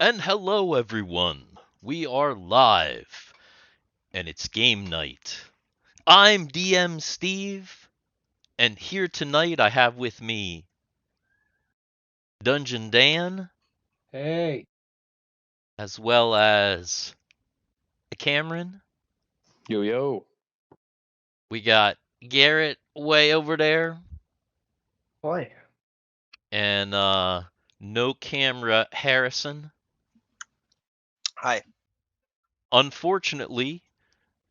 And hello, everyone. We are live, and it's game night. I'm DM Steve, and here tonight I have with me Dungeon Dan, Hey, as well as Cameron. Yo, yo. We got Garrett way over there, Boy. and no camera Harrison. Hi. Unfortunately,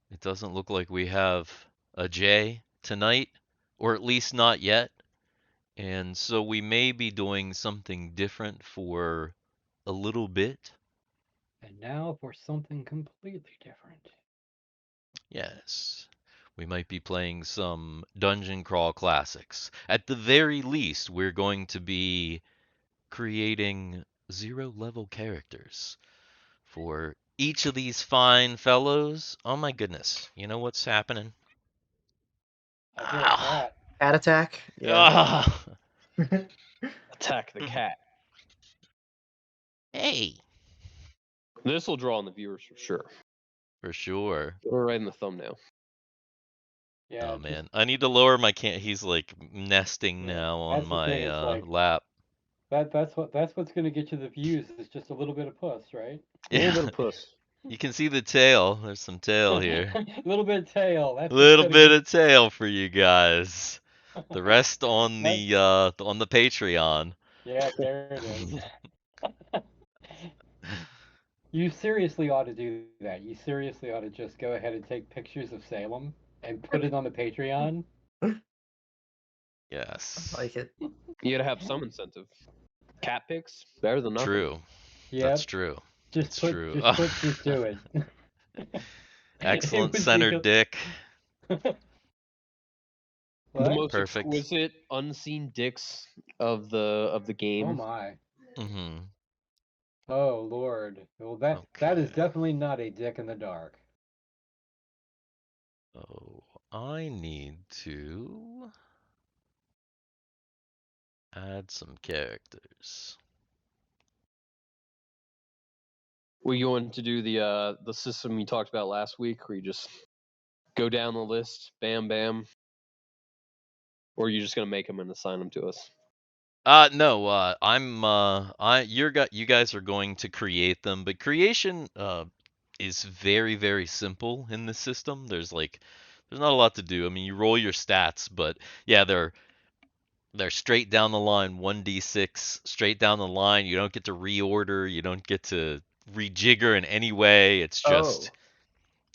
it doesn't look like we have a J tonight, or at least not yet. And so we may be doing something different for a little bit. and now for something completely different. Yes. We might be playing some Dungeon Crawl classics. At the very least, we're going to be creating zero level characters for each of these fine fellows. Oh my goodness. You know what's happening? I hear a Ah, cat. Cat attack? Yeah. ah. Attack the cat. Hey, This will draw on the viewers for sure. for sure. We're right in the thumbnail. Yeah, Oh man, I need to lower my can. He's like nesting Yeah, now on that's the thing, it's my like- lap. that's what's gonna get you the views. Is just a little bit of puss, right? A little Yeah, bit of puss. you can see the tail. There's some tail here. A little bit of tail. That's what's Little gonna bit get- of tail for you guys. The rest on That's- the Patreon. Yeah, there it is. You seriously ought to do that. You seriously ought to just go ahead and take pictures of Salem and put it on the Patreon. Yes. I like it. You gotta have some incentive. Cat pics, better than nothing. True. Yeah, That's true. just It's put, true. just do it. Excellent It would center be- dick. The What? most Perfect. exquisite unseen dicks of the game. Oh my. Mm-hmm. Oh Lord. Well, that is Okay. definitely not a dick in the dark. Oh, I need to add some characters. We going to do the system you talked about last week, where you just go down the list, bam, bam, or you just gonna make them and assign them to us? No, you guys are going to create them, but creation is very, very simple in this system. There's not a lot to do. I mean, you roll your stats, but yeah, they're straight down the line, 1d6, straight down the line. You don't get to reorder, you don't get to rejigger in any way. It's just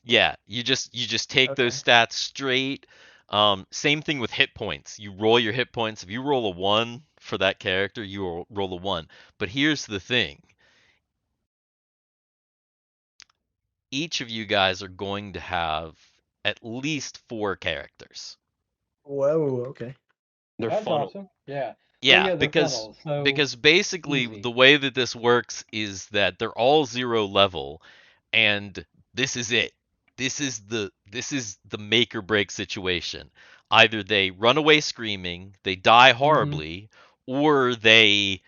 yeah, you just take those stats straight. Same thing with hit points. You roll your hit points. If you roll a 1 for that character, you will roll a 1. But here's the thing. Each of you guys are going to have at least 4 characters. Whoa, okay. They're That's funnel. awesome. Yeah. Yeah, they're because funnels, so because basically easy. the way that this works is that they're all 0 level, and this is it. This is the make or break situation. Either they run away screaming, they die horribly, or they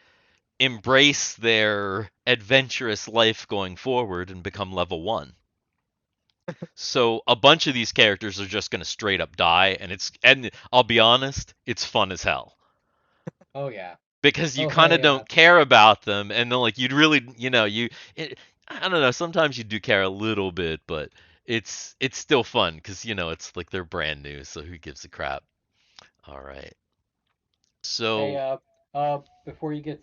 embrace their adventurous life going forward and become level 1. So a bunch of these characters are just going to straight up die, and I'll be honest, it's fun as hell. Oh yeah. Because you Oh, kind hell of yeah. don't care about them, and then like you'd really, I don't know, sometimes you do care a little bit, but it's still fun because it's like they're brand new, so who gives a crap? All right. Hey, So, before you get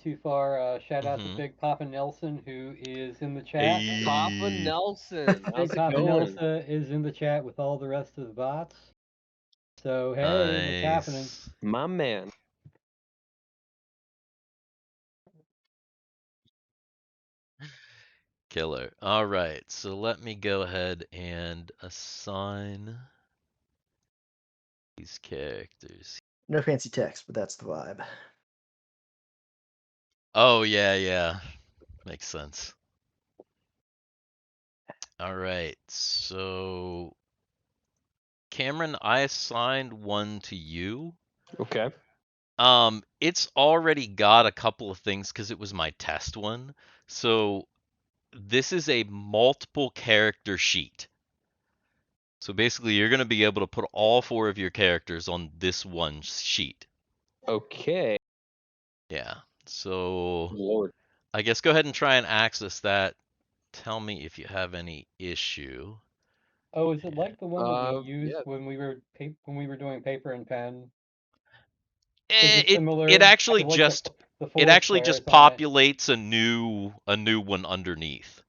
too far, shout out to mhm. Big Papa Nelson, who is in the chat. Hey. Papa Nelson, Big how's it Papa going? Nelson is in the chat with all the rest of the bots. So hey, what's happening? Nice. My man. Killer. All right, so let me go ahead and assign these characters. No fancy text, but that's the vibe. Oh, yeah. Makes sense. All right, so Cameron, I assigned one to you. Okay. It's already got a couple of things because it was my test one. So this is a multiple character sheet. So basically, you're going to be able to put all 4 of your characters on this one sheet. Okay. Yeah. So Lord. I guess go ahead and try and access that. Tell me if you have any issue. Oh, is it like the one that we used Yeah. when we were doing paper and pen? Is Eh, it It similar? it actually With, like, just the it 4 actually squares just on it? populates a new one underneath.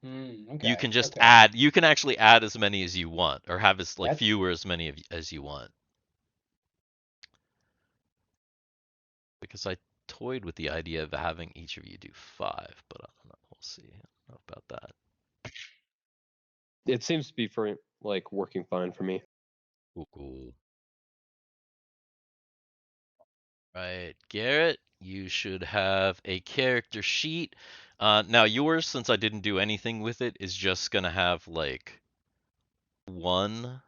You Okay, can just okay. add. You can actually add as many as you want, or have as like That's fewer as many as you want. Because I toyed with the idea of having each of you do 5, but I don't know. We'll see. I don't know about that. It seems to be for like working fine for me. Ooh. Right, Garrett, you should have a character sheet. Now yours, since I didn't do anything with it, is just gonna have like 1.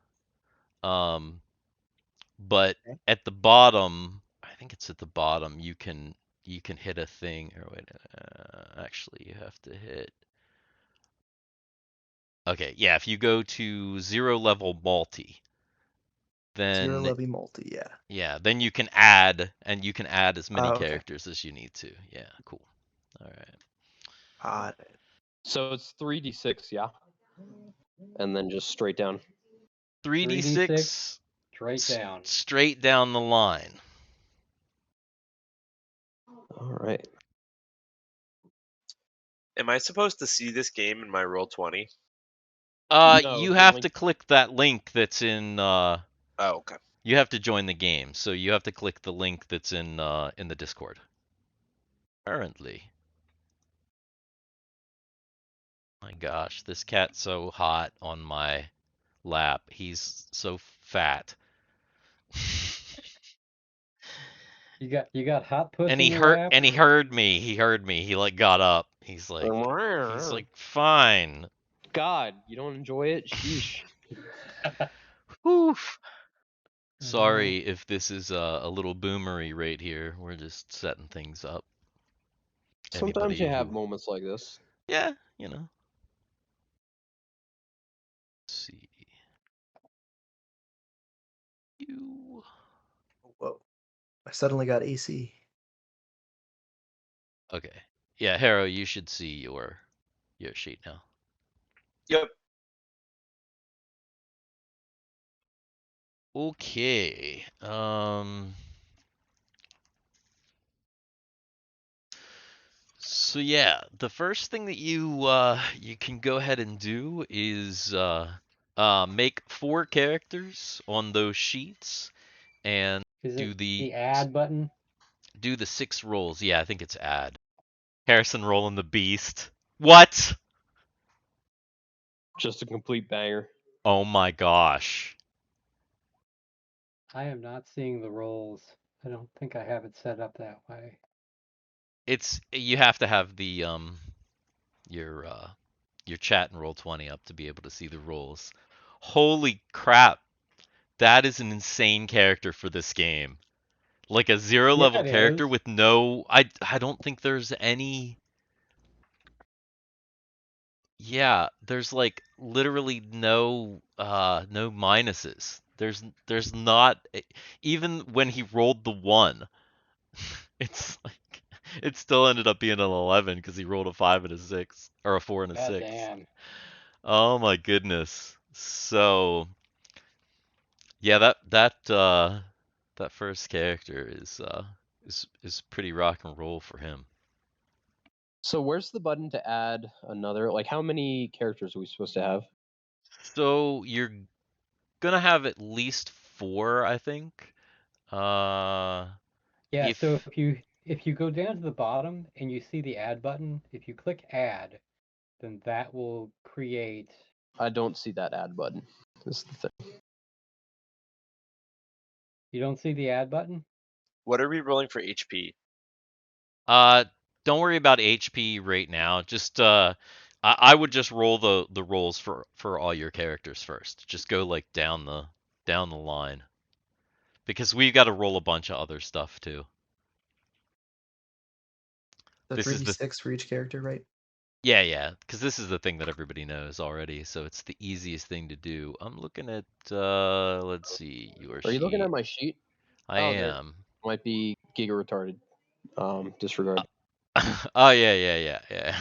But Okay. at the bottom, I think it's at the bottom, you can hit a thing. Or wait, actually, you have to hit. Okay, yeah, if you go to 0 level multi, 0 then level multi, yeah. yeah, then you can add, and you can add as many Oh, okay. characters as you need to. Yeah, cool. All right. Got it. So it's 3d6, yeah, and then just straight down. 3d6 straight down. straight down the line. All right. Am I supposed to see this game in my Roll20? No, You the have link- to click that link that's in. Oh, okay. You have to join the game, so you have to click the link that's in the Discord. Currently. My gosh, this cat's so hot on my lap. He's so fat. You got hot puss And in he your heard lap? and he heard me. He heard me. He like got up. He's like fine. God, you don't enjoy it? Sheesh. Whew. Uh, Sorry if this is a little boomery right here. We're just setting things up. Sometimes you Anybody have who, moments like this. yeah, you know. Let's see. You. Whoa. I suddenly got AC. Okay. Yeah, Harrow, you should see your sheet now. Yep. Okay. So yeah, the first thing that you can go ahead and do is make 4 characters on those sheets and Is do it the the add button? 6 rolls. Yeah, I think it's add. Harrison rolling the beast. What? Just a complete banger. Oh my gosh. I am not seeing the rolls. I don't think I have it set up that way. It's you have to have the your chat and Roll20 up to be able to see the rolls. Holy crap. That is an insane character for this game. Like a 0 Yeah, level it character is. with no I don't think there's any. Yeah, there's like literally no minuses. There's not even when he rolled the 1. It's like it still ended up being an 11 because he rolled a 5 and a 6 or a 4 and a God 6. damn. Oh my goodness. So yeah, that first character is pretty rock and roll for him. So where's the button to add another? Like, how many characters are we supposed to have? So you're gonna have at least 4, I think. Uh, Yeah, so if if you go down to the bottom and you see the add button, if you click add, then that will create. I don't see that add button. This is the thing. You don't see the add button? What are we rolling for HP? uh, don't worry about HP right now. Just I would just roll the rolls for all your characters first. Just go like down the line. because we've got to roll a bunch of other stuff too. The This is the 3d6 for each character, right? yeah, because this is the thing that everybody knows already, so it's the easiest thing to do. I'm looking at let's see your Are you looking sheet. at my sheet? I Oh, there. am. Might be giga retarded. Disregard. Oh yeah.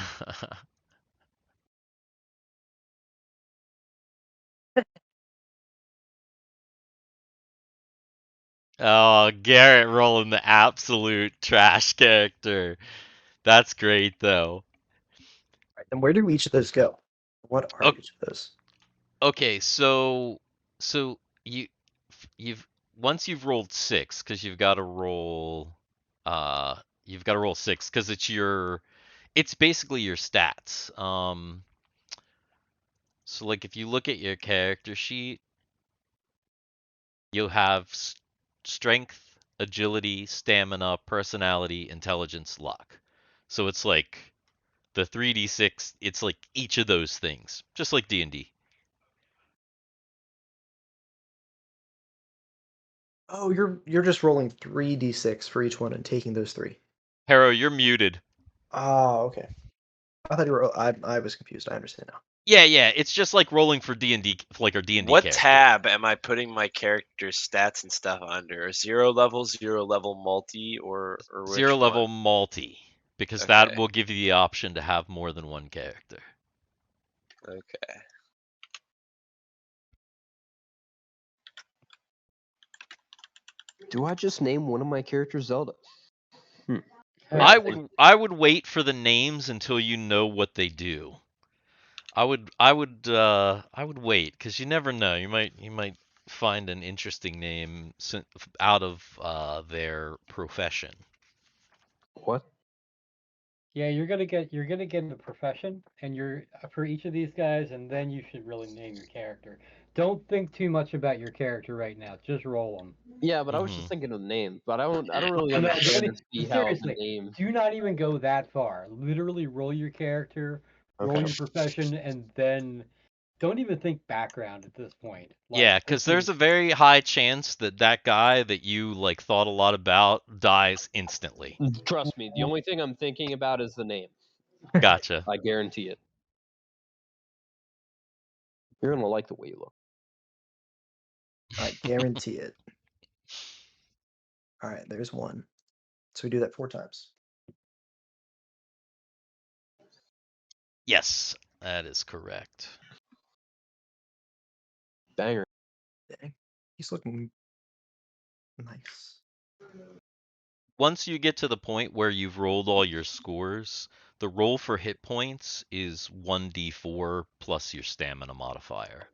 Oh, Garrett rolling the absolute trash character. That's great though. Right, then where do each of those go? What are O- each of those? Okay, so you've once you've rolled six, because you've got to roll six because it's basically your stats. So like if you look at your character sheet, you'll have strength, agility, stamina, personality, intelligence, luck. So it's like the 3d6, it's like each of those things, just like D&D. Oh, you're just rolling 3d6 for each one and taking those three. Harrow, you're muted. Oh, okay. I thought you were. I was confused. I understand now. Yeah, it's just like rolling for D&D, like our D&D What character. tab am I putting my character's stats and stuff under? Zero level multi, or which Zero level one? multi, because that Okay. will give you the option to have more than one character. Okay. Do I just name one of my characters Zelda? I would wait for the names until you know what they do. I would wait because you never know. You might find an interesting name out of their profession. What? Yeah, you're gonna get the profession, and you're for each of these guys, and then you should really name your character. Don't think too much about your character right now. Just roll them. Yeah, but I was Mhm. just thinking of the name, but I don't really No, understand and see how the seriously, name. do not even go that far. Literally roll your character, roll Okay. your profession, and then don't even think background at this point. Yeah, Like, because this there's is a very high chance that that guy that you like thought a lot about dies instantly. Trust me, the only thing I'm thinking about is the name. Gotcha. I guarantee it. You're gonna like the way you look. I guarantee it. All right, there's one. So we do that 4 times. Yes, that is correct. Banger. Dang, he's looking nice. Once you get to the point where you've rolled all your scores, the roll for hit points is 1d4 plus your stamina modifier.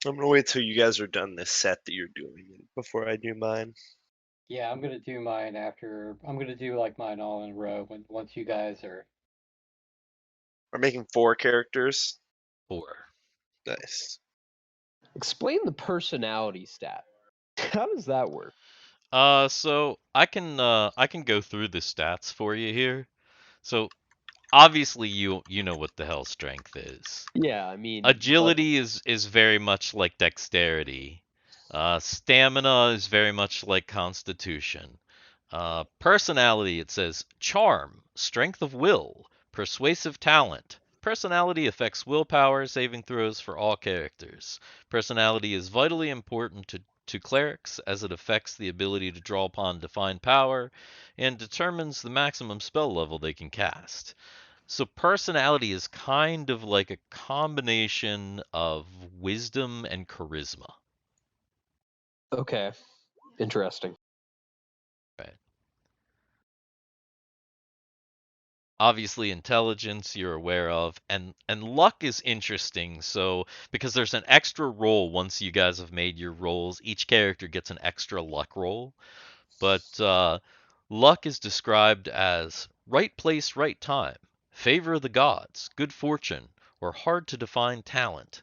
I'm gonna wait till you guys are done this set that you're doing before I do mine. yeah. I'm gonna do mine after. I'm gonna do like mine all in a row once you guys are. We're making 4 characters. 4. Nice. Explain the personality stat. How does that work? So I can go through the stats for you here. So obviously you know what the hell strength is. Yeah, I mean, Agility is very much like dexterity. Stamina is very much like constitution. Personality, it says charm, strength of will, persuasive talent. Personality affects willpower, saving throws for all characters. Personality is vitally important to clerics as it affects the ability to draw upon divine power and determines the maximum spell level they can cast. So personality is kind of like a combination of wisdom and charisma. okay, interesting. Right. Obviously intelligence you're aware of, and luck is interesting. So because there's an extra roll once you guys have made your rolls, each character gets an extra luck roll. But luck is described as right place, right time, favor of the gods, good fortune, or hard to define talent.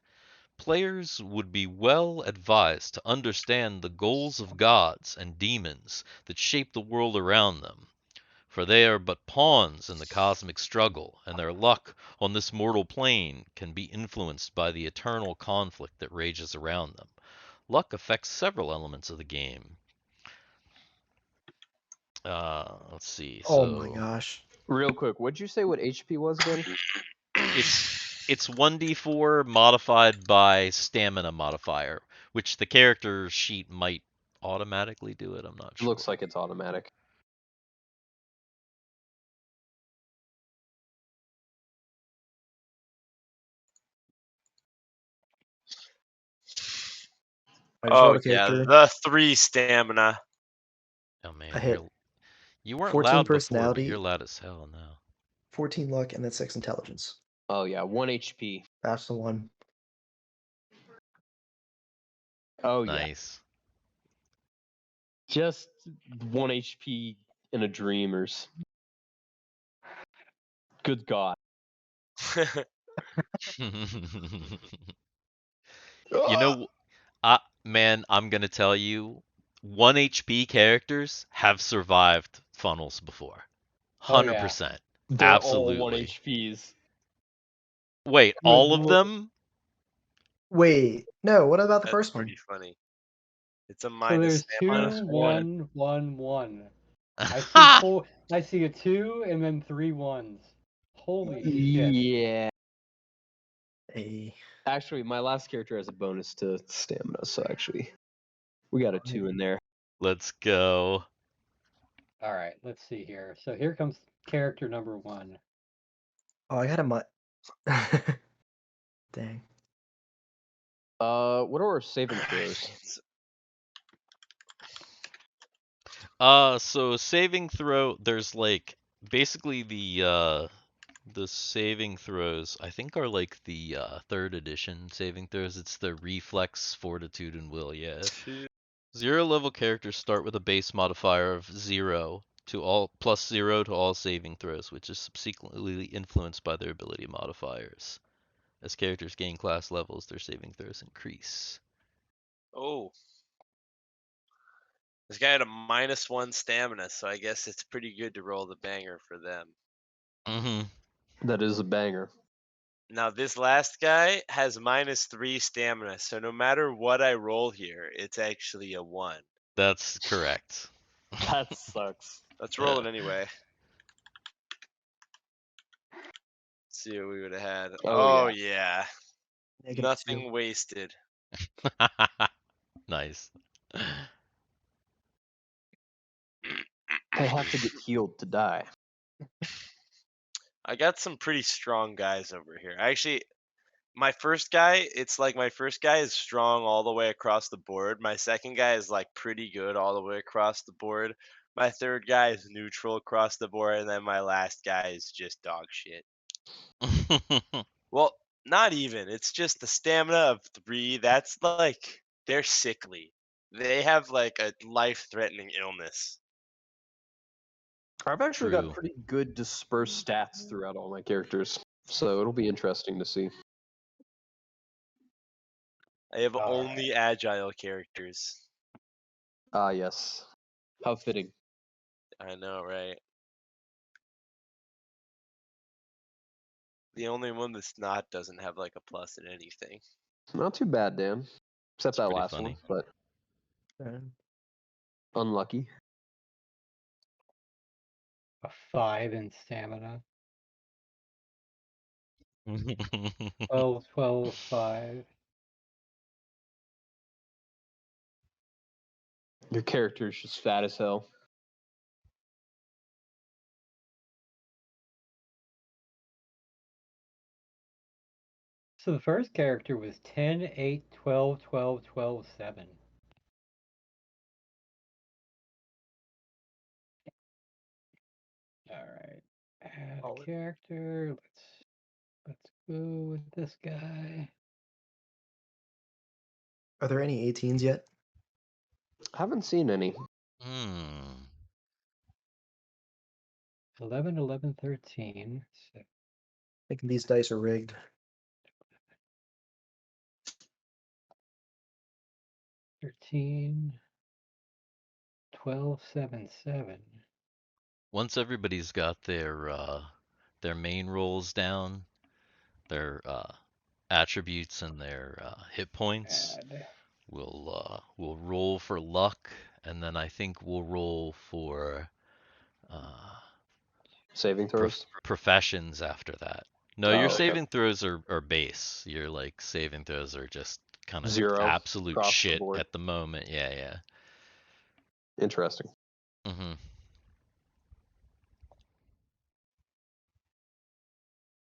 Players would be well advised to understand the goals of gods and demons that shape the world around them. for they are but pawns in the cosmic struggle, and their luck on this mortal plane can be influenced by the eternal conflict that rages around them. Luck affects several elements of the game. Let's see. Oh my So gosh. Real quick, what'd you say what HP was again? it's 1d4 modified by stamina modifier, which the character sheet might automatically do it. I'm not It sure. looks like it's automatic. I just rolled Oh a yeah, character. the 3 stamina. Oh I man, hit you weren't 14 loud before, but you're personality, loud as hell now. 14 luck, and then 6 intelligence. Oh yeah, 1 HP. That's the one. Oh yeah, Nice. just 1 HP in a dreamers. Good God. You know, man, I'm gonna tell you, 1 HP characters have survived funnels before. Oh yeah. 100%. They're all 1 Absolutely. HPs. Wait, all of them? Wait, no, what about the That's first one? pretty funny. It's a So minus there's stamina. Minus 2, one. 1, 1, 1. I see Ha! four. I see a 2 and then 3 ones. Holy shit! Yeah. A Actually, my last character has a bonus to stamina, so actually, we got a 2 in there. Let's go. All right, let's see here. So here comes character number 1. Oh, I got a mutt. Dang. What are our saving throws? So saving throw, there's like basically the saving throws, I think are like the third edition saving throws. It's the reflex, fortitude, and will, yeah. 0 level characters start with a base modifier of 0 to all plus 0 to all saving throws, which is subsequently influenced by their ability modifiers. As characters gain class levels, their saving throws increase. Oh, this guy had a -1 stamina, so I guess it's pretty good to roll the banger for them. Mm-hmm. That is a banger. Now this last guy has -3 stamina, so no matter what I roll here, it's actually a 1. That's correct. That sucks. Let's roll it anyway. See what we would have had. Oh, Oh yeah, -2. nothing wasted. Nice. They have to get healed to die. I got some pretty strong guys over here. Actually, my first guy, it's like my first guy is strong all the way across the board. My second guy is like pretty good all the way across the board. My third guy is neutral across the board, and then my last guy is just dog shit. Well, not even. It's just the stamina of 3. That's like they're sickly. They have like a life-threatening illness. I've actually got True. pretty good dispersed stats throughout all my characters, so it'll be interesting to see. I have All only agile characters. Ah, yes. How fitting. I know, right? The only one that's not doesn't have like a plus in anything. Not too bad, Dan. Except It's that pretty last funny. one, but unlucky. A 5 in stamina. 12, 12, 5. Your character is just fat as hell. So the first character was 10, 8, 12, 12, 12, 7. All right. Add Oh, character. Let's go with this guy. are there any 18s yet? Haven't seen any. Hmm. 11, 11, 13. Thinking these dice are rigged. 13. 12, 7, 7. Once everybody's got their main rolls down, their attributes and their hit points, Add. we'll roll for luck, and then I think we'll roll for uh, Saving throws. professions after that. No, Oh, your okay. saving throws are base. Your like saving throws are just kind of 0 absolute across the shit board. at the moment. Yeah, yeah. Interesting. Mm-hmm.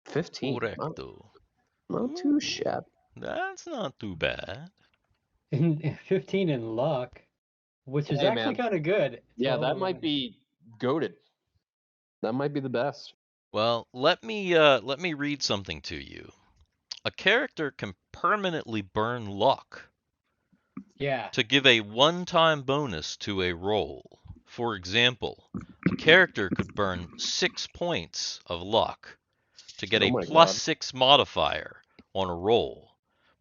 15. Correcto. Not too Ooh, shabby. that's not too bad. In 15 in luck, which is Hey, actually man. kind of good. Yeah, 12, that 11. might be goated. That might be the best. Well, let me read something to you. A character can permanently burn luck Yeah. to give a one-time bonus to a roll. For example, a character could burn 6 points of luck to get Oh a my plus god. 6 modifier on a roll,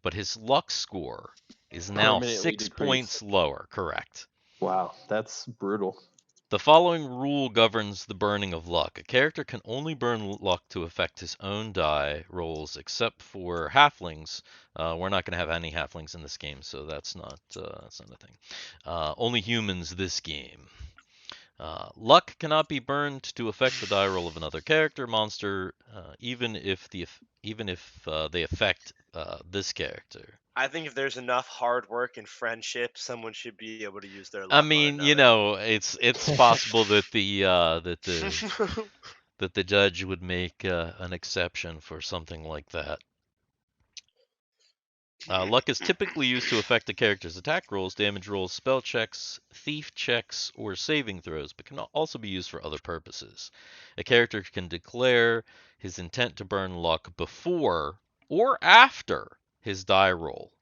but his luck score is now Permanently 6 decreased. points lower, correct? Wow, that's brutal. The following rule governs the burning of luck. A character can only burn luck to affect his own die rolls, except for halflings. We're not going to have any halflings in this game, so that's not a thing. Only humans this game. Luck cannot be burned to affect the die roll of another character, monster, even if they affect this character. I think if there's enough hard work and friendship, someone should be able to use their I luck on mean, you another. know, it's possible that the judge would make an exception for something like that. Luck is typically used to affect a character's attack rolls, damage rolls, spell checks, thief checks, or saving throws, but can also be used for other purposes. A character can declare his intent to burn luck before or after his die roll.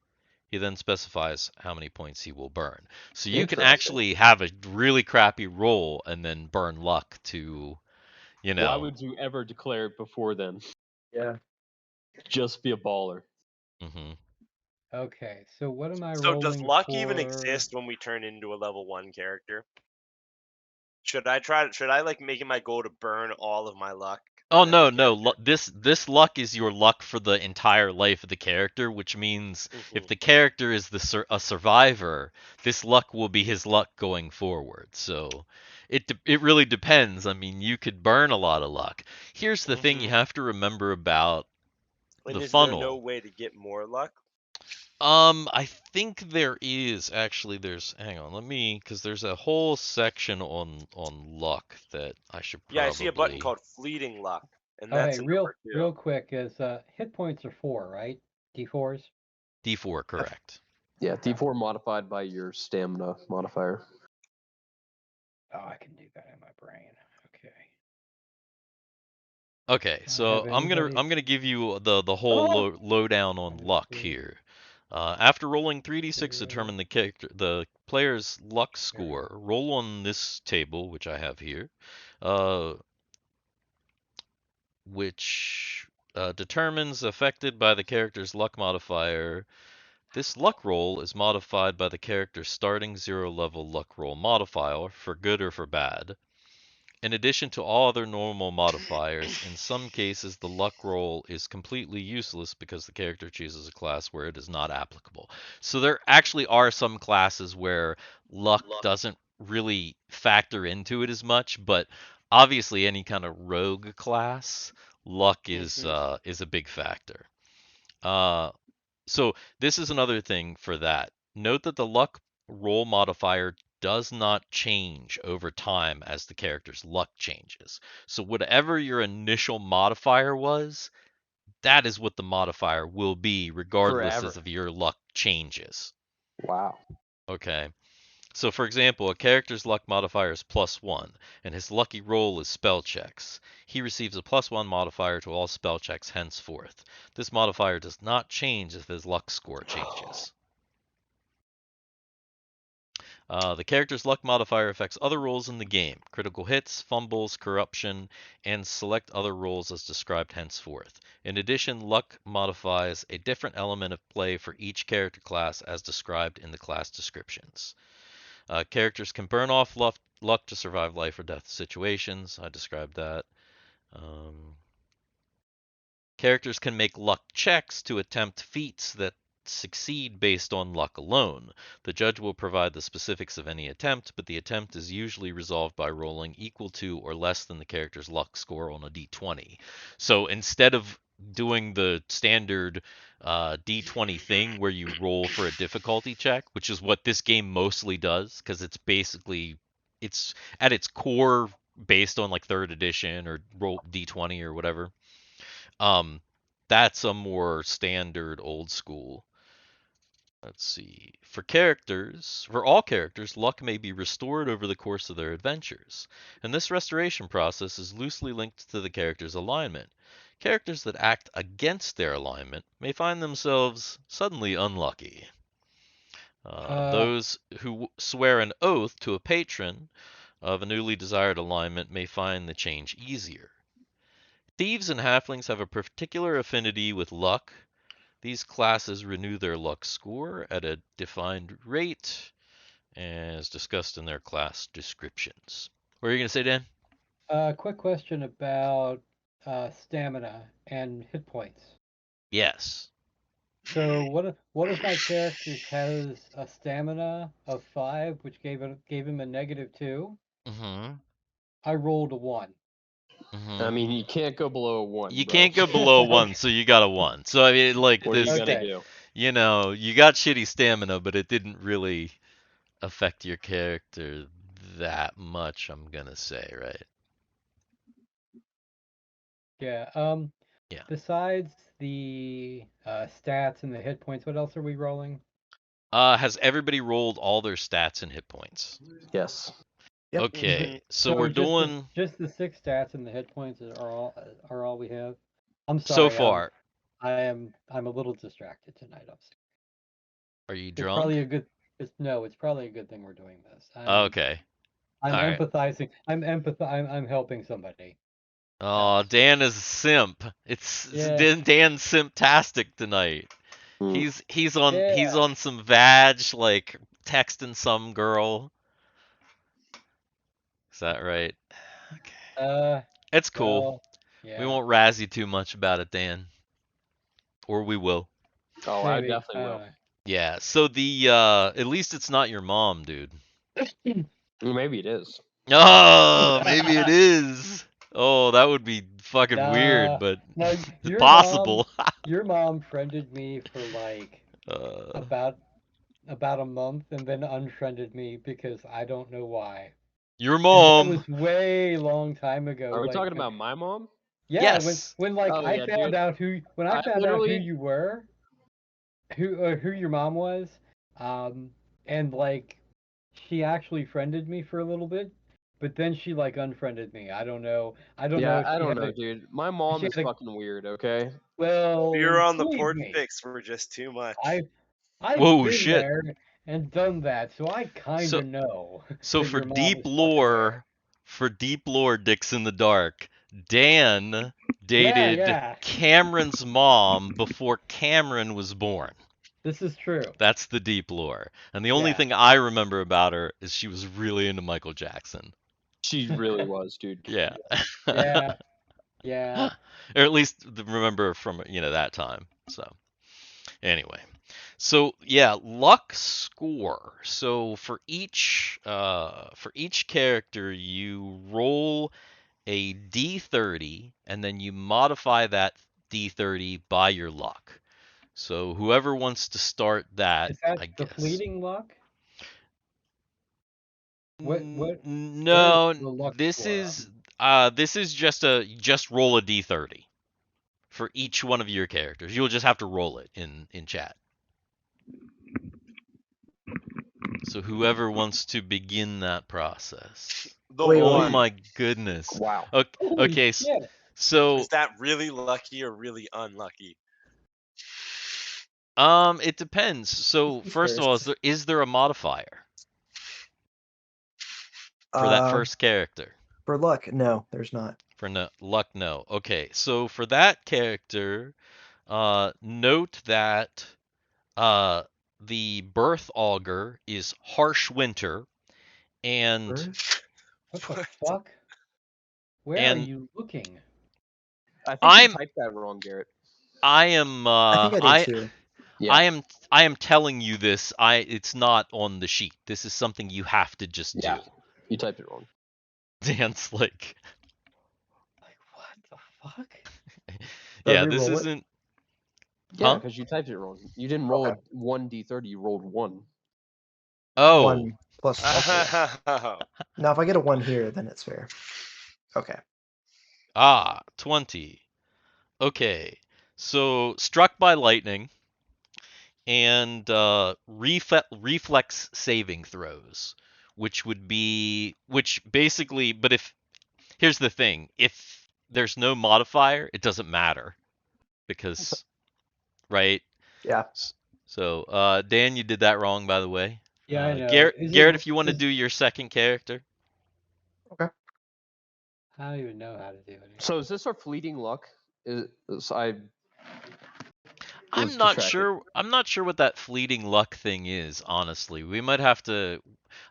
He then specifies how many points he will burn. So you can Interesting. actually have a really crappy roll and then burn luck to, Why would you ever declare it before then? Yeah. Just be a baller. hmm Okay, so what am I So does rolling luck even for? exist when we turn into a level 1 character? Should I like make it my goal to burn all of my luck Oh on a new no. character? This luck is your luck for the entire life of the character, which means if Mhm. the character is a survivor, this luck will be his luck going forward. So it really depends. I mean, you could burn a lot of luck. Here's the thing you Mhm. have to remember about And the is there no funnel. way to get more luck? I think there is actually. Hang on, because there's a whole section on luck that I should Yeah, I see a button probably. called fleeting luck, and Oh, that's hey, a real number 2. real quick is hit points are 4, right? D4s. D4, correct. Yeah, D4 modified by your stamina modifier. Oh, I can do that in my brain. Okay. Okay, Don't so have I'm gonna anybody's. I'm gonna give you the whole Oh! lowdown on luck Honestly, here. After rolling 3d6 to zero, determine the player's luck zero. score, roll on this table, which I have here, uh, which determines affected by the character's luck modifier. This luck roll is modified by the character's starting 0 level luck roll modifier for good or for bad. In addition to all other normal modifiers, in some cases the luck roll is completely useless because the character chooses a class where it is not applicable. So there actually are some classes where luck doesn't really factor into it as much, but obviously any kind of rogue class, luck Mhm. is a big factor. Uh, so this is another thing for that. Note that the luck roll modifier does not change over time as the character's luck changes. So whatever your initial modifier was, that is what the modifier will be regardless Forever. as of your luck changes. Wow. Okay. So for example, a character's luck modifier is +1, and his lucky roll is spell checks. He receives a +1 modifier to all spell checks henceforth. This modifier does not change if his luck score changes. The character's luck modifier affects other rolls in the game, critical hits, fumbles, corruption, and select other rolls as described henceforth. In addition, luck modifies a different element of play for each character class as described in the class descriptions. Characters can burn off luck to survive life or death situations. I described that. Characters can make luck checks to attempt feats that succeed based on luck alone. The judge will provide the specifics of any attempt, but the attempt is usually resolved by rolling equal to or less than the character's luck score on a d20. So instead of doing the standard d20 thing where you roll for a difficulty check, which is what this game mostly does, because it's at its core based on like third edition or roll d20 or whatever. That's a more standard old school. Let's see. For all characters, luck may be restored over the course of their adventures, and this restoration process is loosely linked to the character's alignment. Characters that act against their alignment may find themselves suddenly unlucky. Those who swear an oath to a patron of a newly desired alignment may find the change easier. Thieves and halflings have a particular affinity with luck. These classes renew their luck score at a defined rate, as discussed in their class descriptions. What are you going to say, Dan? Quick question about stamina and hit points. Yes. So what if my character has a stamina of 5, which gave him a -2? Mm-hmm. I rolled a 1. Mm-hmm. I mean, you can't go below a 1. You bro. can't go below Okay. 1, so you got a 1. So I mean, like What are you this, gonna Okay. do? you know, you got shitty stamina, but it didn't really affect your character that much. I'm gonna say, right? Yeah. Yeah. Besides the stats and the hit points, what else are we rolling? Has everybody rolled all their stats and hit points? Yes. Yep. Okay, so we're just doing just the 6 stats and the hit points are all we have. I'm so sorry. far. I'm a little distracted tonight. I'm sorry. Are you It's drunk? probably a good. It's probably a good thing we're doing this. Okay. I'm All right. empathizing. I'm helping somebody. Oh, Else. Dan is a simp. It's Yeah. Dan's simptastic tonight. Hmm. He's on some vag, like texting some girl. Is that right? Okay. It's cool. Well, yeah. We won't razz you too much about it, Dan. Or we will. Oh, I Maybe. definitely will. Yeah. So the at least it's not your mom, dude. Maybe it is. Oh, maybe it is. Oh, that would be fucking weird, but No, your possible. your mom friended me for like uh, about a month and then unfriended me because I don't know why. your And that mom. was way long time ago. Are we like, talking about my mom? Yeah, Yes. when like Oh, I yeah, found dude. out who I literally- you were, who your mom was, and like she actually friended me for a little bit, but then she like unfriended me. I don't know. I don't know Yeah, if I she don't had know, a dude. My mom she is had a fucking weird. Okay. well, You're on the believe porch me, pics were just too much. I've Whoa, been shit. there and done that, so I kind So of know so that for your mom deep is fucking weird. lore, Dicks in the Dark, Dan dated Yeah. Cameron's mom before Cameron was born. This is true. That's the deep lore. And the only Yeah. thing I remember about her is she was really into Michael Jackson. She really was, dude. Yeah. Yeah. Yeah. Or at least remember from, that time. So, anyway. So, yeah, luck score. So for each character you roll a d30 and then you modify that d30 by your luck. So whoever wants to start that, Is that I the guess. fleeting luck? What is No, the luck this score is just roll a d30 for each one of your characters. You'll just have to roll it in chat. So whoever wants to begin that process. The Wait, Oh one. my goodness. Wow. Okay, shit. so Is that really lucky or really unlucky? it depends. So first of all, is there a modifier for that first character? For luck, no, there's not. For luck, no. Okay, so for that character, note that the birth augur is harsh winter, And First? What the What? fuck? Where are and you looking? I think I'm you typed that wrong, Garrett. I am I think I did too. Yeah. I am telling you this. It's not on the sheet. This is something you have to just Yeah. do. You typed it wrong. Dan's like, Like, what the fuck? Do I yeah, this re-roll it? isn't. Yeah, Huh? because you typed it wrong. You didn't roll Okay. a 1d30. You rolled 1. Oh, 1 plus. Okay. Oh. Now, if I get a 1 here, then it's fair. Okay. 20. Okay. So struck by lightning and reflex saving throws, which basically, but if here's the thing, if there's no modifier, it doesn't matter because, right? Yeah. So, Dan, you did that wrong, by the way. Yeah, I know. Garrett, Garrett, if you want to Is do your second character, Okay. I don't even know how to do it. So is this our fleeting luck? I was I'm not distracted. sure. I'm not sure what that fleeting luck thing is. Honestly, we might have to.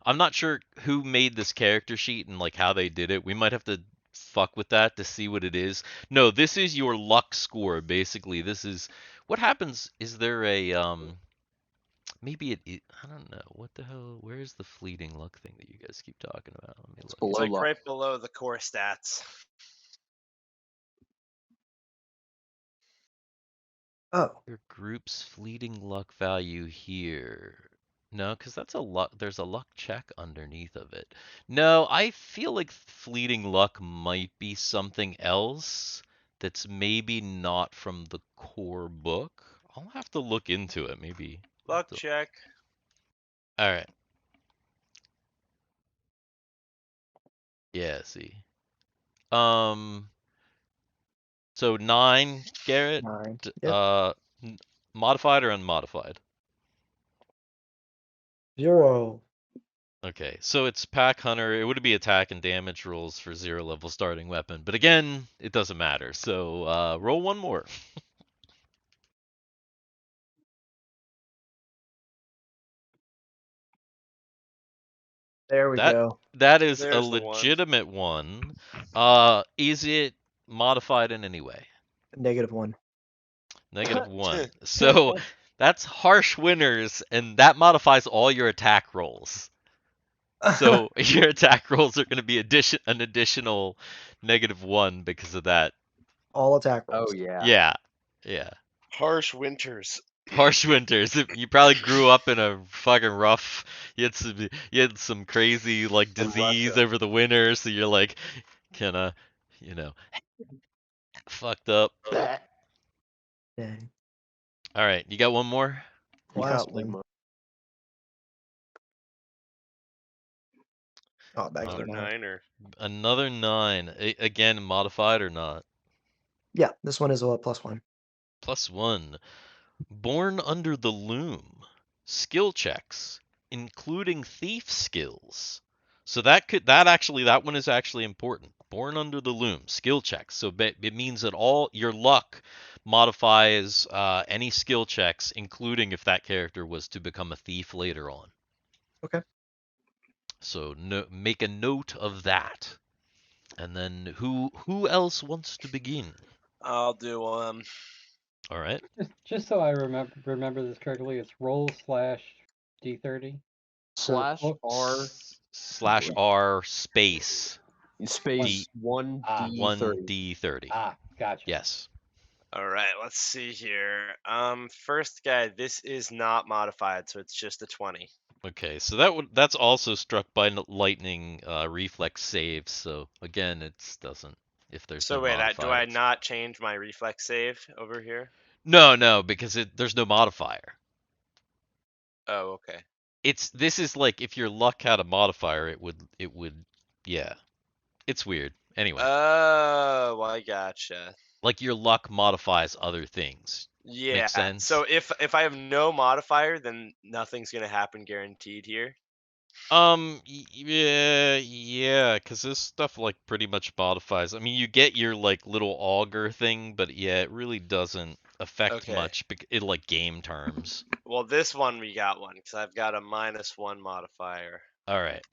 I'm not sure who made this character sheet and like how they did it. We might have to fuck with that to see what it is. No, this is your luck score. Basically, this is what happens. Is there a maybe I don't know. What the hell? Where is the fleeting luck thing that you guys keep talking about? Let me It's look. It's below like luck. right below the core stats. Oh. Your group's fleeting luck value here. No, because that's a luck. There's a luck check underneath of it. No, I feel like fleeting luck might be something else that's maybe not from the core book. I'll have to look into it. Maybe. Luck check. All right. Yeah. See. Um. So 9, Garrett. 9. d- Yep. Uh, modified or unmodified? 0. Okay, so it's pack hunter. It would be attack and damage rolls for 0 level starting weapon, but again, it doesn't matter. So roll one more. There we That go. that is a There's the one. legitimate one. Is it modified in any way? -1. -1. So that's harsh winners, and that modifies all your attack rolls. So your attack rolls are going to be an additional -1 because of that. All attack Oh rolls. yeah. Yeah, yeah. Harsh winters. Harsh winters. You probably grew up in a fucking rough. You had some crazy like In disease Russia. over the winter, so you're like, kind of, you know, fucked up. Dang. All right, you got one more? You Last probably one. might. Oh, back to Um, the Another 9. niner. Another 9. Again, modified or not? Yeah, this one is a +1. +1. Born under the loom. Skill checks, including thief skills. So that one is actually important. Born under the loom, skill checks. So it means that all your luck modifies any skill checks, including if that character was to become a thief later on. Okay. So make a note of that. And then who else wants to begin? I'll do All right. Just so I remember this correctly, it's roll/d30 for Slash book. R /R space space D 1d30. 1D30. Gotcha. Yes. All right, let's see here. First guy, this is not modified, so it's just a 20. Okay, so that's also struck by lightning reflex saves. So again, it doesn't if there's So no wait, do I modifier. not change my reflex save over here? No, because there's no modifier. Oh, okay. This is like if your luck had a modifier, it would yeah. It's weird. Anyway, Oh, I gotcha. like your luck modifies other things. Yeah. Makes sense? So if I have no modifier, then nothing's gonna happen guaranteed here. Yeah, because this stuff like pretty much modifies. I mean, you get your like little auger thing, but yeah, it really doesn't affect Okay. much in like game terms. Well, this one we got one because I've got a -1 modifier. All right.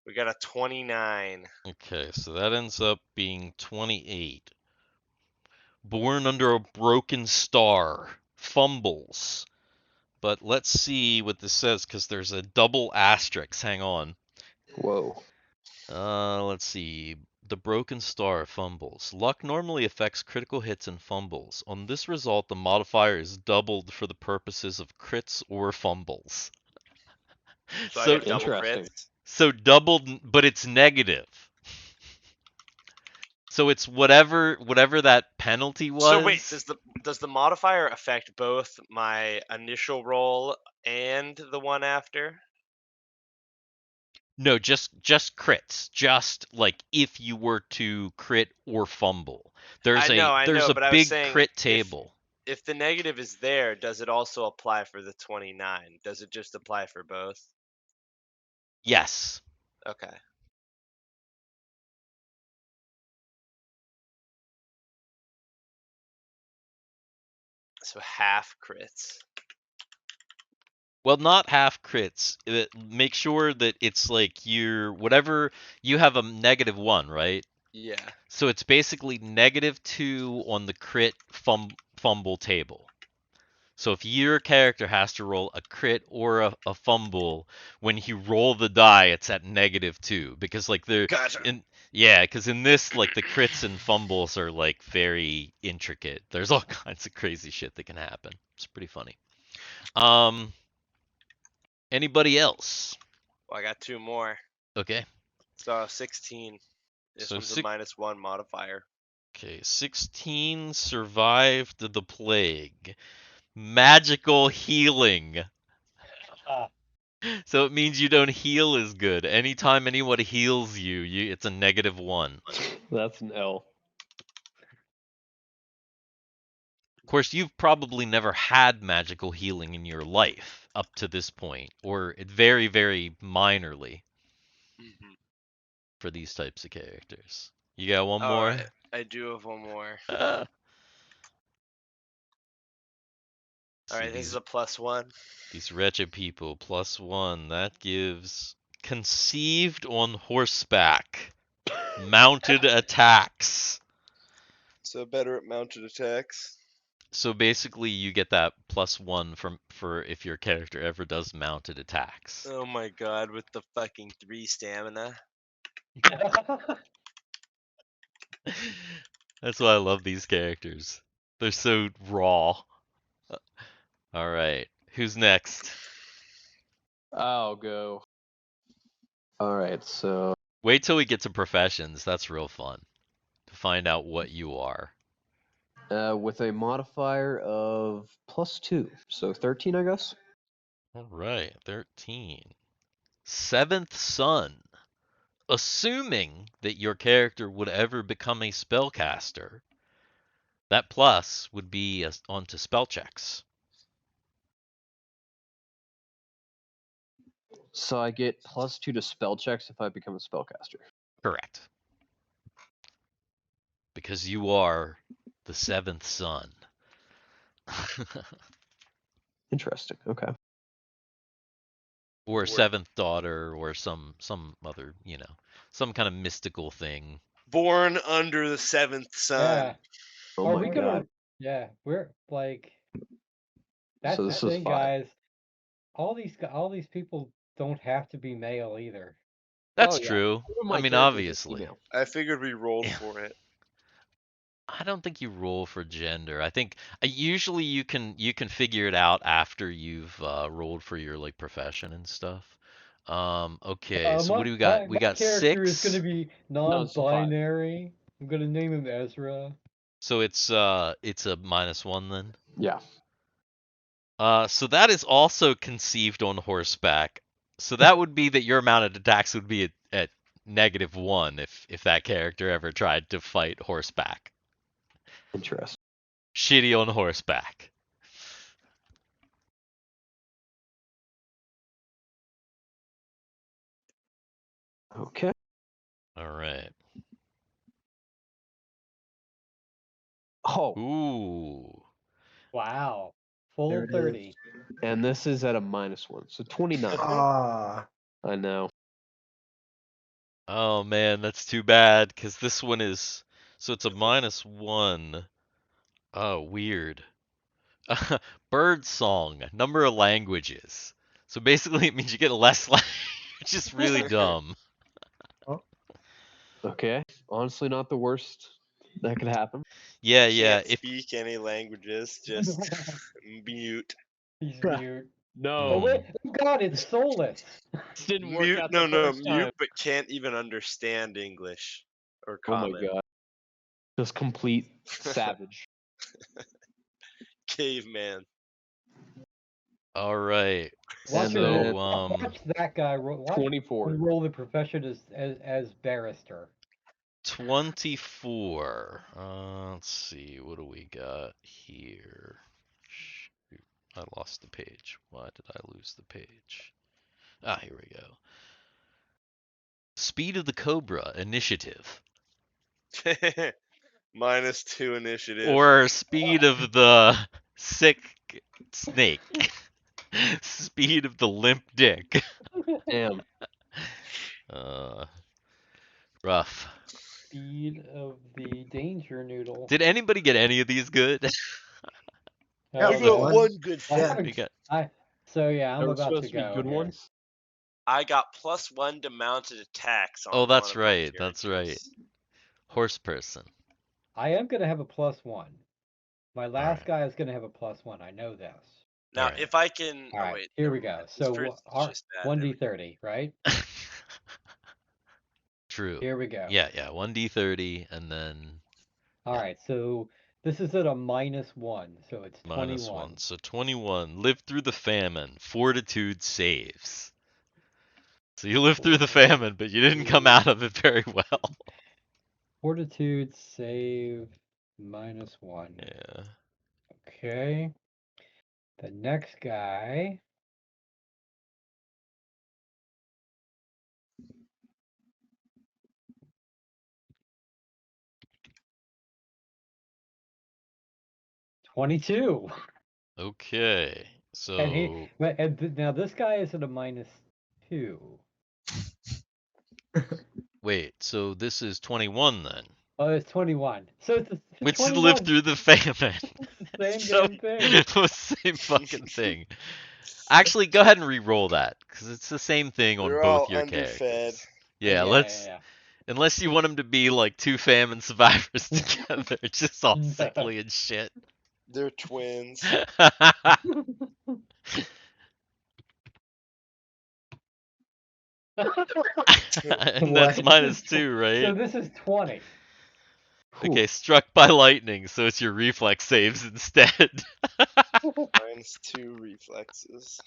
We got a 29. Okay, so that ends up being 28. Born under a broken star. Fumbles. But let's see what this says, because there's a double asterisk. Hang on. Whoa. Let's see. The broken star fumbles. Luck normally affects critical hits and fumbles. On this result, the modifier is doubled for the purposes of crits or fumbles. So I So, get double Interesting. crits. so doubled, but it's negative. So it's whatever that penalty was. So wait, does the modifier affect both my initial roll and the one after? No, just crits. Just like if you were to crit or fumble. There's I know, a but I was big saying crit table. if the negative is there, does it also apply for the 29? Does it just apply for both? Yes. Okay. So half crits. Well, not half crits. Make sure that it's like whatever you have a -1, right? Yeah. So it's basically -2 on the crit fumble table. So if your character has to roll a crit or a fumble, when you roll the die, it's at -2 because like Gotcha. because in this like the crits and fumbles are like very intricate. There's all kinds of crazy shit that can happen. It's pretty funny. Anybody else? Well, I got two more. Okay. So 16. This So one's a -1 modifier. Okay, 16 survived the plague. Magical healing. Ah, So it means you don't heal as good. Anytime anyone heals you, it's a -1. That's an L. Of course, you've probably never had magical healing in your life up to this point, or very, very minorly Mm-hmm. for these types of characters. You got one All more? right, I do have one more. All All See right, this is a +1. these wretched people +1. That gives conceived on horseback, mounted attacks. So better at mounted attacks. So basically, you get that +1 for if your character ever does mounted attacks. Oh my god, with the fucking 3 stamina. That's why I love these characters. They're so raw. All right, who's next? I'll go. All right, so Wait till we get to professions. That's real fun to find out what you are. with a modifier of +2, so 13, I guess. All right, 13. Seventh son. Assuming that your character would ever become a spellcaster, that plus would be onto spell checks. So I get +2 to spell checks if I become a spellcaster. Correct. Because you are the seventh son. Interesting. Okay. Or seventh daughter, or some other, some kind of mystical thing. Born under the 7th sun. yeah. Oh Are my we god. gonna? Yeah, we're like. That's So the this is thing, 5. guys. All these people don't have to be male either. That's Oh, yeah. true. One of I my mean, characters is obviously. female. I figured we rolled Yeah. for it. I don't think you roll for gender. I think usually you can figure it out after you've rolled for your like profession and stuff. Okay, so what do we got? We My got character is 6. gonna be No, it's a 5. non-binary. I'm gonna name him Ezra. So it's a -1 then. Yeah. So that is also conceived on horseback. So that would be that your mounted attacks would be at -1 if that character ever tried to fight horseback. Interesting. Shitty on horseback. Okay. All right. Oh, Ooh. Wow, There full it 30. and this is at a -1, so 29. Ah, I know. Oh man, that's too bad because this one is so it's a -1. Oh, weird. Bird song, number of languages. So basically, it means you get less language, which is really dumb. Okay, honestly, not the worst that could happen. Yeah, yeah. Can't If speak any languages, just mute. He's mute. No, Oh wait, Mm. oh god, it's soulless. this didn't work Mute, out no, the no, first time. mute, but can't even understand English or Oh my common. god, just complete savage. Caveman. all right, Watch And him roll. then so Watch that guy roll. Watch him 24. roll the profession as barrister. 24. Let's see, what do we got here? Shoot, I lost the page. Why did I lose the page? Ah, here we go. Speed of the Cobra initiative. -2 initiative. Or speed of the sick snake. Speed of the limp dick. Damn. Uh, rough. Speed of the danger noodle. Did anybody get any of these good? Yeah, I Oh, got one. one good I thing. haven't- We got So yeah, I'm There were about supposed to to be go good here. ones. I got +1 to mounted attacks on Oh, one that's of my right. That's right. characters. Horse person. I am gonna have a +1. My last Alright. guy is gonna have a +1. I know this. Now, Alright. if I can, All oh right, wait, here never we go. mind. This So person's our just bad. 1d30, right? True. Here we go. Yeah, yeah. 1d30 and then All yeah. right, so this is at a -1, so it's -1. 21. So 21. Live through the famine. Fortitude saves. So you lived through the famine, but you didn't come out of it very well. Fortitude save -1. Yeah. Okay. The next guy. -22. Okay. And he So now this guy is at a -2. wait, so this is 21 then. Oh, it's 21. So it's Which 21. lived through the famine. It's the same So damn thing. it was the same fucking thing. Actually, go ahead and re-roll that because it's the same thing on They're both all your underfed. characters. Yeah, Yeah, let's. yeah. Unless you want them to be like two famine survivors together, just all No. sickly and shit. They're twins. And that's What? -2, So right? this is 20. Okay, struck by lightning, so it's your reflex saves instead. -2 reflexes.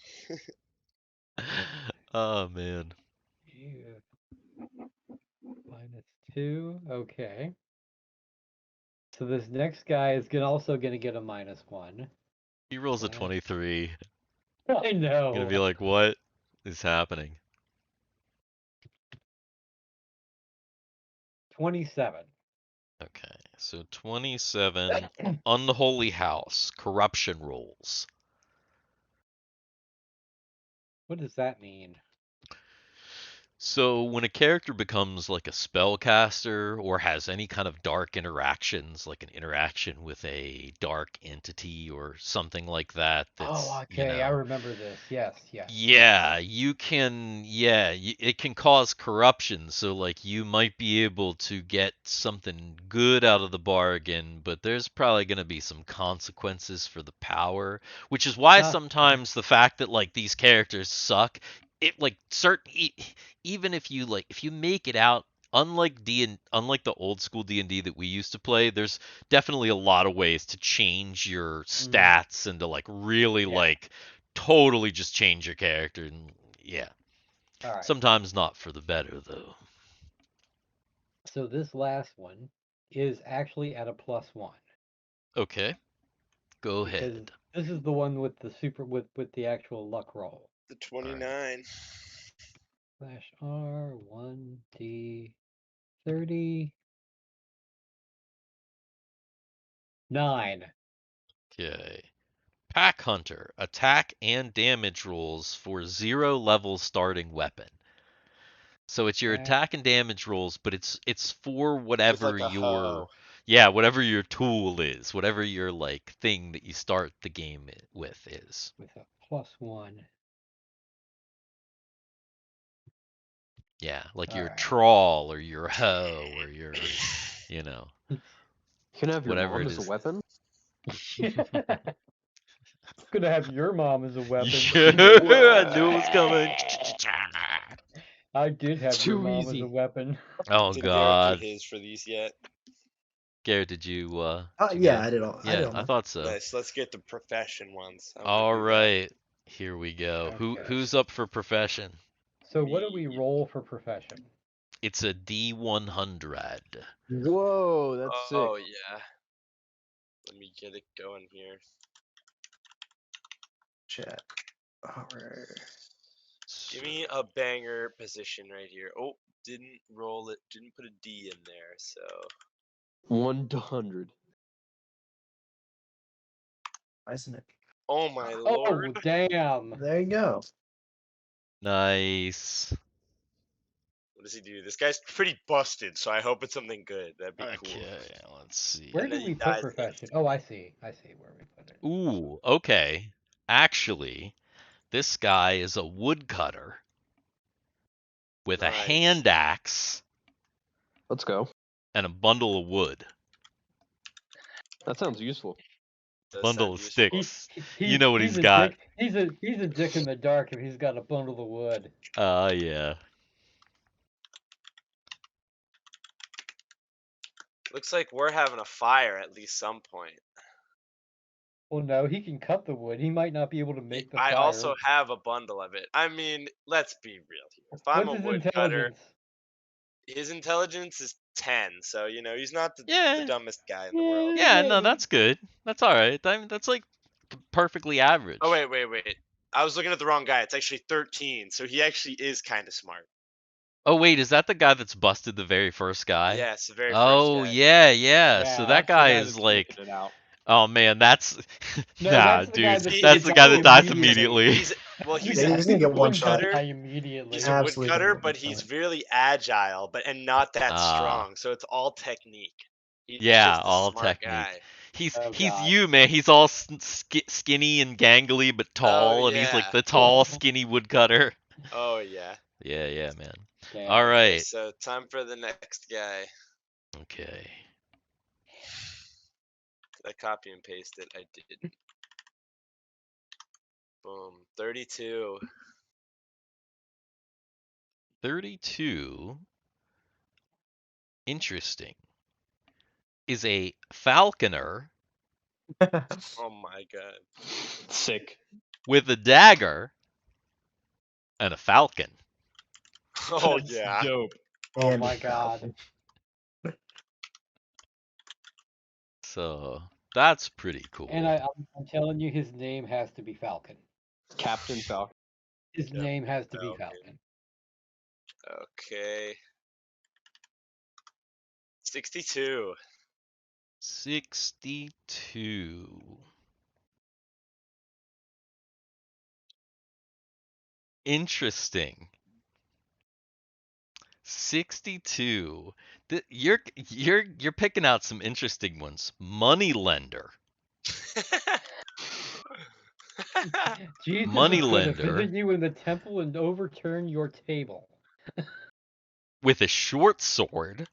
Oh man. Ew. -2. Okay. So this next guy is also gonna get a -1. He rolls a Slash- 23. I know. Gonna be like, what is happening? 27. Okay, so 27. Unholy House. Corruption rolls. What does that mean? So when a character becomes like a spellcaster or has any kind of dark interactions, like an interaction with a dark entity or something like that, that's, Oh, okay. I remember this. Yes. yeah, you can, yeah, it can cause corruption. So like you might be able to get something good out of the bargain, but there's probably going to be some consequences for the power, which is why sometimes the fact that like these characters suck, it like even if you if you make it out, unlike the old school D&D that we used to play, there's definitely a lot of ways to change your stats and to like really Yeah. like totally just change your character. And yeah, All right. sometimes not for the better though. So this last one is actually at a +1. Okay, go Because ahead. this is the one with the with the actual luck roll. The 29. /R 1d30 9. Okay. Pack Hunter, attack and damage rolls for 0 level starting weapon. So it's your Okay. attack and damage rolls, but it's for With whatever like a your hoe. whatever your tool is, whatever your like thing that you start the game with is. With a +1. Yeah, like your Alright. trawl or your hoe or your, you know, You can have your whatever mom it as a is. weapon. Gonna have your mom as a weapon. Yeah, I knew it was coming. I did have It's your too mom as easy. a weapon. Oh Did Garrett do God, his for these yet? Garrett, did you did you Yeah, get I did all. I did Yeah, all I mine. thought so. Nice. Let's get the profession ones. I want All to do that. right, here we go. Okay. Who's up for profession? So what do we Me. roll for profession? It's a D100. Whoa, that's sick. Oh yeah. Let me get it going here. Chat. All right. Give me a banger position right here. Oh, didn't roll it. Didn't put a D in there. So 1 to 100. Why isn't it? oh my Oh, lord. damn. There you go. Nice. What does he do? This guy's pretty busted, so I hope it's something good. That'd be cool. Okay, let's see. Where And then did he we put dies profession? Oh, I see. I see where we put it. Ooh, okay. Actually, this guy is a woodcutter with a Nice. hand axe Let's go. and a bundle of wood. That sounds useful. Does Bundle sound of useful. sticks. You know what he's a got. dick. He's a dick in the dark if he's got a bundle of wood. Yeah. Looks like we're having a fire at least some point. Well, no, he can cut the wood. He might not be able to make the I fire. also have a bundle of it. I mean, let's be real here. If I'm What's a his woodcutter, intelligence? his intelligence is 10, so you know he's not the Yeah. dumbest guy in the world. Yeah, no, that's good. That's all right. That's like perfectly average. Oh wait. I was looking at the wrong guy. It's actually 13, so he actually is kind of smart. Oh wait, is that the guy that's busted the very first guy? Yeah, it's the very Oh first guy. yeah. So Yeah. that That's the guy guy is that's like, making it out. oh man, that's No, nah, that's the guy dude. that's That's gonna the guy die that dies immediately. immediately. He's He's Yeah, he's gonna get one shot. woodcutter. Immediately. He's a Absolutely woodcutter, gonna but get he's one shot. really agile, and not that Ah. strong. So it's all technique. He's Yeah, just a all smart technique. guy. He's Oh, he's God. you, man. He's all skinny and gangly but tall, and he's like yeah. the tall, skinny woodcutter. Oh yeah. Yeah, man. Damn. All Okay, right. so time for the next guy. Okay. I copy and paste it. I did. Boom. 32. 32. Interesting. Is a falconer Oh my god. Sick. with a dagger and a falcon. Oh That's yeah. dope. Oh And my God. So that's pretty cool. And I'm telling you, his name has to be Falcon. Captain Falcon. His Yep, name has to be Falcon. Falcon. Okay. 62. 62. Interesting. 62. You're picking out some interesting ones. Moneylender. Jesus Money is going to lender. visit you in the temple and overturn your table. With a short sword.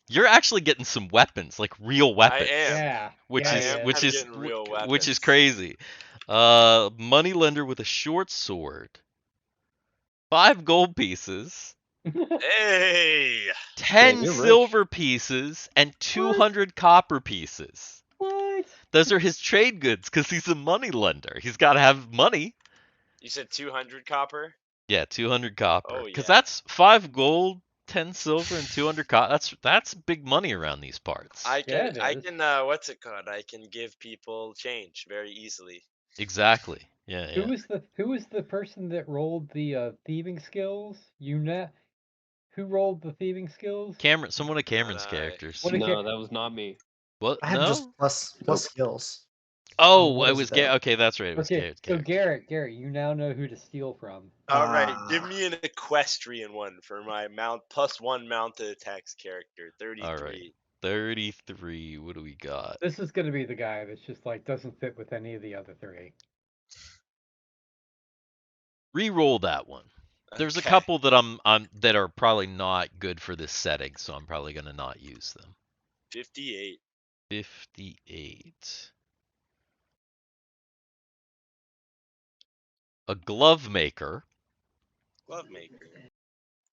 You're actually getting some weapons, like real weapons. I am. Yeah. Which yeah, is he which is getting real which is weapons. crazy. Moneylender with a short sword. 5 gold pieces. Hey. 10 you're rich. silver pieces and 200 copper pieces. What? Those are his trade goods because he's a money lender. He's got to have money. You said 200 copper? Yeah, 200 copper. Oh, Because yeah. that's 5 gold, 10 silver, and 200 copper. That's big money around these parts. I Yeah, can it is. what's it called? I can give people change very easily. Exactly. Yeah. Who was the person that rolled the thieving skills? Who rolled the thieving skills? Cameron, someone of Cameron's I. characters. What a No, that was not me. What? I have No? just plus skills. Oh, what it is was that? Okay, that's right. It was Okay, so Garrett. Garrett, you now know who to steal from. All right, give Ah. me an equestrian one for my +1 mounted attacks character. All right. 33. 33. What do we got? This is gonna be the guy that's just like doesn't fit with any of the other three. Re-roll that one. There's a Okay. couple that that are probably not good for this setting, so I'm probably gonna not use them. 58. 58. A glove maker Glove maker.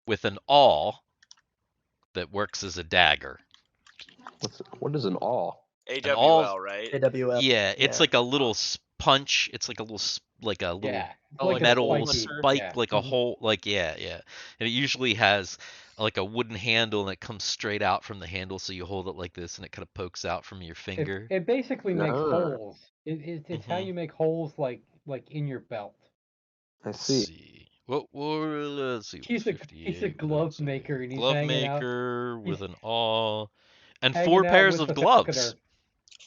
with an awl that works as a dagger. What is an awe? An awl, AWL, right? AWL. yeah, it's Yeah. like a little punch. It's like a little Yeah, it's Oh, like like a metal a spiky. spike, Yeah. like a Mhm. hole, like yeah. And it usually has like a wooden handle, and it comes straight out from the handle, so you hold it like this, and it kind of pokes out from your finger. It basically makes Ah. holes. It's how Mhm. you make holes like in your belt. I Let's see. see. Let's see. He's a 58. glove maker, and he's Glove hanging out maker with he's an awl and hanging 4 out pairs with of the gloves. falconer.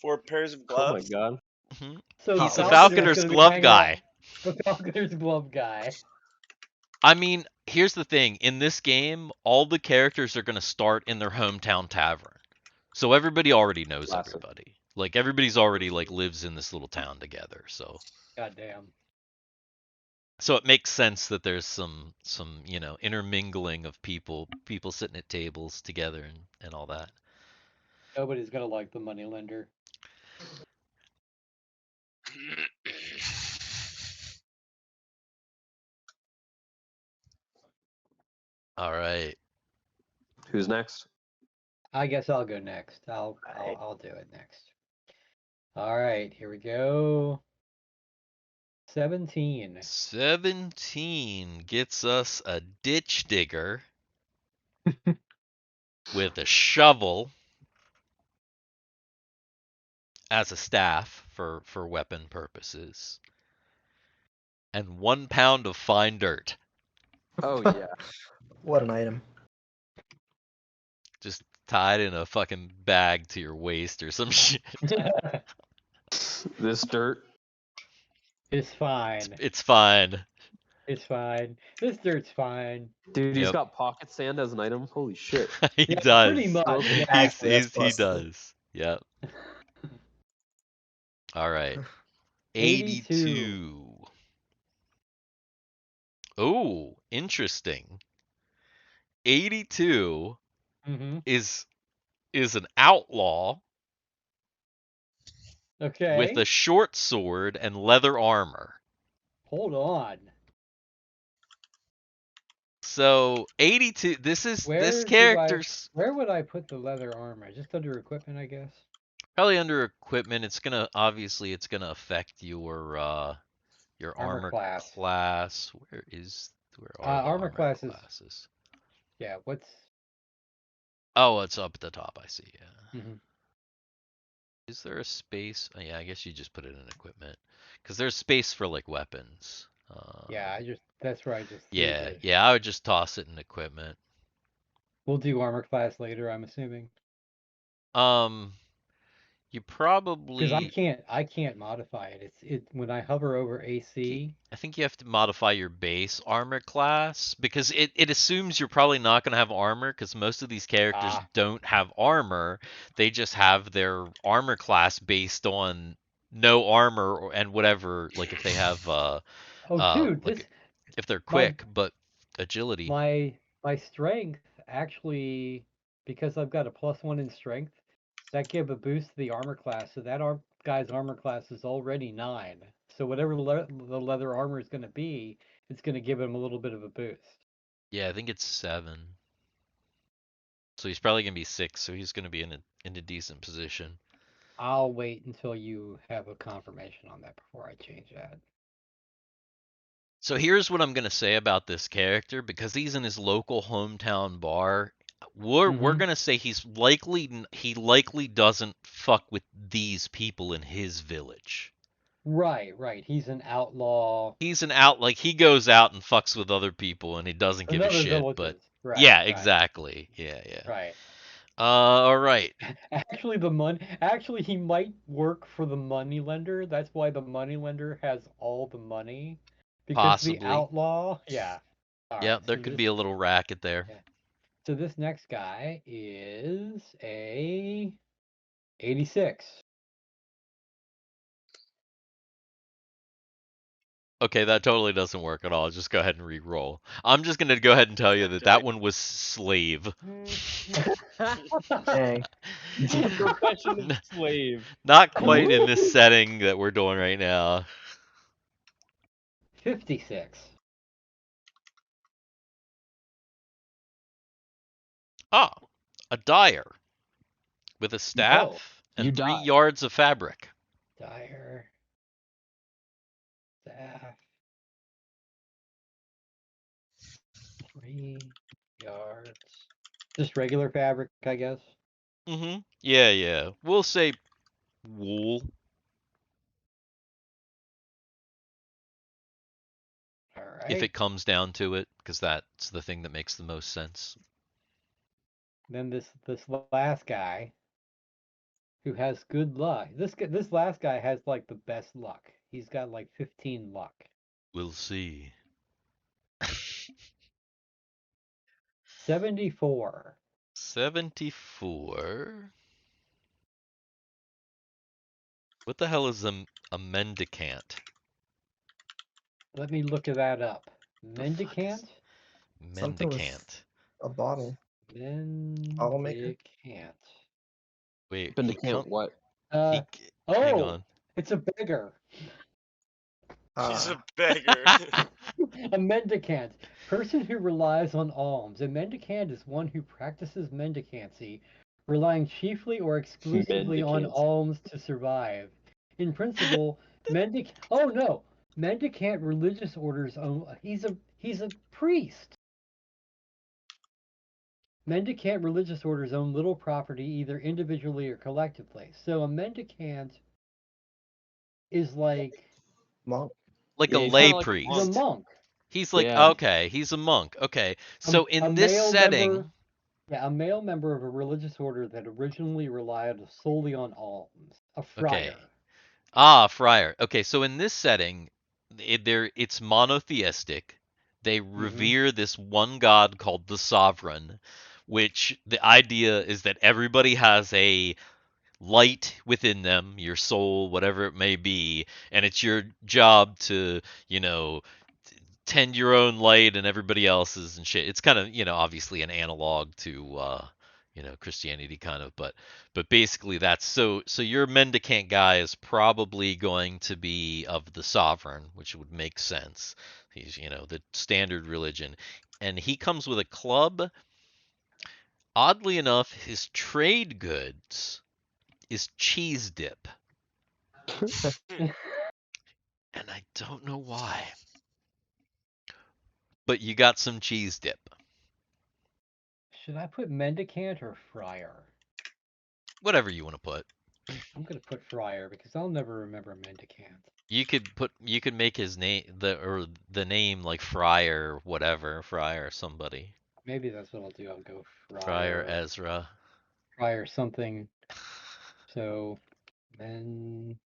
4 pairs of Oh my gloves. god. Mhm. So He's the the falconer's gonna be glove hanging out- guy. The falconer's glove guy. I mean, here's the thing. In this game, all the characters are going to start in their hometown tavern. So everybody already knows Classic. everybody. Like everybody's already like lives in this little town together. So Goddamn. it makes sense that there's some intermingling of people sitting at tables together and all that. Nobody's gonna like the moneylender. All right. Who's next? I guess I'll go next. I'll do it next. All right, here we go. 17. 17 gets us a ditch digger with a shovel as a staff for weapon purposes, and 1 pound of fine dirt. Oh yeah. What an item. Just tied in a fucking bag to your waist or some shit. This dirt. It's fine. It's fine. It's fine. This dirt's fine. Dude, he's Yep. got pocket sand as an item. Holy shit. He Yeah, does. pretty much. Okay. Yeah. Actually, that's He busted. does. Yep. All right. 82. 82. Oh, interesting. 82 Mm-hmm. is an outlaw Okay. with a short sword and leather armor. Hold on. So 82. This Where character's would I put the leather armor? Just under equipment, I guess. probably under equipment. It's gonna affect your Armor class. Where are the armor classes. classes? Yeah. What's? Oh, it's up at the top. I see. Yeah. Mhm. Is there a space? Oh, yeah, I guess you just put it in equipment because there's space for like weapons. Yeah. That's where I just. Yeah, yeah. I would just toss it in equipment. We'll do armor class later, I'm assuming. You Because probably. I can't modify it. It's when I hover over AC. I think you have to modify your base armor class because it assumes you're probably not going to have armor because most of these characters don't have armor. They just have their armor class based on no armor and whatever. Like if they have Dude, like if they're quick, but agility. My strength actually, because I've got a +1 in strength, that give a boost to the armor class. So that guy's armor class is already 9. So whatever the leather armor is going to be, it's going to give him a little bit of a boost. Yeah, I think it's 7. So he's probably gonna be 6. So he's gonna be in a decent position. I'll wait until you have a confirmation on that before I change that. So here's what I'm gonna say about this character because he's in his local hometown bar. We're gonna say he likely doesn't fuck with these people in his village. Right. He's an outlaw. He's an like he goes out and fucks with other people and he doesn't give a Another shit. But villages. Right, yeah, right. exactly. Yeah. Right. All right. Actually, he might work for the money lender. That's why the money lender has all the money, because the Possibly. outlaw. Yeah. All Yeah, right. there So could this. be a little racket there. Yeah. So this next guy is a 86. Okay, that totally doesn't work at all. Just go ahead and re-roll. I'm just gonna go ahead and tell you that that one was slave. Dang. Professional slave. Not quite in this setting that we're doing right now. 56. Ah, a dyer with a Oh, staff You and 3 die. yards of fabric. dire. Staff. 3 yards. Just regular fabric, I guess. Mm-hmm. Yeah, yeah. We'll say wool. All If right. it comes down to it, because that's the thing that makes the most sense. Then this last guy who has good luck. This last guy has like the best luck. He's got like 15 luck. We'll see. 74. 74. What the hell is a mendicant? Let me look that up. The fuck is Mendicant? Something with mendicant? a bottle. Bottle maker. Mendicant. Wait, Been to he camp come. what? Uh Hang oh, on. it's a beggar. He's a Ah, beggar. A mendicant. Person who relies on alms. A mendicant is one who practices mendicancy, relying chiefly or exclusively on Mendicants. alms to survive. In principle, oh no, mendicant religious orders own he's a priest. Mendicant religious orders own little property either individually or collectively. So a mendicant is like monk. Like a Yeah, he's lay kind of like a he's a monk. priest. monk. He's like, Yeah. okay, he's a monk. Okay. A, So a in this male member. setting, Yeah, a male member of a religious order that originally relied solely on alms. A okay. friar. Friar. Okay, so in this setting, it's monotheistic. They Mm-hmm. revere this one god called the Sovereign, which the idea is that everybody has a light within them, your soul, whatever it may be, and it's your job to, you know, tend your own light and everybody else's and shit. It's kind of, obviously an analog to Christianity kind of, but basically that's so your mendicant guy is probably going to be of the sovereign, which would make sense. He's, the standard religion. And he comes with a club. Oddly enough, his trade goods is cheese dip. And I don't know why. But you got some cheese dip. Should I put mendicant or friar? Whatever you want to put. I'm gonna put friar because I'll never remember mendicant. You could make his name the name like Friar whatever, Friar somebody. Maybe that's what I'll do. I'll go Friar friar, Ezra. friar something. So mendicant,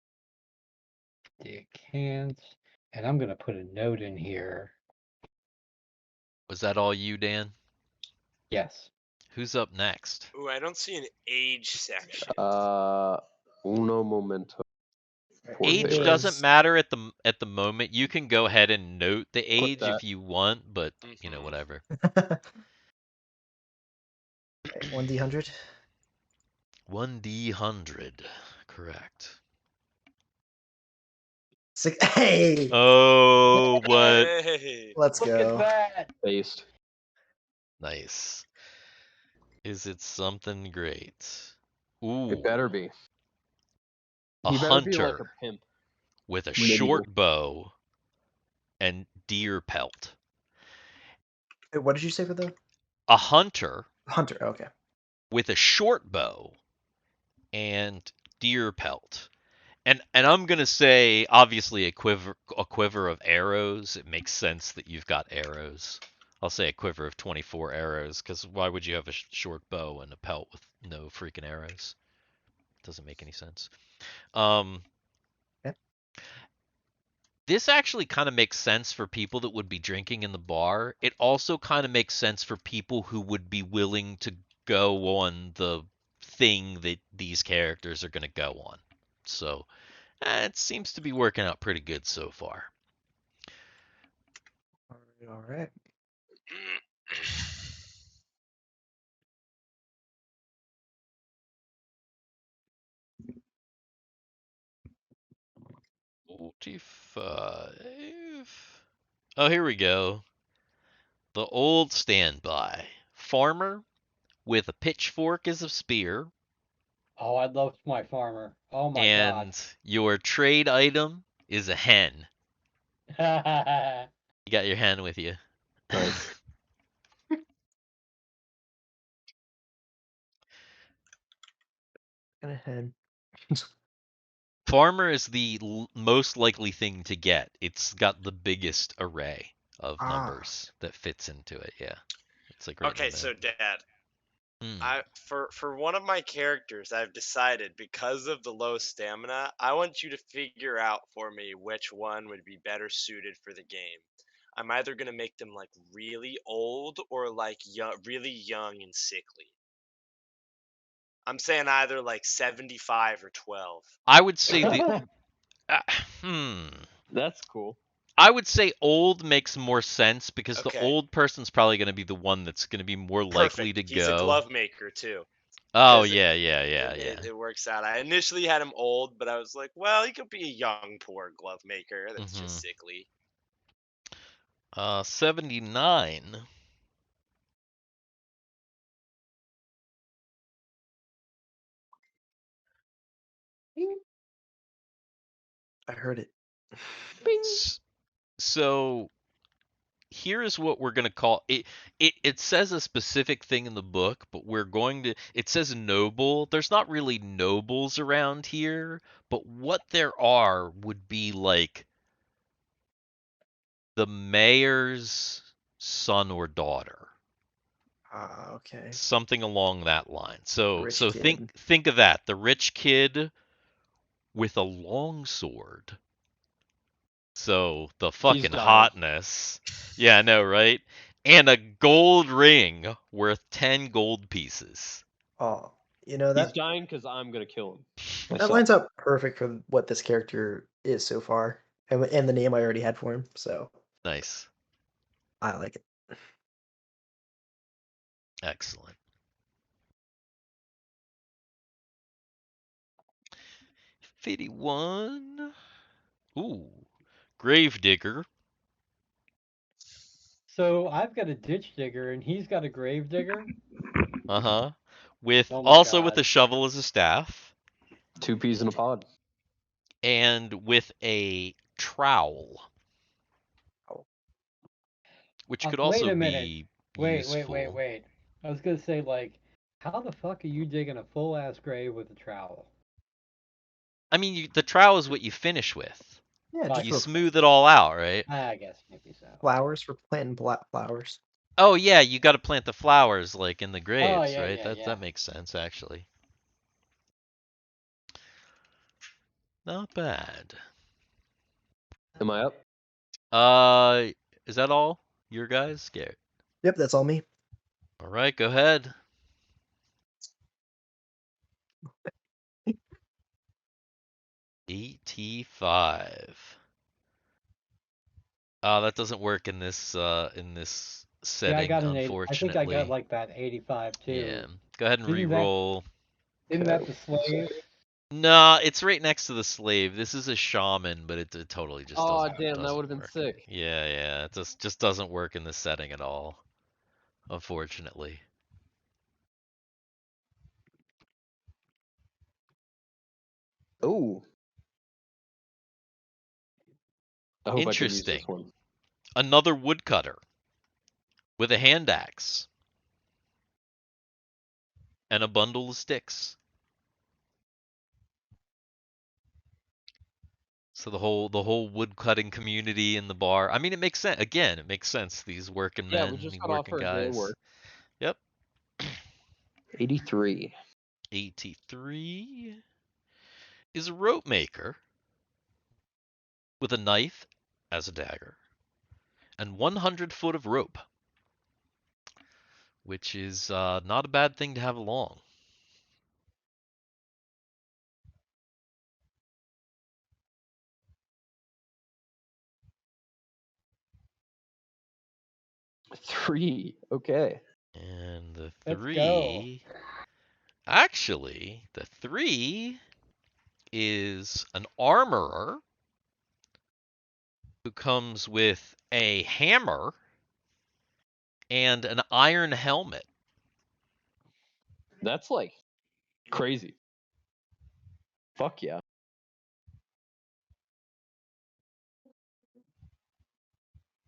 and I'm gonna put a note in here. Was that all you, Dan? Yes. Who's up next? Ooh, I don't see an age section. Uno momento. Por Age favor. doesn't matter at the moment. You can go ahead and note the Click age that. if you want, but Mhm. whatever. 1d100. 1D100. Correct. Hey, Oh, what? Hey. let's Look go. at that. Based. Nice. Is it something great? It Ooh, better be. a He better be like a hunter pimp. with a Medieval. short bow and deer pelt. Wait, what did you say for the A hunter hunter? Okay. with a short bow and deer pelt. And I'm gonna say, obviously, a quiver of arrows. It makes sense that you've got arrows I'll say a quiver of 24 arrows, because why would you have a short bow and a pelt with no freaking arrows? Doesn't make any sense. Yeah. This actually kind of makes sense for people that would be drinking in the bar. It also kind of makes sense for people who would be willing to go on the thing that these characters are going to go on. So, it seems to be working out pretty good so far. All right. $45. Oh, here we go. The old standby. Farmer with a pitchfork as a spear, Oh, I love my farmer. Oh my god. and your trade item is a hen. You got your hen with you. Nice. And a hen. Farmer is the most likely thing to get. It's got the biggest array of Ah. numbers that fits into it. Yeah, it's like right Okay, in the so middle. Dad, Hmm. for one of my characters, I've decided because of the low stamina, I want you to figure out for me which one would be better suited for the game. I'm either gonna make them like really old or like young, really young and sickly. I'm saying either like 75 or 12. I would say the. Uh, hmm. That's cool. I would say old makes more sense because the Okay, old person's probably going to be the one that's going to be more likely perfect. to He's a go. glove maker too. Oh Because yeah, yeah, it, yeah, it, yeah. it works out. I initially had him old, but I was like, well, he could be a young, poor glove maker that's Mhm. just sickly. 79. I heard it. So here is what we're going to call it. It says a specific thing in the book, but we're going to. It says noble. There's not really nobles around here, but what there are would be like the mayor's son or daughter, Ah, okay. something along that line. So Rich so think kid. think of that, the rich kid with a long sword. So the He's fucking dying. hotness. Yeah, I know, right? And a gold ring worth 10 gold pieces. Oh, He's that dying because I'm gonna kill him that myself. lines up perfect for what this character is so far, and the name I already had for him. So Nice. I like it. Excellent. 51. Ooh. Gravedigger. So I've got a ditch digger and he's got a grave digger. Uh-huh. With Oh my also with god. a shovel as a staff, 2 peas in a pod. and with a trowel, Oh, which could Wait also a minute. be Wait. useful. I was gonna say like, how the fuck are you digging a full ass grave with a trowel? I mean, the trowel is what you finish with. yeah, I just You for guess. smooth it all out, right? I guess maybe so. flowers for planting black flowers. Oh yeah, you got to plant the flowers like in the Oh graves, yeah, right? yeah, That yeah. makes sense actually. Not bad. Am I up? Uh, is that all? Your guys? Garrett. Yep, that's all me. All right, go ahead. 85. That doesn't work in this Yeah, I setting, got an 80. I think I got unfortunately. like that 85 Yeah. too. Go ahead and Isn't that re-roll. isn't Okay. that the slave? Nah, it's right next to the slave. This is a shaman, but it totally just Oh doesn't damn, that would doesn't have been work. sick. Yeah, yeah, it just doesn't work in this setting at all, unfortunately. Oh, I hope I can use this Interesting. one. Another woodcutter with a hand axe and a bundle of sticks. So the whole woodcutting community in the bar. I mean, it makes sense. Again, it makes sense. These working Yeah, we men, just these got off working our day of guys. work. Yep. 83. 83 is a rope maker with a knife as a dagger and 100 foot of rope, which is not a bad thing to have along. Three. Okay. And the Let's go. actually, the 3 is an armorer who comes with a hammer and an iron helmet. That's like crazy. Fuck yeah.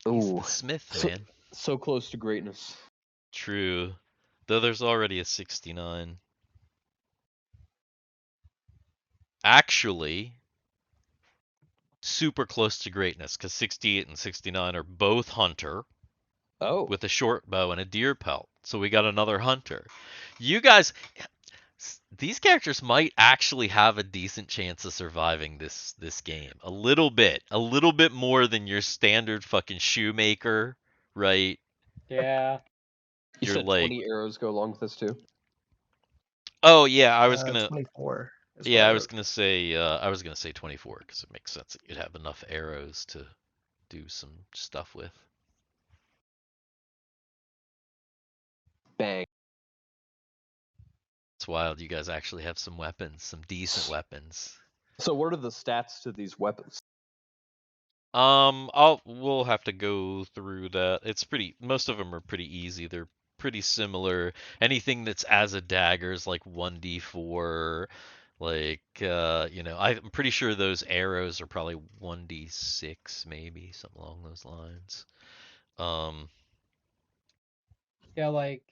He's Ooh. the smith, So, man. so close to greatness. True. Though there's already a 69. Actually, super close to greatness because 68 and 69 are both hunter Oh. with a short bow and a deer pelt. So we got another hunter. You guys, these characters might actually have a decent chance of surviving this game. A little bit more than your standard fucking shoemaker, right? Yeah. You You're said like, 20 arrows go along with this too? oh yeah, I was gonna, 24 is what yeah, I I was wrote. gonna say, I was gonna say 24 because it makes sense that you'd have enough arrows to do some stuff with. Bang. It's wild. You guys actually have some weapons, some decent weapons. So what are the stats to these weapons? We'll have to go through that. Most of them are pretty easy. They're pretty similar. Anything that's as a dagger is like 1d4. Like, I'm pretty sure those arrows are probably 1d6, maybe, something along those lines. Um, Yeah, like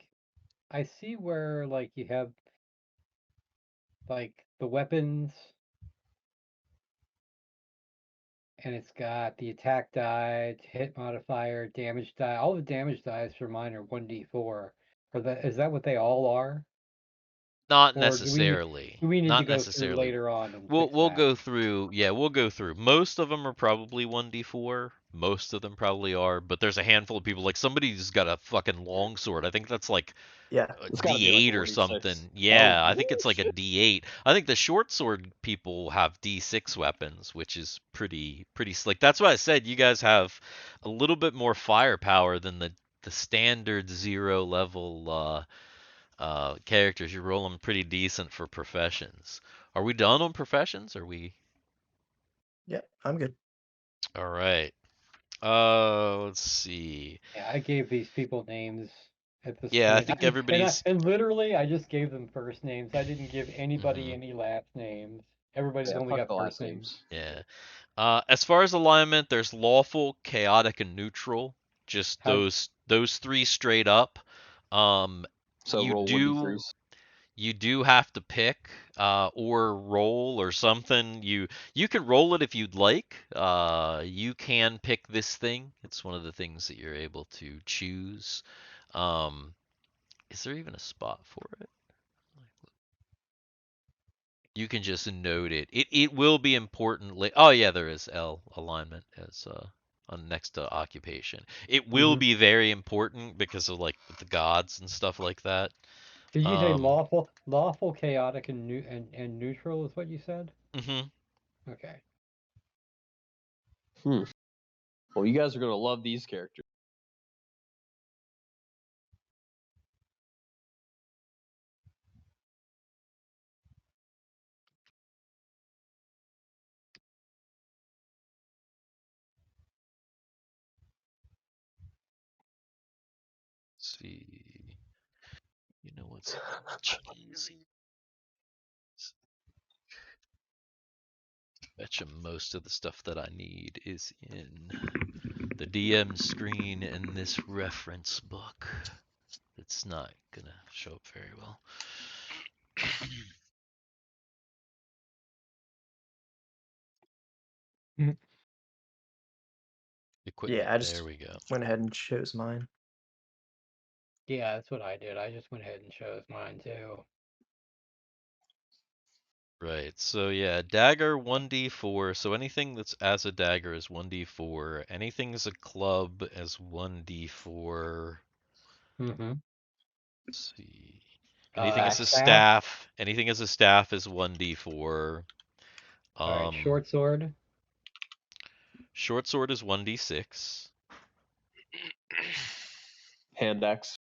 I see where like you have like the weapons and it's got the attack die, hit modifier, damage die. All the damage dice for mine are 1d4. Is that what they all are? Not Or necessarily. do we need to Not go through necessarily. later on and We'll fix we'll that? go through. Yeah, we'll go through. Most of them are probably 1d4. Most of them probably are, but there's a handful of people like somebody's got a fucking longsword. I think that's like Yeah. a It's got to be like D8 or 46. something. Oh, Yeah, I think it's like a shit. D8. I think the short sword people have D6 weapons, which is pretty slick. That's why I said you guys have a little bit more firepower than the standard 0 level characters. You're rolling pretty decent for professions. Are we done on professions? Are we? Yeah, I'm good. All right. Let's see. Yeah, I gave these people names at this Yeah, I point. think And everybody's. and literally I just gave them first names. I didn't give anybody Mhm. any last names. Everybody's Yeah, only fuck got the first last names. names. Yeah. As far as alignment, there's lawful, chaotic, and neutral. Just How those three straight up. Um, So you roll do 1d3s. you do have to pick or roll or something. You can roll it if you'd like. You can pick this thing. It's one of the things that you're able to choose. Um, is there even a spot for it? You can just note it. It will be important. Oh yeah, there is L alignment as on next to occupation. It will hmm be very important because of like the gods and stuff like that. did you say Um, lawful, chaotic, and neutral is what you said? mhm. Okay. Hmm. Well, you guys are going to love these characters. Let's see. You know what's cheesy? Betcha most of the stuff that I need is in the DM screen in this reference book. It's not gonna show up very well. Equipment. I There just we go. went ahead and chose mine. Yeah, that's what I did. I just went ahead and chose mine too. Right. So yeah, dagger 1d4. So anything that's as a dagger is 1d4. Anything as a club is 1d4. Mm-hmm. Let's see. Anything as a Staff. staff. Anything as a staff is 1d4. All right, short sword. Short sword is 1d6. Hand axe.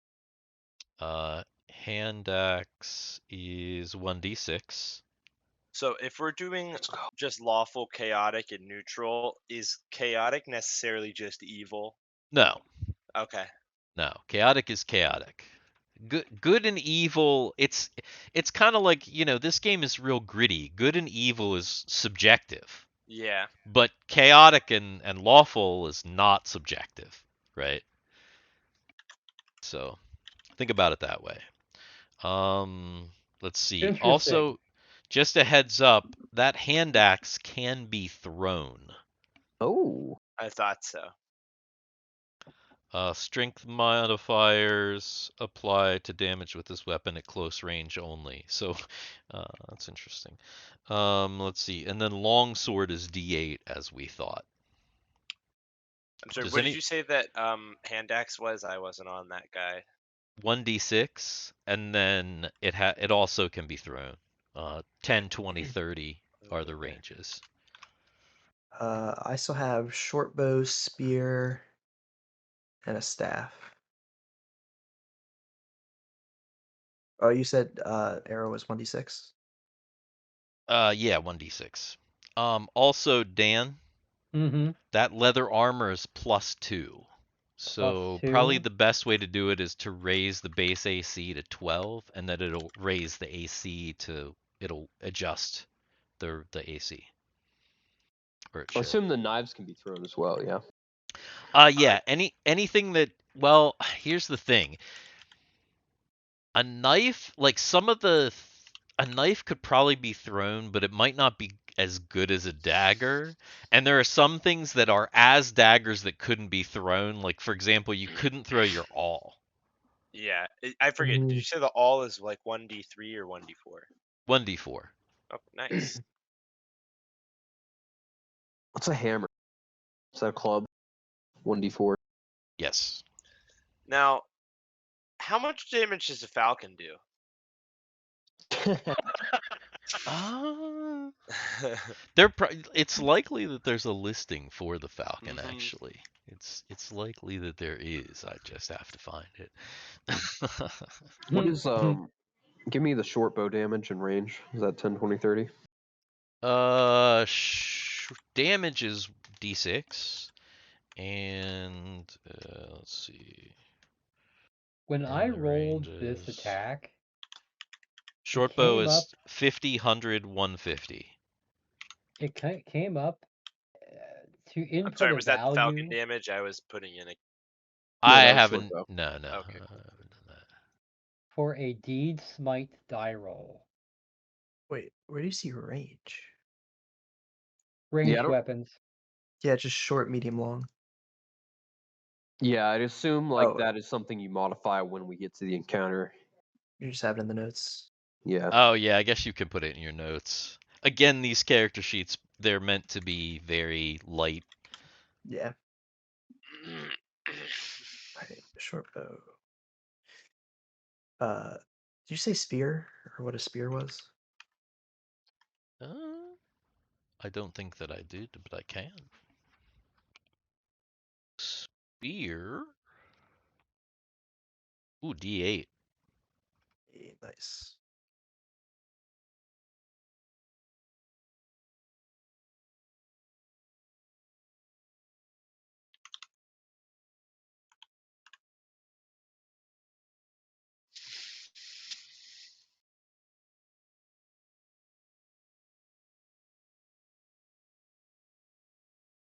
Hand axe is 1d6. So if we're doing Let's go. just lawful, chaotic, and neutral, is chaotic necessarily just evil? No, Okay. no. Chaotic is chaotic. Good and evil. It's kind of like, this game is real gritty. Good and evil is subjective, Yeah. but chaotic and lawful is not subjective, right? So think about it that way. Let's see. Interesting. Also, just a heads up, that hand axe can be thrown. Oh. I thought so. Strength modifiers apply to damage with this weapon at close range only. So that's interesting. Let's see. And then longsword is D8 as we thought. I'm sorry, Does what did any you say that hand axe was? I wasn't on that guy. 1d6 and then it also can be thrown. 10, 20, 30 are the Okay. ranges. I still have short bow, spear, and a staff. Oh, you said arrow was 1d6? Yeah, 1d6. Also, Dan, Mm-hmm. that leather armor is +2. So probably +2. the best way to do it is to raise the base AC to 12, and then it'll raise the AC it'll adjust the AC, or it I should. assume the knives can be thrown as well, yeah. Yeah, anything that, well, here's the thing. A knife, like a knife could probably be thrown, but it might not be as good as a dagger. And there are some things that are as daggers that couldn't be thrown. Like, for example, you couldn't throw your awl. Yeah, I forget. Did you say the all is like 1d3 or 1d4? 1d4. Oh, nice. What's a hammer? Is that a club? 1d4. Yes. Now, how much damage does a falcon do? Uh, it's likely that there's a listing for the Falcon, Mhm. actually. It's likely that there is. I just have to find it. What is give me the short bow damage and range. Is that 10, 20, 30? Damage is D6, and let's see. When I And the rolled this ranges. attack, it Short bow came is up. 50, 100, 150. It came up to I'm input sorry, a was that the falcon value damage? I was putting in a. I No, that was short haven't. bow. No, Okay, I cool. haven't done that. for a deed smite die roll. Wait, where do you see range? Ranged don't- weapons. Yeah, just short, medium, long. Yeah, I'd assume like Oh, that is something you modify when we get to the encounter. you just have it in the notes. Yeah. Oh yeah, I guess you can put it in your notes. Again, these character sheets, they're meant to be very light. Yeah. Alright, short bow. Did you say spear or what a spear was? I don't think that I did, but I can. Spear. Ooh, D8. Nice.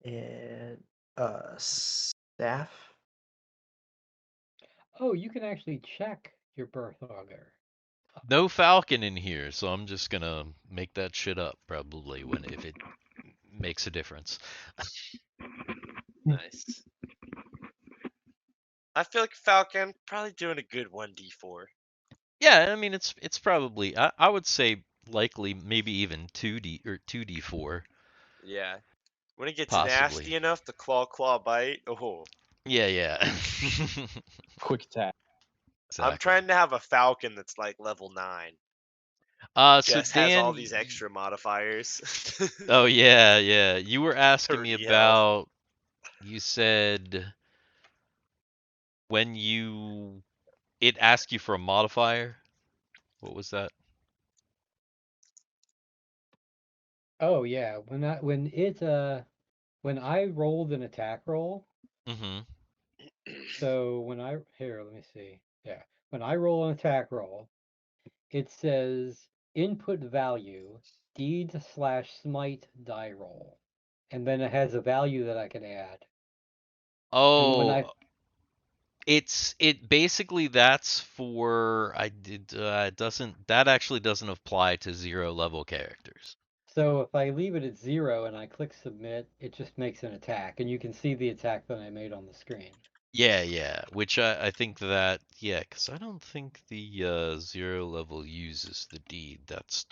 And staff. Oh, you can actually check your birth augur. No falcon in here, so I'm just gonna make that shit up probably when if it makes a difference. Nice. I feel like Falcon probably doing a good 1d4. Yeah, I mean it's probably I would say likely maybe even 2D or 2d4 Yeah. When it gets possibly. nasty enough, the claw bite. Oh, Yeah, yeah. Quick attack. I'm Exactly. trying to have a Falcon that's like level 9. So Just has Dan, all these extra modifiers. oh yeah, yeah. You were asking me 30 health. about. You said when it asked you for a modifier. What was that? Oh yeah, when I rolled an attack roll, Mm-hmm. so let me see. Yeah. When I roll an attack roll, it says input value deed/smite die roll. And then it has a value that I can add. And when I Oh, it basically that's for I did it doesn't that actually doesn't apply to 0 level characters. so if I leave it at 0 and I click submit, it just makes an attack, and you can see the attack that I made on the screen. Yeah, yeah. Which I think that yeah, because I don't think the 0 level uses the deed. That's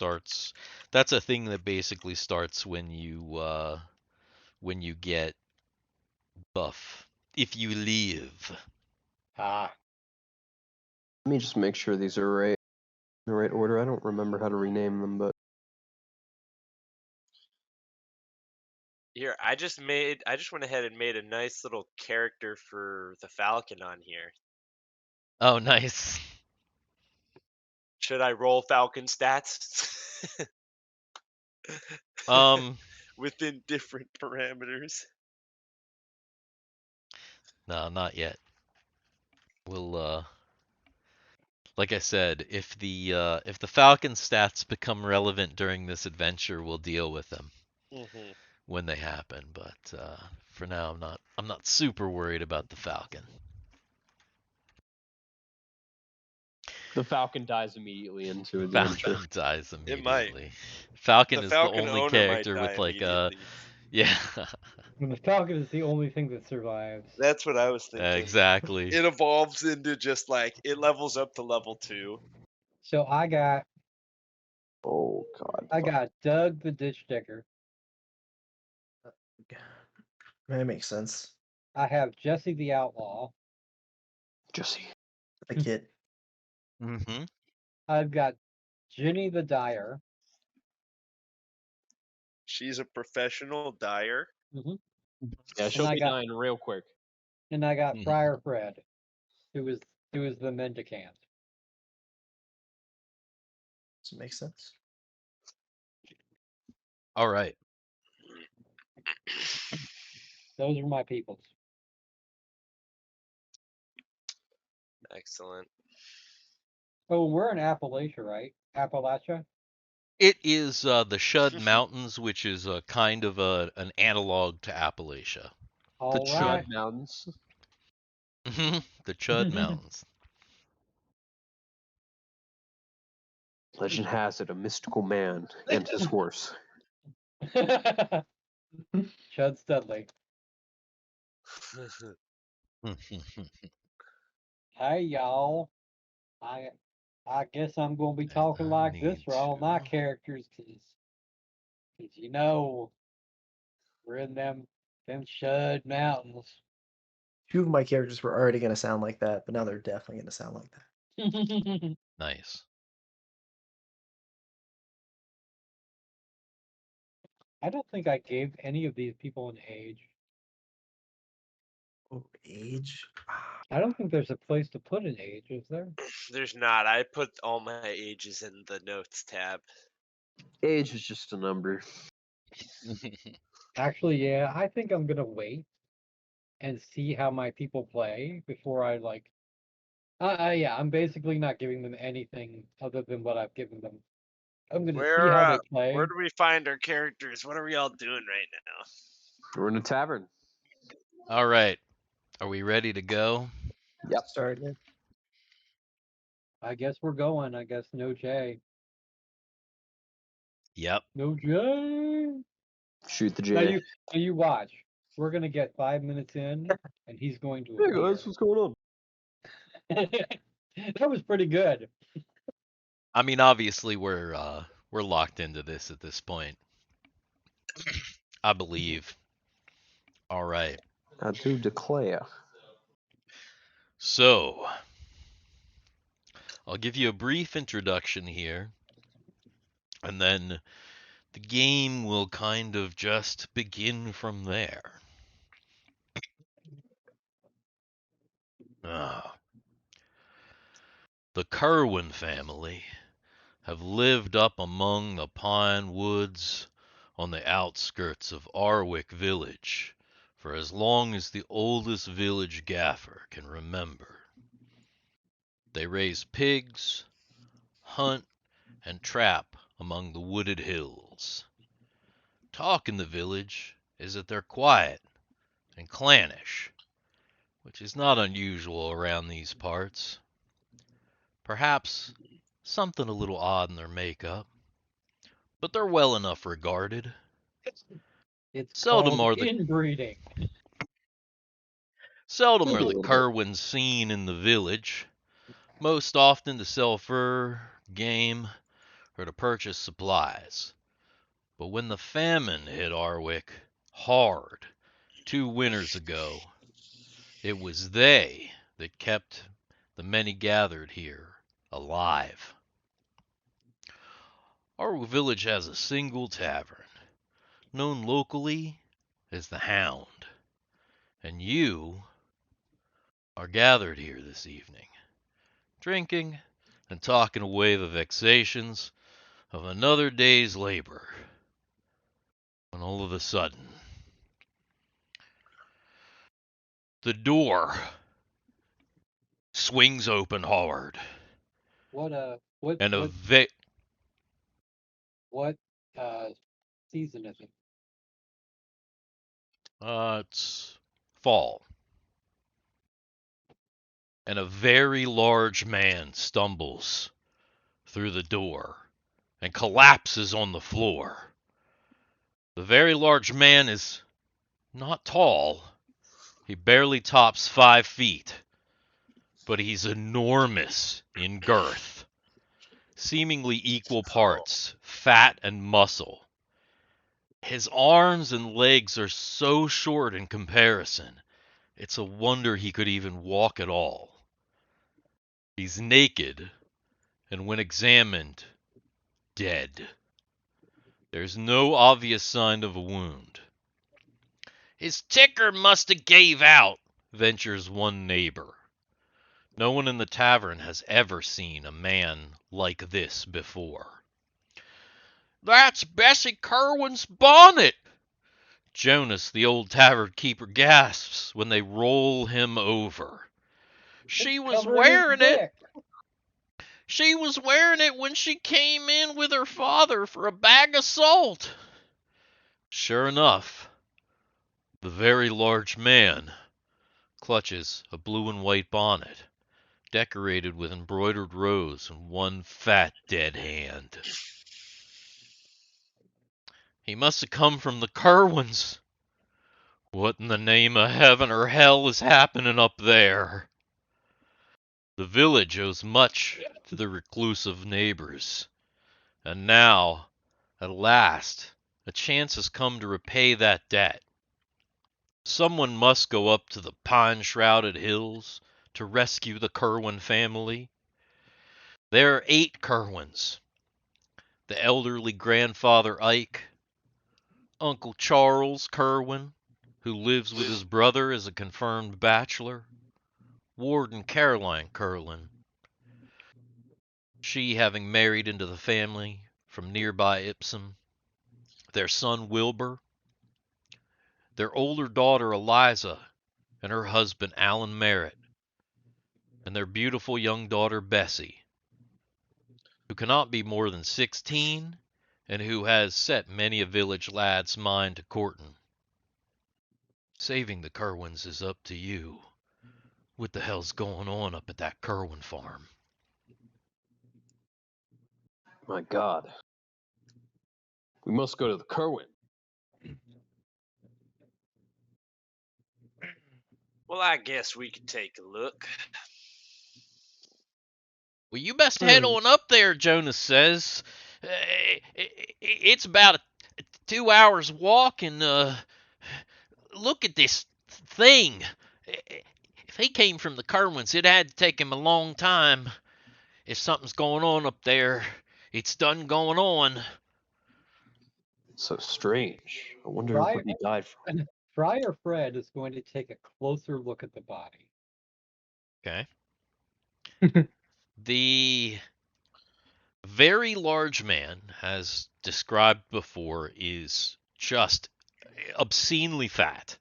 a thing that basically starts when you get buff. If you leave. Ah, Let me just make sure these are right in the right order. I don't remember how to rename them, but Here, I just went ahead and made a nice little character for the Falcon on here. Oh, nice. Should I roll Falcon stats? Um, Within different parameters. no, not yet. We'll like I said, if the Falcon stats become relevant during this adventure, we'll deal with them Mm-hmm. when they happen. But for now, I'm not super worried about the Falcon. the Falcon dies immediately into the Falcon adventure. dies It might. immediately. Falcon The is the Falcon only owner might character die with like a immediately. yeah, and the Falcon is the only thing that survives. That's what I was thinking. exactly. It evolves into just like it levels up to level 2. So I got Oh God. Doug the Ditch Digger. That makes sense. I have Jesse the Outlaw. Jesse. A kid. Mm-hmm. I've got Jenny the Dyer. She's a professional dyer. Hmm Yeah, And she'll I be got dying real quick. Friar Fred, who is the mendicant. Does it make sense? All right. Those are my peoples. Excellent. Oh, we're in Appalachia, right? Appalachia. It is the Shud Mountains, which is a kind of an analog to Appalachia. The All Chud right. Mountains. The Chud Mountains. Legend has it a mystical man and his horse. Chud Studley. Hey y'all. I I guess I'm gonna be talking I like this need for all my to. characters, 'cause you know we're in them Shud Mountains. Two of my characters were already going to sound like that, but now they're definitely going to sound like that. Nice. I don't think I gave any of these people an age. Oh, age? I don't think there's a place to put an age, is there? There's not. I put all my ages in the notes tab. Age is just a number. Actually, yeah, I think I'm gonna wait and see how my people play before I like. Yeah, I'm basically not giving them anything other than what I've given them. I'm gonna see how they Where play. do we find our characters? What are we all doing right now? We're in a tavern. All right. Are we ready to go? Yep. Starting it. I guess we're going. I guess no J. Yep. No J. Shoot the Now J. you watch. We're gonna get 5 minutes in, and he's going to Hey appear. guys, what's going on? That was pretty good. I mean, obviously we're locked into this at this point. I believe. All right. I do declare. So, I'll give you a brief introduction here, and then the game will kind of just begin from there. Ah. The Kerwin family have lived up among the pine woods on the outskirts of Arwich village for as long as the oldest village gaffer can remember. They raise pigs, hunt, and trap among the wooded hills. Talk in the village is that they're quiet and clannish, which is not unusual around these parts. Perhaps something a little odd in their makeup, but they're well enough regarded. It's Seldom called are the inbreeding. Kerwins seen in the village, most often to sell fur, game, or to purchase supplies. But when the famine hit Arwick hard 2 winters ago, it was they that kept the many gathered here alive. Our village has a single tavern, known locally as the Hound, and you are gathered here this evening, drinking and talking away the vexations of another day's labor, when all of a sudden, the door swings open hard, What and what season is it? it's fall, and a very large man stumbles through the door and collapses on the floor. The very large man is not tall. He barely tops 5 feet, but he's enormous in girth, seemingly equal parts fat and muscle. His arms and legs are so short in comparison, it's a wonder he could even walk at all. He's naked, and when examined, dead. There's no obvious sign of a wound. His ticker must have gave out, ventures one neighbor. No one in the tavern has ever seen a man like this before. That's Bessie Kerwin's bonnet! Jonas, the old tavern keeper, gasps when they roll him over. She was Covered his wearing it. dick. She was wearing it when she came in with her father for a bag of salt. Sure enough, the very large man clutches a blue and white bonnet, decorated with embroidered rose in one fat dead hand. He must have come from the Kerwins. What in the name of heaven or hell is happening up there? The village owes much to the reclusive neighbors, and now, at last, a chance has come to repay that debt. Someone must go up to the pine-shrouded hills to rescue the Kerwin family. There are 8 Kerwins. The elderly grandfather Ike, Uncle Charles Kerwin, who lives with his brother as a confirmed bachelor, Warden Caroline Kerwin, she having married into the family from nearby Ipsum, their son Wilbur, their older daughter Eliza, and her husband Alan Merritt, and their beautiful young daughter Bessie, who cannot be more than 16 and who has set many a village lad's mind to courting. Saving the Kerwins is up to you. What the hell's going on up at that Kerwin farm? My God. We must go to the Kerwin. Well, I guess we could take a look. Well, you best head on up there, Jonas says. It's about 2 hours walk, and look at this thing. If he came from the Kerwins, it had to take him a long time. If something's going on up there, it's done going on. So strange. I wonder Friar, what he died from. Friar Fred is going to take a closer look at the body. Okay. The very large man, as described before, is just obscenely fat.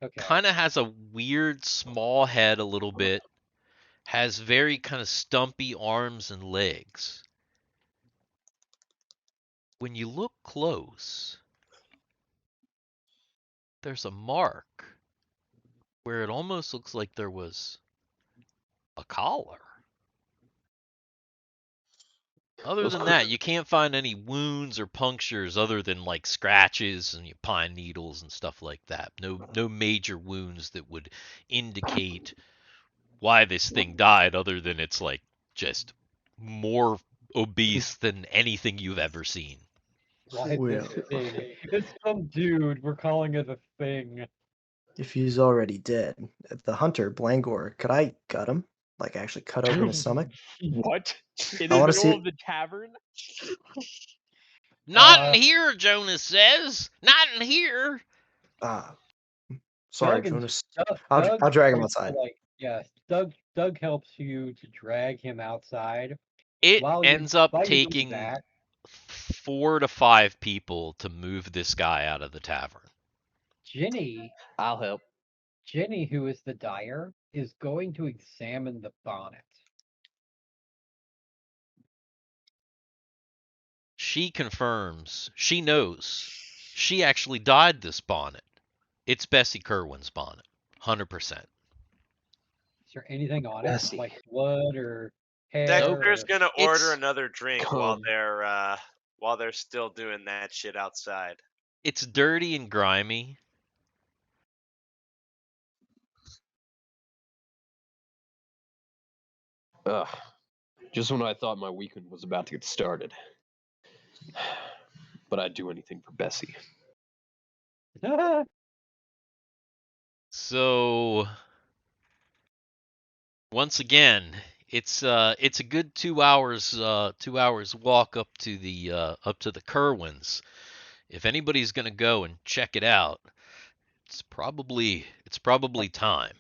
Okay. Kind of has a weird small head a little bit. Has very kind of stumpy arms and legs. When you look close, there's a mark where it almost looks like there was a collar. Other than that, you can't find any wounds or punctures other than like scratches and pine needles and stuff like that. No major wounds that would indicate why this thing died other than it's like just more obese than anything you've ever seen. Why Well, this thing? It's some dude. We're calling it a thing. if he's already dead, the hunter, Blangor, could I gut him? Like actually cut open his stomach? What? In I the wanna middle see- of the tavern? Not in here, Jonas says. Not in here. Sorry, Doug and- Jonas. Doug- I'll Doug drag him tries to, outside. Like, yes, Doug helps you to drag him outside. It While ends up while you're doing taking that, 4 to 5 people to move this guy out of the tavern. Jenny, I'll help. who is the dyer, is going to examine the bonnet. She confirms. She knows. She actually dyed this bonnet. It's Bessie Kerwin's bonnet. 100%. Is there anything on Bessie. it, like blood or hair? Dexter's or... gonna order It's- another drink Come. while they're still doing that shit outside. It's dirty and grimy. Ugh. Just when I thought my weekend was about to get started. But I'd do anything for Bessie. So once again, it's a good 2 hours 2 hours walk up to the Kerwins. If anybody's gonna go and check it out, it's probably time.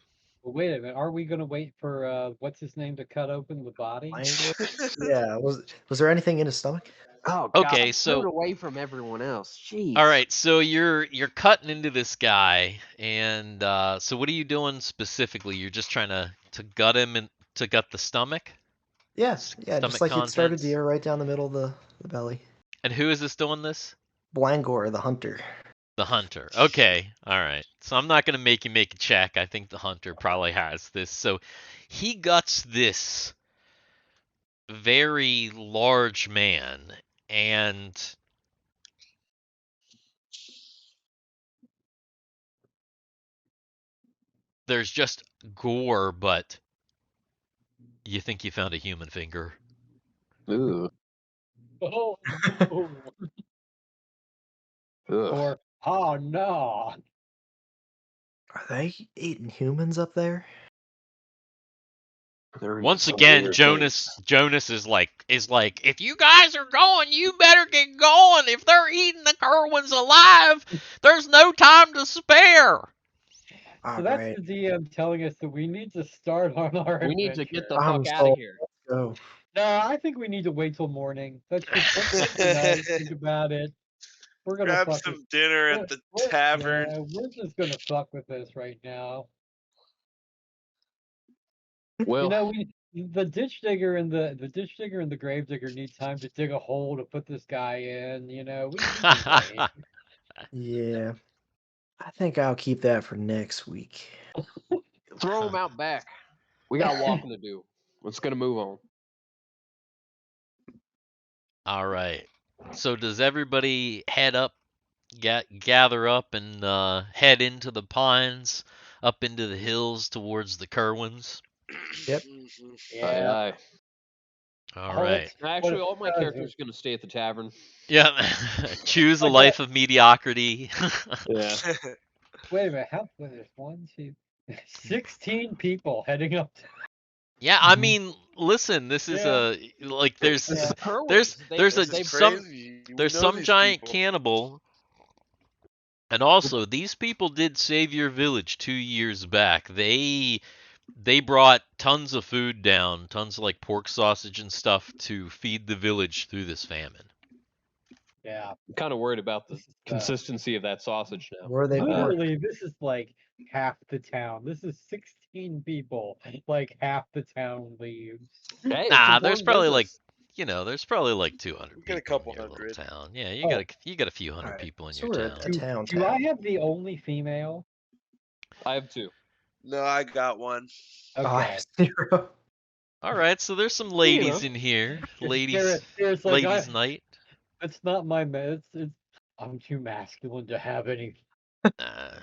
Well, wait a minute. Are we going to wait for what's his name to cut open the body? Blangor? Yeah. Was there anything in his stomach? Oh, Okay, God, so- put it away from everyone else. Jeez. All right, so you're cutting into this guy, and so what are you doing specifically? You're just trying to gut him and to gut the stomach. Yeah. Stomach Just like you'd started contents? the ear right down the middle of the belly. And who is this doing this? Blangor, the hunter. The hunter. Okay, all right. So I'm not gonna make you make a check. I think the hunter probably has this. So he guts this very large man, and there's just gore, but you think you found a human finger. Ooh. Oh, no. Ugh. Or, oh, no. Are they eating humans up there? They're eating Once some again, weird Jonas is like, if you guys are going, you better get going. If they're eating the Kerwins alive, there's no time to spare. So All that's right. the DM telling us that we need to start on our things. We need to adventure. get the I'm fuck out of sold. here. Go. No, I think we need to wait till morning. Let's take the night, think about it. We're gonna Grab fuck some dinner at the tavern. Yeah, we're just gonna fuck with this right now. Well, You know, the ditch digger and the grave digger need time to dig a hole to put this guy in. You know, we can wait. Yeah. I think I'll keep that for next week. throw them out back. We got walking to do. Let's gonna move on. All right. So does everybody head up, gather up, and head into the pines? up into the hills towards the Kerwins? Yep. Mhm. Aye, Yeah. aye. All Oh, right. Actually, all my does characters are going to stay at the tavern. Yeah. Choose a Like life of mediocrity. Yeah. Wait a minute. There's 1, 2, 16 people heading up. Yeah, I mean, listen, this is Yeah. like It's the Yeah. Kerwins. there's This a is They crazy. We there's know some these giant people. cannibal. And also, these people did save your village 2 years back. They brought tons of food down, tons of like pork sausage and stuff to feed the village through this famine. Yeah. I'm kind of worried about the This is, consistency of that sausage now. Were they pork? literally, this is like half the town. This is 16 people. Like half the town leaves. Hey, it's Nah, there's important probably like business. there's probably like 200 We get a people couple in your little hundred. town. Yeah, Oh, you got a few hundred Alright, people in so your we're town. a town. do I have the only female? I have 2. No, I got one. Oh, I Okay. have 0. All right, so there's some You ladies know. in here. There's like Ladies night. it's not my it's I'm too masculine to have any. Nah.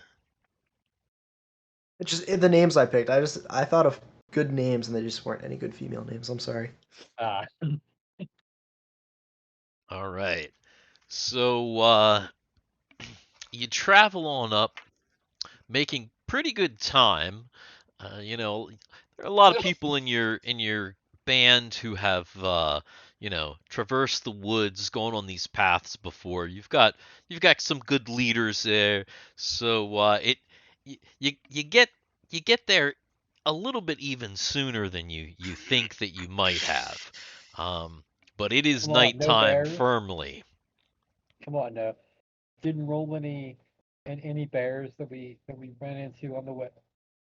It's just the names I picked. I thought of good names and they just weren't any good female names. I'm sorry. Uh, All right. So you travel on up, making pretty good time. There are a lot of people in your band who have traversed the woods, gone on these paths before. You've got some good leaders there, so you get there a little bit even sooner than you think that you might have. But it is Come on, no nighttime bears. firmly. Come on, no. Didn't roll any bears that we ran into on the way.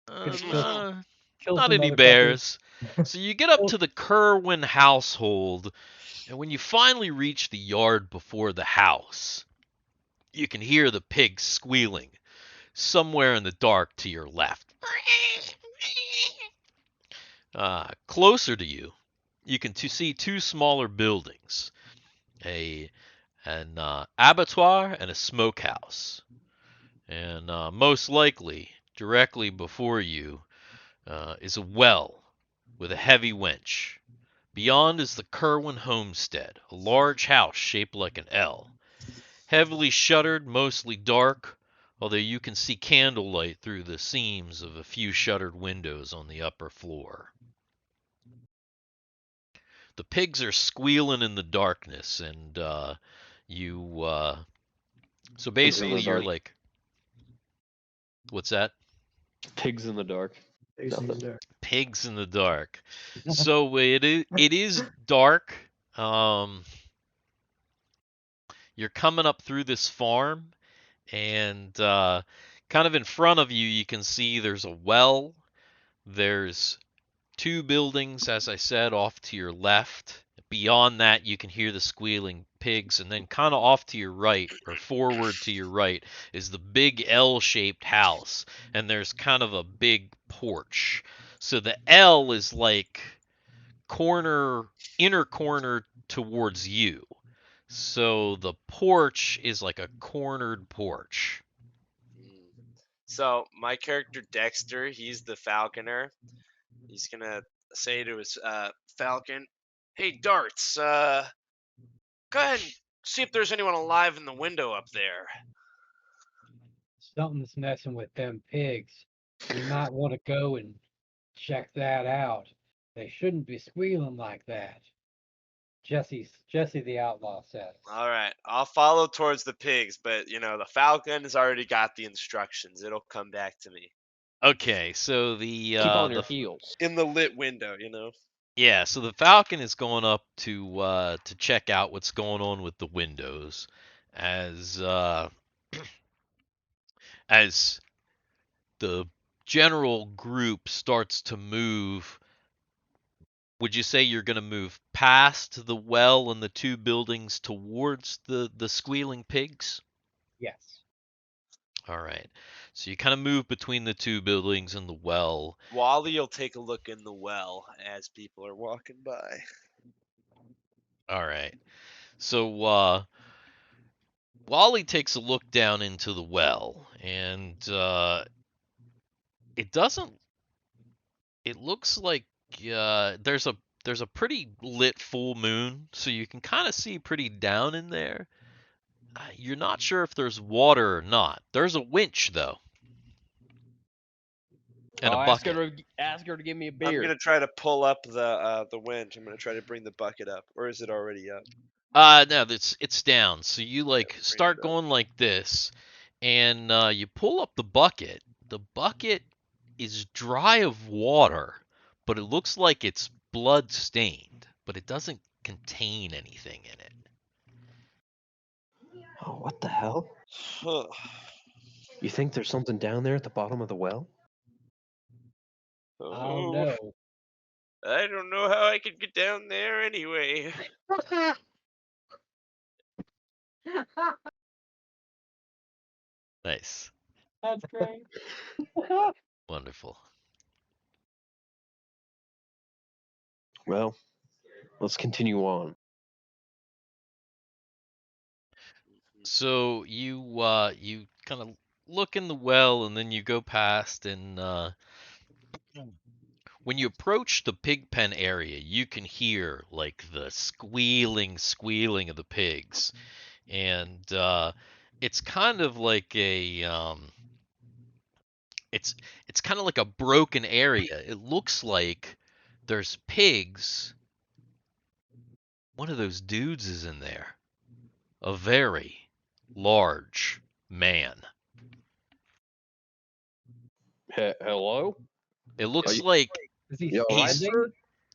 Gonna kill Not some any motherfuckers. bears. So you get up Oh. to the Kerwin household, and when you finally reach the yard before the house, you can hear the pigs squealing somewhere in the dark to your left. Closer to you, you can see 2 smaller buildings, an abattoir and a smokehouse. And most likely, directly before you, is a well with a heavy winch. Beyond is the Kerwin homestead, a large house shaped like an L. Heavily shuttered, mostly dark, although you can see candlelight through the seams of a few shuttered windows on the upper floor. The pigs are squealing in the darkness, and so basically you're dark. like, what's that? Pigs in the dark. Pigs in the dark. So it is dark. You're coming up through this farm, and kind of in front of you, you can see there's a well. There's 2 buildings, as I said, off to your left. Beyond that, you can hear the squealing pigs, and then kind of off to your right, or forward to your right, is the big L-shaped house, and there's kind of a big porch. So the L is like inner corner towards you. So the porch is like a cornered porch. So my character Dexter, he's the falconer. He's gonna say to his falcon, "Hey Darts, go ahead and see if there's anyone alive in the window up there." Something's messing with them pigs. We might want to go and check that out. They shouldn't be squealing like that. Jesse the outlaw says. All right, I'll follow towards the pigs, but the falcon has already got the instructions. It'll come back to me Okay, so Keep on your heels. in the lit window. so the Falcon is going up to check out what's going on with the windows, as as the general group starts to move. Would you say you're going to move past the well and the 2 buildings towards the squealing pigs? Yes. All right. So you kind of move between the 2 buildings and the well. Wally will take a look in the well as people are walking by. All right. So Wally takes a look down into the well, and it doesn't. It looks like there's a pretty lit full moon, so you can kind of see pretty down in there. You're not sure if there's water or not. There's a winch though, and a I'll bucket. ask her to give me a I'm beer. gonna try to pull up the winch. I'm gonna try to bring the bucket up, or is it already up? No, it's down. So you like bring start it up. going like this, and you pull up the bucket. The bucket is dry of water, but it looks like it's blood stained, but it doesn't contain anything in it. Oh, what the hell? Huh. You think there's something down there at the bottom of the well? Oh Oh, no. I don't know how I could get down there anyway. Nice. That's great. Wonderful. Well, let's continue on. So you kind of look in the well, and then you go past, and when you approach the pig pen area, you can hear like the squealing of the pigs, and it's kind of like it's kind of like a broken area. It looks like there's pigs. One of those dudes is in there. A very large man. Hello? It looks you- like Is he You all right, he's sir?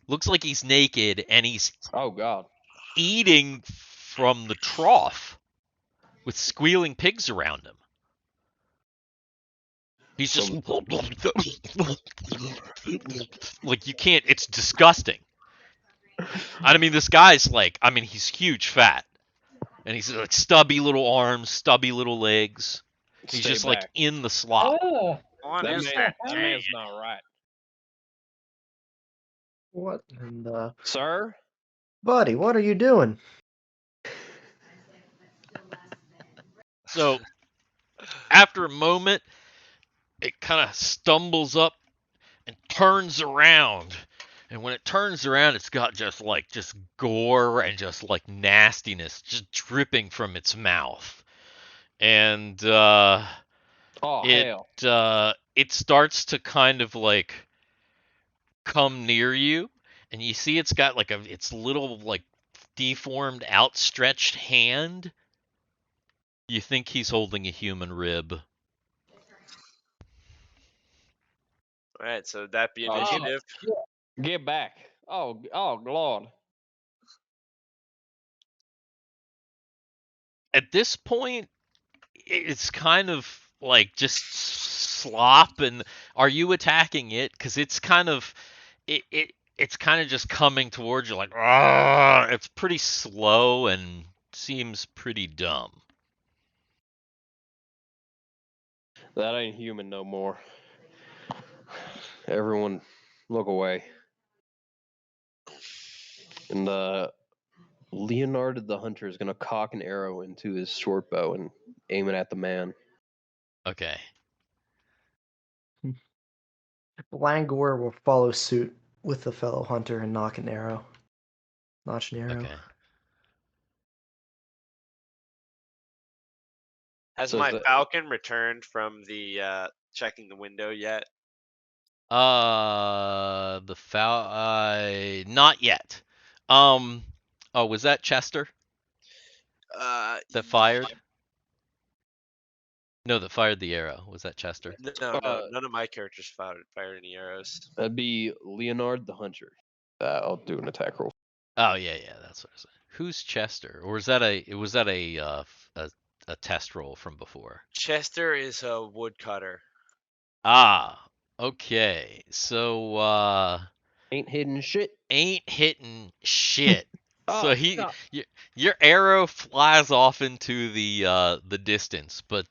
looks like he's naked, and he's Oh God. eating from the trough with squealing pigs around him. He's just like, you can't. It's disgusting. I mean, this guy's like, I mean, he's huge, fat, and he's like stubby little arms, stubby little legs. He's Stay just like back. in the slop. What That, is man, that? that man's not right. What in the... Sir? Buddy, what are you doing? So after a moment, it kind of stumbles up and turns around. And when it turns around, it's got just gore and just like nastiness just dripping from its mouth. And Oh hell. it starts to kind of like come near you, and you see it's got like its little like deformed outstretched hand. You think he's holding a human rib. All right, so that'd be Oh, initiative. Get back. Oh Lord. At this point, it's kind of like just slop. And are you attacking it? Because it's kind of it's kind of just coming towards you like, ah. It's pretty slow and seems pretty dumb. That ain't human no more. Everyone look away. And Leonard the Hunter is gonna cock an arrow into his short bow and aim it at the man. Okay. Blangor will follow suit with the fellow hunter and notch an arrow. Okay. Has So is my the- falcon returned from the checking the window yet? The foul. Not yet. Oh, was that Chester that fired? No, that fired the arrow. Was that Chester? No, none of my characters fired any arrows. That'd be Leonard the Hunter. I'll do an attack roll. Oh yeah, that's what I said. Who's Chester? Or was that a test roll from before? Chester is a woodcutter. Ah, okay. So Ain't hidden shit. ain't hitting shit. So Oh, he no. your arrow flies off into the distance, but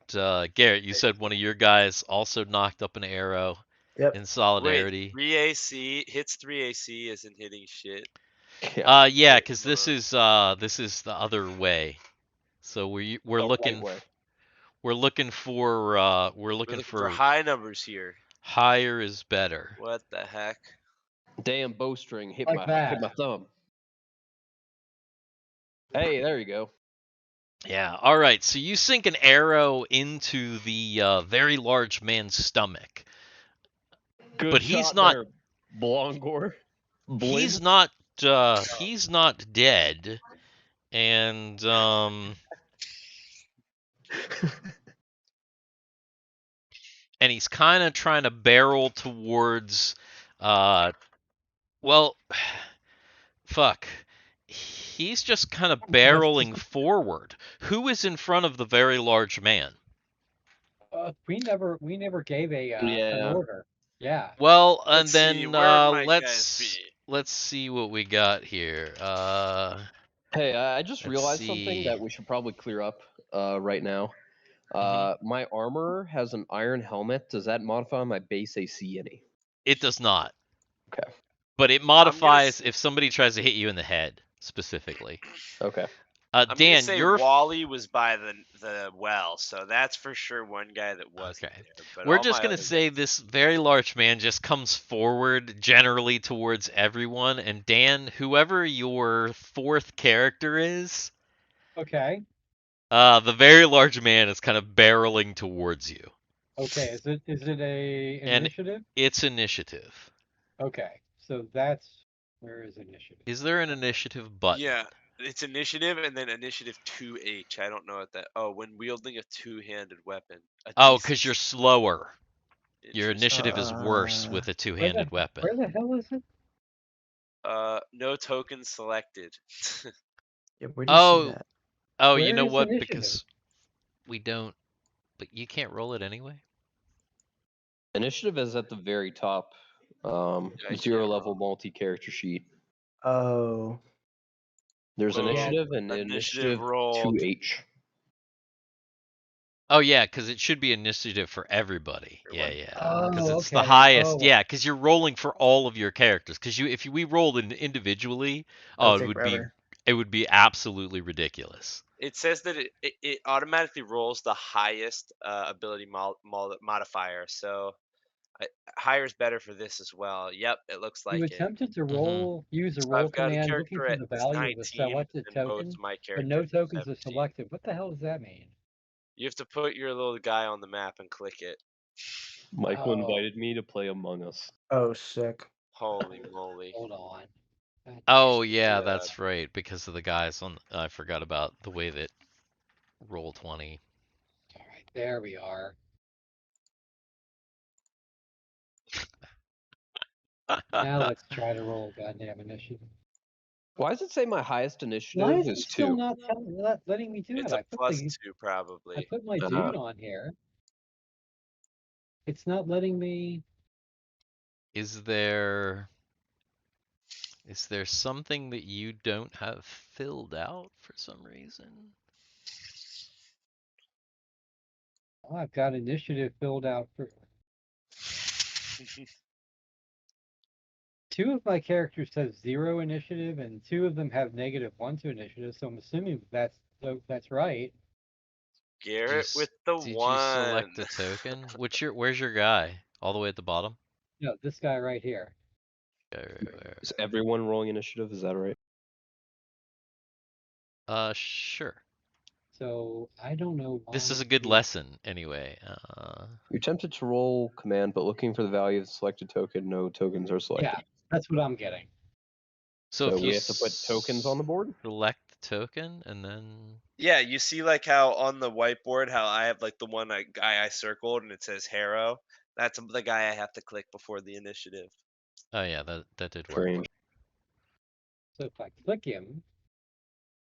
Garrett, you said one of your guys also knocked up an arrow Yep. in solidarity. Wait, 3 AC hits 3 AC isn't hitting shit. Yeah, because this is the other way. So we're The looking right way. we're looking for We're looking for high numbers here. Higher is better. What the heck? Damn bowstring hit Like my that. thumb. Hey, there you go. Yeah. All right. So you sink an arrow into the very large man's stomach, Good but shot he's not. there, Blongor. He's Blim. not. He's not dead, and and he's kind of trying to barrel towards. Well, fuck. He's just kind of barreling forward. Who is in front of the very large man? We never gave an Yeah. order. Yeah. Well, and Let's see, then where would my guys be? let's see what we got here. Hey, I just Let's realized something see. that we should probably clear up right now. Mhm. My armor has an iron helmet. Does that modify my base AC any? It does not. Okay. But it I'm gonna modifies if somebody tries to hit you in the head specifically. Okay. I'm gonna Dan, say you're Wally was by the well, so that's for sure one guy that wasn't okay. there. But We're all just my gonna other say guys, this very large man just comes forward generally towards everyone, and Dan, whoever your fourth character is, Okay. the very large man is kind of barreling towards you, Okay. Is it a and initiative? it's initiative. Okay. So that's where is initiative? Is there an initiative button? yeah, it's initiative and then initiative 2H. I don't know what that. Oh, when wielding a two-handed weapon. A Oh, DC because you're slower. Your Interesting. initiative is worse Uh, with a Where two-handed weapon. the hell is it? No tokens selected. yeah, where do you see Oh, that? oh, you Where know is what? initiative? Because we don't, but you can't roll it anyway. Initiative is at the very top. I Zero can't level multi-character sheet. Oh, There's Whoa, initiative and initiative initiative rolled. 2H. Oh yeah, because it should be initiative for everybody. Yeah, Everyone. yeah. Because Oh, it's the okay. highest. Oh, Yeah, because you're rolling for all of your characters. Because if we rolled individually, that'll oh, take forever. it would be absolutely ridiculous. It says that it automatically rolls the highest ability modifier. So higher is better for this as well. Yep, it looks you like it. attempted to Mm-hmm. use a So roll I've got a command looking character for at the value of a 19 selected and both token, my but characters no are tokens are 17. selected. What the hell does that mean? You have to put your little guy on the map and click it. Michael Oh. invited me to play Among Us. Oh, sick. Holy moly. Hold on. God Oh damn. yeah, Yeah. that's right. Because of the guys on. I forgot about the way that roll 20. All right, there we are. Now let's try to roll goddamn initiative. Why does it say my highest Why initiative is it is still 2? not letting me do It's it? a I put +2 probably. my dude on here. It's not letting me. Is there something that you don't have filled out for some reason? Oh, I've got initiative filled out for. Two of my characters have 0 initiative, and 2 of them have -1 to initiative. So I'm assuming that's right. Garrett with the Did you select 1. a token? Where's your guy? All the way at the bottom? No, this guy right here. Is everyone rolling initiative? Is that right? Sure. So I don't know why. This is a good lesson anyway. You attempted to roll command, but looking for the value of the selected token, no tokens are selected. Yeah, that's what I'm getting. So So if you we have to put tokens on the board? select the token and then Yeah, you see like how on the whiteboard how I have like the one guy I circled and it says Harrow. That's the guy I have to click before the initiative. oh yeah, that did work. Strange. So if I click him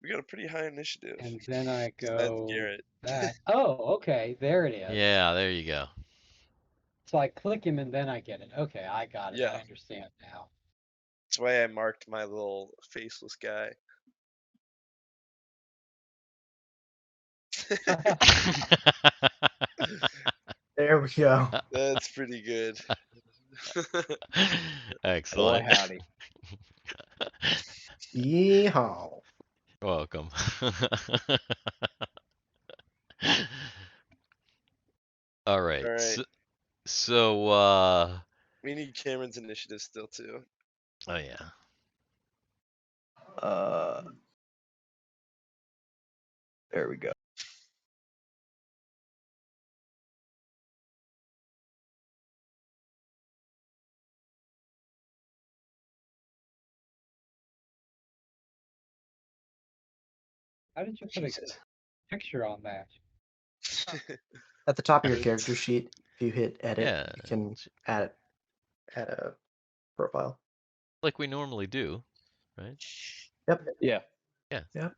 We got a pretty high initiative. and then I Besides go Garrett. that. Oh, okay, there it is. Yeah, there you go. So I click him and then I get it. Okay, I got it. Yeah. I understand now. That's why I marked my little faceless guy. There we go. That's pretty good. Excellent. Boy, howdy. Yeehaw. Welcome. All right. All right. So, We need Cameron's initiative still too. oh yeah. There we go. How did you put a Jesus. picture on that? At the top of your It's- character sheet, if you hit edit, Yeah, you can add a profile. like we normally do, right? Yep. Yeah. Yeah. Yep.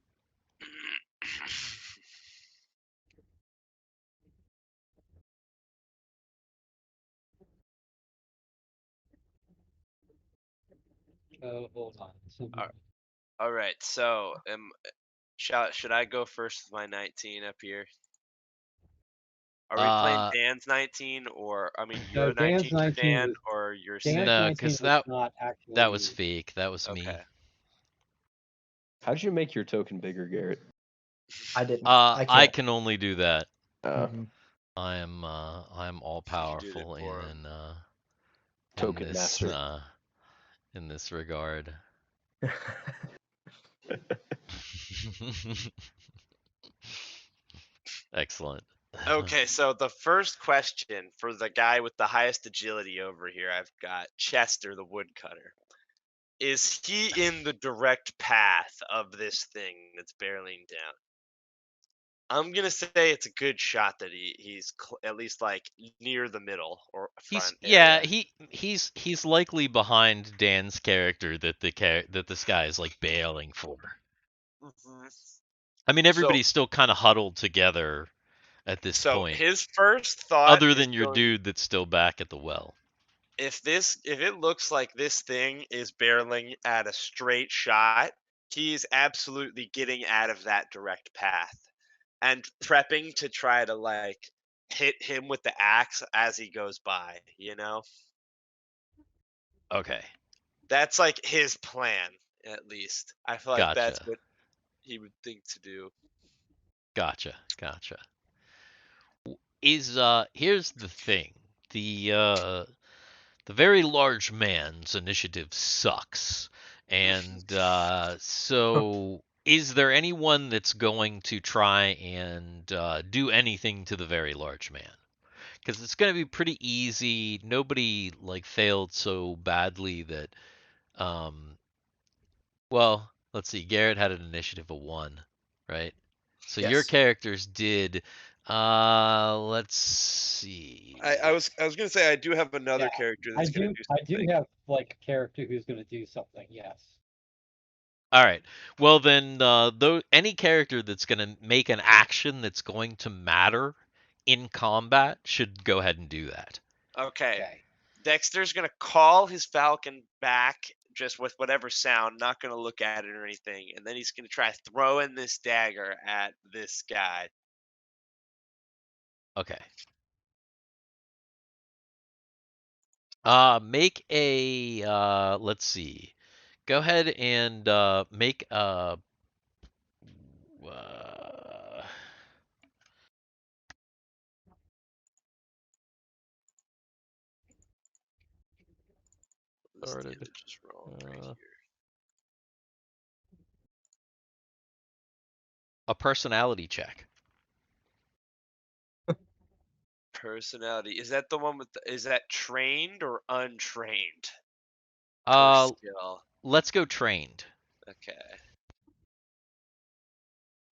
Hold on. All right. So, should I go first with my 19 up here? Are we playing Uh, Dan's 19, or I mean No, your Dan's 19 for 19 Dan, was or your Dan's 6? no, 19 because was that not actually that was used. fake. That was me. Okay. How'd you make your token bigger, Garrett? I didn't. I can't. can only do that. Mhm. I am all You did it powerful for him. in Token this master. in this regard. Excellent. Okay, so the first question for the guy with the highest agility over here, I've got Chester the woodcutter. Is he in the direct path of this thing that's barreling down? I'm gonna say it's a good shot that he's at least like near the middle or He's front yeah, area. he's likely behind Dan's character that that this guy is like bailing for. Mhm. I mean, So, everybody's still kind of huddled together at this point, his first thought other is than your going. dude that's still back at the well. If it looks like this thing is barreling at a straight shot, he's absolutely getting out of that direct path and prepping to try to like hit him with the axe as he goes by, Okay, That's like his plan, at least. I feel like that's gotcha, what he would think to do. gotcha. Is here's the thing. The very large man's initiative sucks. And so is there anyone that's going to try and do anything to the very large man? Because it's going to be pretty easy. Nobody like failed so badly that well, let's see. Garrett had an initiative of 1, right? So your Yes. characters did let's see. I was gonna say I do have another Yeah, character I that's gonna do. do I do something. have like a character who's going to do something. Yes. All right. Well, then, though any character that's going to make an action that's going to matter in combat should go ahead and do that. Okay. Okay. Dexter's gonna call his falcon back just with whatever sound, not gonna look at it or anything, and then he's gonna try throwing this dagger at this guy. Okay. Make a let's see. Go ahead and make a uh, This started damage is wrong right here. a personality check. Personality. Is that the one with is that trained or untrained per Uh, skill? let's go trained. Okay.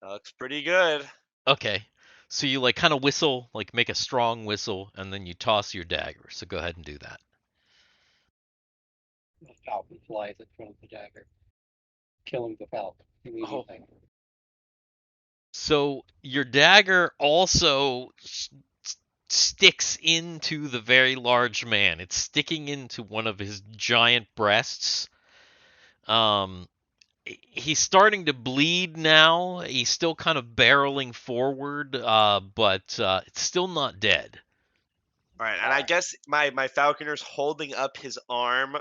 That looks pretty good. Okay. So you like kind of whistle, like make a strong whistle, and then you toss your dagger. So go ahead and do that. The falcon flies in front of the dagger, killing the falcon Oh, immediately. So your dagger also sticks into the very large man. It's sticking into one of his giant breasts. Um, he's starting to bleed now. He's still kind of barreling forward, but it's still not dead. all right. And I guess my falconer's holding up his arm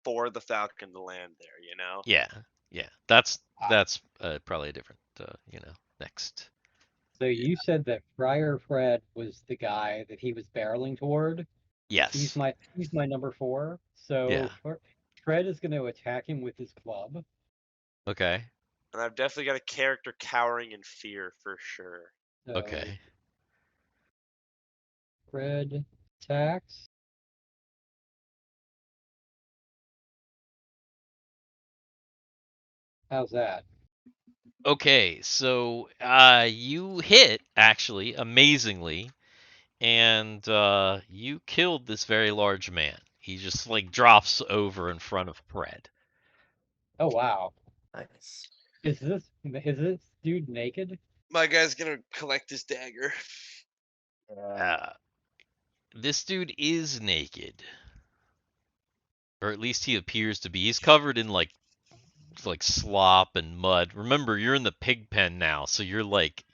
for the falcon to land there. Yeah, yeah. That's probably a different, next. So you said that Friar Fred was the guy that he was barreling toward. Yes. He's my number 4. Yeah. So Fred is going to attack him with his club. Okay. And I've definitely got a character cowering in fear for sure. So Okay. Fred attacks. How's that? Okay, so you hit actually amazingly, and you killed this very large man. He just like drops over in front of Fred. Oh wow. Nice. Is this dude naked? My guy's gonna collect his dagger. This dude is naked, or at least he appears to be. He's covered in like slop and mud. Remember, you're in the pig pen now, so you're like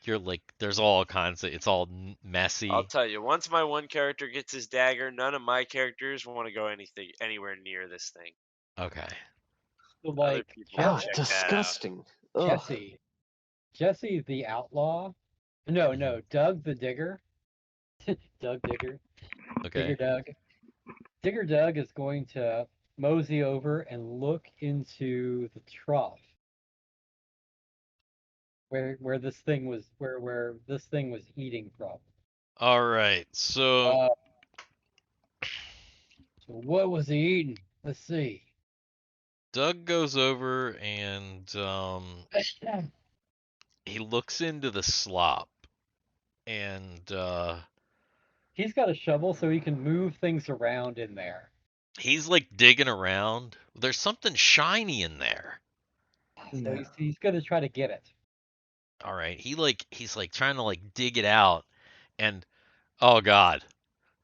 there's all kinds of it's all I'll messy. tell you, once my one character gets his dagger, none of my characters want to go anywhere near this thing. Okay. So Other like people Oh, check that out. disgusting. Ugh. Jesse the outlaw. No, Doug the digger. Doug Digger. Digger Okay. Doug. Digger Doug is going to mosey over and look into the trough where this thing was where this thing was eating from. All right. So Uh, so what was he eating? Let's see. Doug goes over and he looks into the slop and He's got a shovel so he can move things around in there. he's like digging around. There's something shiny in there. So Yeah. he's going to try to get it. All right. He's like trying to like dig it out and oh god,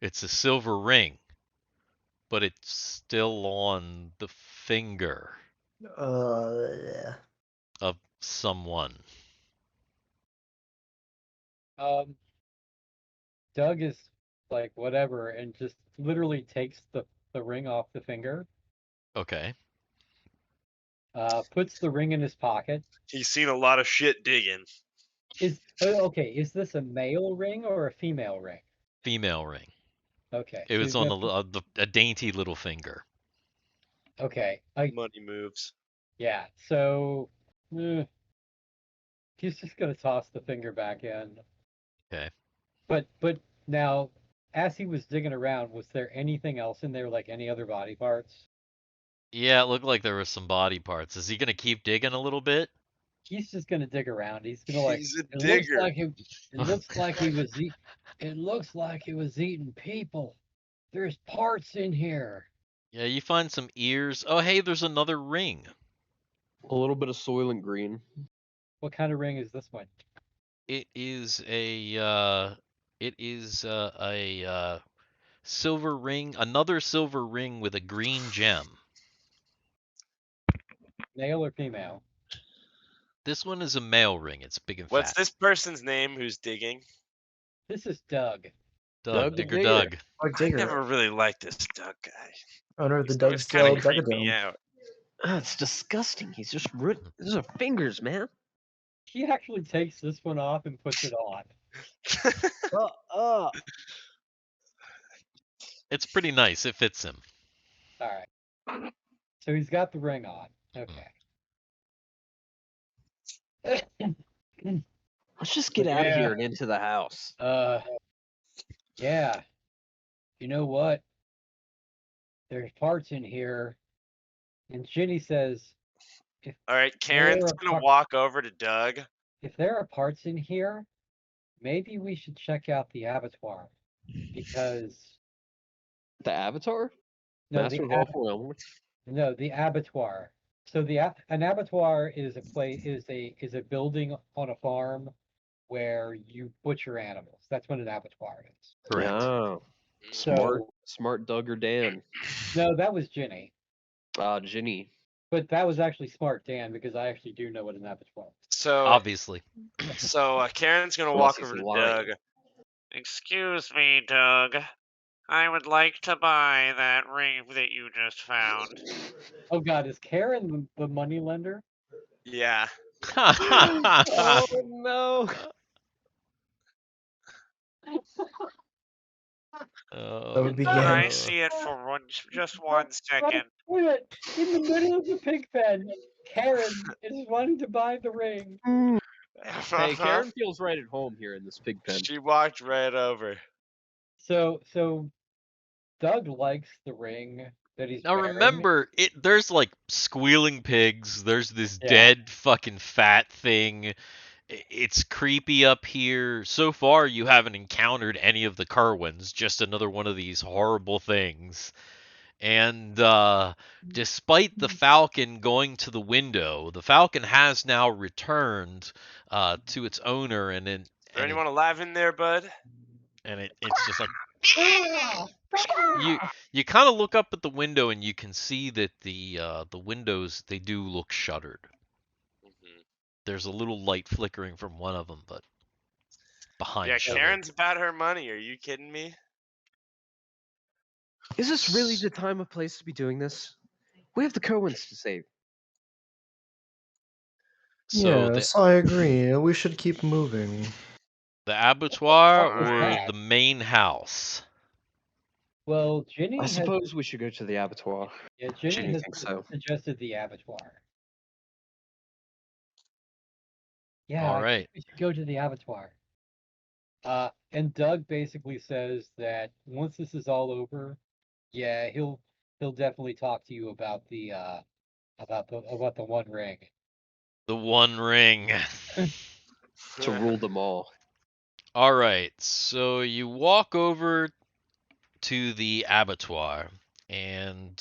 it's a silver ring, but it's still on the finger Yeah. of someone. Um, Doug is like whatever and just literally takes the ring off the finger, Okay. puts the ring in his pocket. He's seen a lot of shit digging. Okay, is this a male ring or a female ring? Female ring. Okay, It so was he's on gonna a dainty little finger. okay, Money moves. yeah, so he's just gonna toss the finger back in. Okay. But now, as he was digging around, was there anything else in there, like any other body parts? Yeah, it looked like there were some body parts. Is he gonna keep digging a little bit? He's just gonna dig around. He's gonna like. He's a It looks digger. like it. It looks like he was eat. It looks like he was eating people. There's parts in here. Yeah, you find some ears. Oh, hey, there's another ring. A little bit of Soylent Green. What kind of ring is this one? It is a silver ring, another silver ring with a green gem. Male or female? This one is a male ring. It's big and What's fat. this person's name who's digging? This is Doug. Doug, Doug the Digger Digger. Doug. Doug I Digger. never really liked this Doug guy. Owner of the He's always kind Dougsdale of creeped me Dugadome. out. It's disgusting. He's just these are fingers, man. He actually takes this one off and puts it on. It's pretty nice. It fits him. All right. So he's got the ring on. Okay. Let's just get out of Yeah. here and into the house. Yeah. You know what? There's parts in here. And Ginny says, All right, Karen's There are gonna par- walk over to Doug. if there are parts in here, maybe we should check out the abattoir. Because The Avatar? no, Master the of all four elements? no, the abattoir. So an abattoir is a place is a building on a farm where you butcher animals. That's what an abattoir is. Correct. Oh, So smart Doug or Dan. no, that was Ginny. Ginny. But that was actually smart Dan because I actually do know what an abattoir is. So Obviously. Karen's gonna Unless walk he's over to lying. Doug. Excuse me, Doug. I would like to buy that ring that you just found. Oh God, is Karen the money lender? Yeah. Oh no! Oh, would Can I begin. see it for just 1 second? Wait a minute. In the middle of the pig pen, Karen is wanting to buy the ring. Hey, Karen feels right at home here in this pig pen. She walked right over. So Doug likes the ring that he's Now wearing. remember, there's like squealing pigs. There's this Yeah. dead fucking fat thing. It's creepy up here. So far, you haven't encountered any of the Kerwins. Just another one of these horrible things. And despite the falcon going to the window, the falcon has now returned to its owner, and Is there anyone alive in there, bud? it's just like you kind of look up at the window and you can see that the windows, they do look shuttered. Mhm. There's a little light flickering from one of them, but behind Yeah, shuttered. Karen's about her money. Are you kidding me? Is this really the time or place to be doing this? We have the Coens to save. So Yes, I agree. We should keep moving. the abattoir What was or that? the main house? Well, Ginny I has suppose we should go to the abattoir. Ginny Ginny has thinks so. suggested the abattoir. Yeah, All I think right. we should go to the abattoir. And Doug basically says that once this is all over, yeah, he'll definitely talk to you about the one ring. The One Ring. To rule them all. All right. So you walk over to the abattoir, and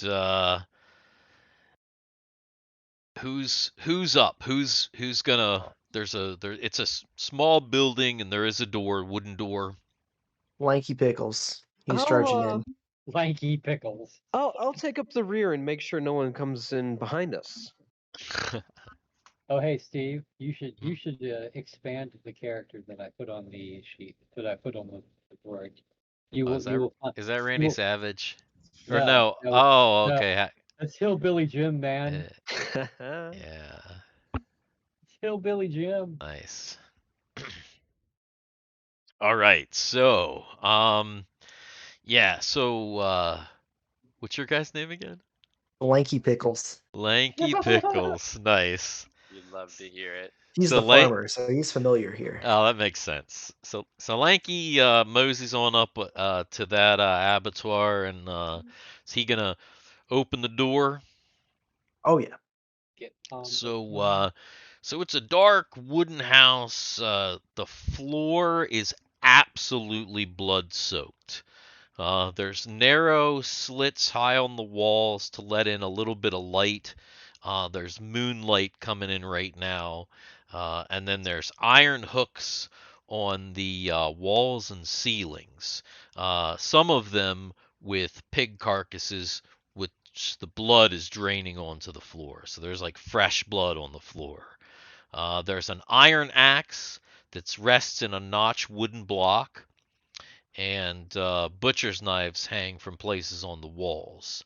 who's up? Who's gonna? It's a small building, and there is a door, wooden door. Lanky Pickles. He's charging in. Lanky Pickles. I'll take up the rear and make sure no one comes in behind us. Oh, hey, Steve, you should expand the character that I put on the sheet, that I put on the board. You Oh, will you will is that you Randy will, Savage? Or no, no? no, Oh, no. okay. That's Hillbilly Jim, man. Yeah. It's Hillbilly Jim. Nice. All right. So, yeah. So, what's your guy's name again? Lanky Pickles. Lanky Pickles. Nice. You'd love to hear it. He's So the farmer, so he's familiar here. Oh, that makes sense. So Lanky moseys on up to that abattoir, and is he gonna open the door? Oh yeah. Get on the So phone. so it's a dark wooden house. The floor is absolutely blood soaked. There's narrow slits high on the walls to let in a little bit of light. There's moonlight coming in right now. And then there's iron hooks on the walls and ceilings. Some of them with pig carcasses, which the blood is draining onto the floor. So there's like fresh blood on the floor. There's an iron axe that rests in a notched wooden block, and butcher's knives hang from places on the walls.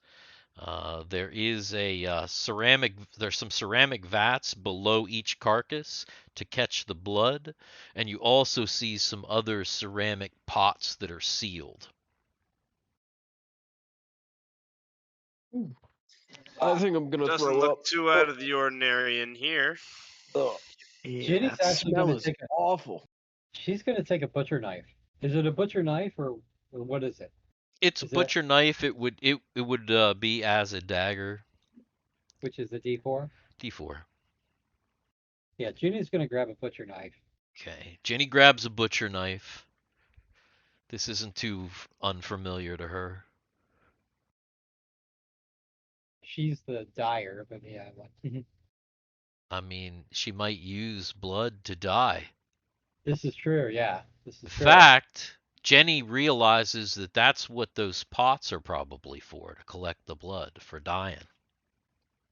There is a ceramic. There's some ceramic vats below each carcass to catch the blood, and you also see some other ceramic pots that are sealed. I think I'm gonna Doesn't throw look up. too out of the ordinary in here. Ugh, Ginny's Yeah. actually smell gonna is take a awful. she's gonna take a butcher knife. Is it a butcher knife or what is it? It's a Is it butcher knife. It would be as a dagger. which is the D4? D4. Yeah, Ginny's gonna grab a butcher knife. Okay. Jenny grabs a butcher knife. This isn't too unfamiliar to her. She's the dyer, but yeah. I mean, she might use blood to die. This is true. Yeah, this In is true. fact, Jenny realizes that that's what those pots are probably for, to collect the blood for dying.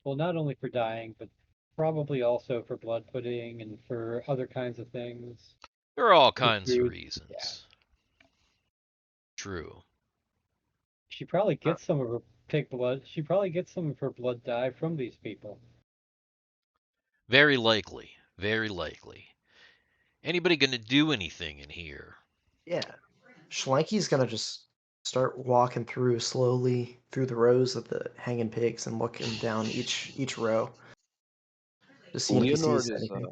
Well, not only for dyeing, but probably also for blood pudding and for other kinds of things. There are all For kinds of food. reasons. Yeah. True. She probably gets some of her pig blood. She probably gets some of her blood dye from these people. Very likely. Very likely. Anybody gonna do anything in here? Yeah. Schlanky's gonna just start walking through slowly through the rows of the hanging pigs and looking down each row. Just seeing if he Leonard sees is, anything.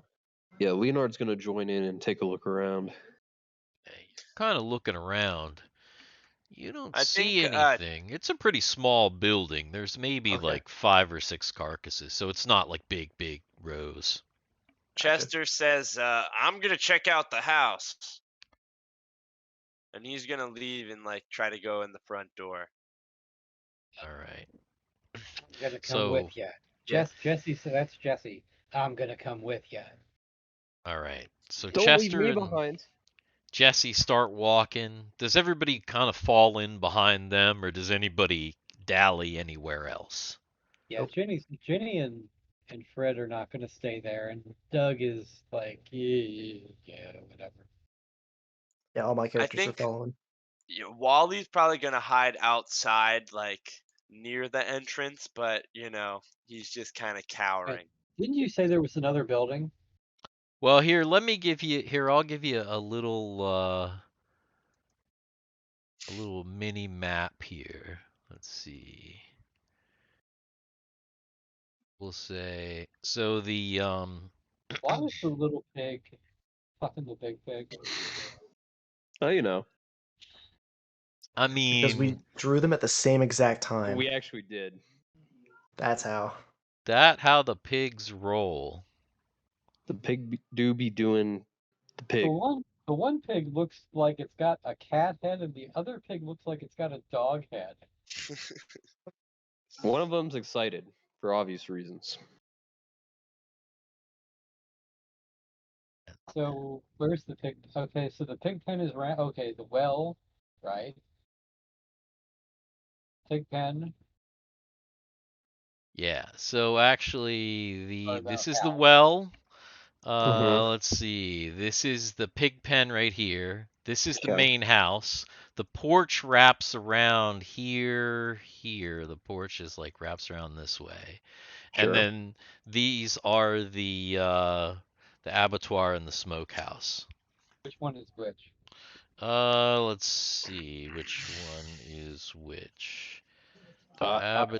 yeah, Leonard's gonna join in and take a look around. Kind of looking around. You don't I see think anything. It's a pretty small building. There's maybe Okay. like 5 or 6 carcasses, so it's not like big rows. Gotcha. Chester says, I'm gonna check out the house. And he's gonna leave and like try to go in the front door. All right. I'm gonna come So, with you. Yeah. Jesse said that's Jesse. I'm gonna come with you. all right. So Don't leave Chester me and behind. Jesse start walking. Does everybody kind of fall in behind them, or does anybody dally anywhere else? Yeah, Nope. Jenny and Fred are not gonna stay there, and Doug is like, yeah, whatever. Yeah, all my I characters are think following. Wally's probably gonna hide outside, like near the entrance, but he's just kind of cowering. Didn't you say there was another building? Well, here, let me give you I'll give you a little mini map here. Let's see. We'll say so Why was the little pig fucking the big pig? Oh, you know, I Because we mean, drew them at the same exact time. we actually did. That's how. that how the pigs roll. The pig do be doing the pig. The one pig looks like it's got a cat head, and the other pig looks like it's got a dog head. One of them's excited for obvious reasons. So where's the pig? Okay, so the pig pen is right. Okay, the well, right? Pig pen Yeah. So actually or the this is the house. well. Mhm. Let's see. This is the pig pen right here. This is the Okay. main house. The porch wraps around here. The porch is like wraps around this way. And Sure. then these are the abattoir and the smokehouse. Which one is which? Let's see which one is which. The Uh, abat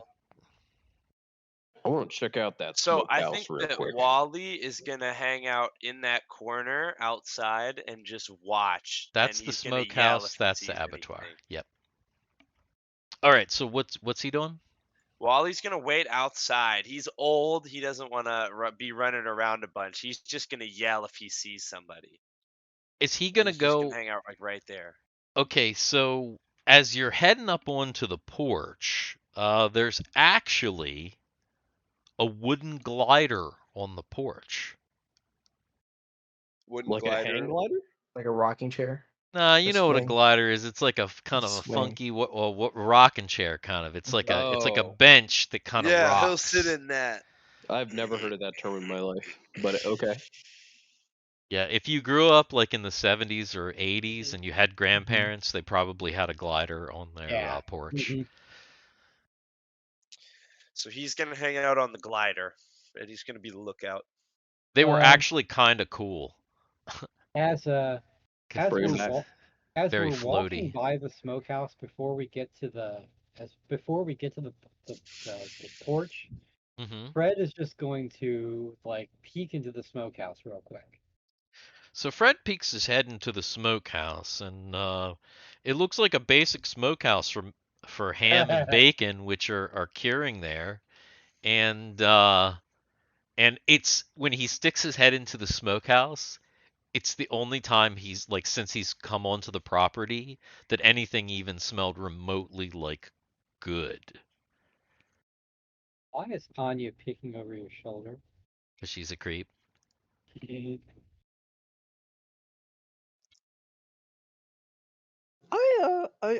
I want to check out that So I smokehouse think real that quick. Wally is gonna hang out in that corner outside and just watch, and That's the he's gonna yell smokehouse, if he that's the sees abattoir. anything. Yep. All right, so what's he doing? Wally's gonna wait outside. He's old. He doesn't want to be running around a bunch. He's just gonna yell if he sees somebody. Is he gonna He's just gonna go? hang out like right there. Okay, so as you're heading up onto the porch, there's actually a wooden glider on the porch. Wooden Like a hang glider. glider? Like a rocking chair. Nah, you A know what a swing. glider is. It's like a kind of a Swing. funky what rocking chair kind of. It's like a Oh, bench that kind of Yeah, he'll sit rocks. in that. I've never heard of that term in my life, but okay. Yeah, if you grew up like in the 70s or 80s and you had Mhm. grandparents, they probably had a glider on their Yeah. porch. So he's gonna hang out on the glider, and he's gonna be the lookout. They were Um, actually kind of cool. as 'Cause as Bring we're him back. very walking floaty. by the smokehouse before we get to the the porch, hmm Fred is just going to like peek into the smokehouse real quick. So Fred peeks his head into the smokehouse, and it looks like a basic smokehouse for ham and bacon, which are curing there. And it's when he sticks his head into the smokehouse, it's the only time he's like since he's come onto the property that anything even smelled remotely like good. Why is Tanya peeking over your shoulder? Because she's a creep.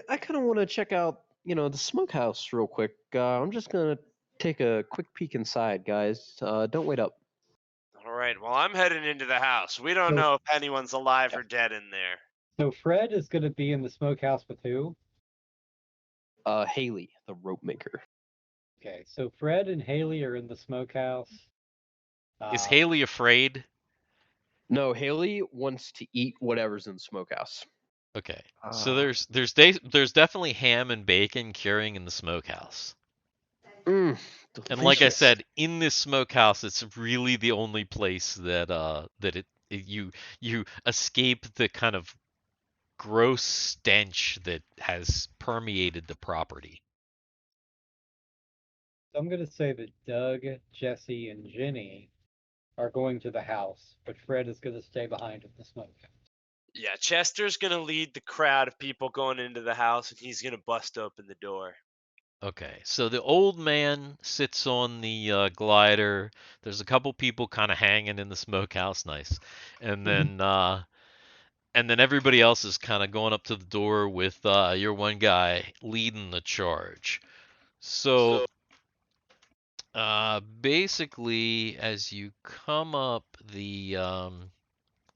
I kind of want to check out, the smokehouse real quick. I'm just gonna take a quick peek inside, guys. Don't wait up. All right. Well, I'm heading into the house. We don't So, know if anyone's alive or dead in there. so Fred is going to be in the smokehouse with who? Haley, the rope maker. Okay, so Fred and Haley are in the smokehouse. Is Um, Haley afraid? No, Haley wants to eat whatever's in the smokehouse. Okay. So there's definitely ham and bacon curing in the smokehouse. Mm, And like I delicious. said, in this smokehouse, it's really the only place that you escape the kind of gross stench that has permeated the property. So I'm going to say that Doug, Jesse, and Jenny are going to the house, but Fred is going to stay behind at the smokehouse. Yeah, Chester's gonna lead the crowd of people going into the house, and he's gonna bust open the door. Okay, so the old man sits on the glider. There's a couple people kind of hanging in the smokehouse, nice, and then everybody else is kind of going up to the door with your one guy leading the charge. So basically, as you come up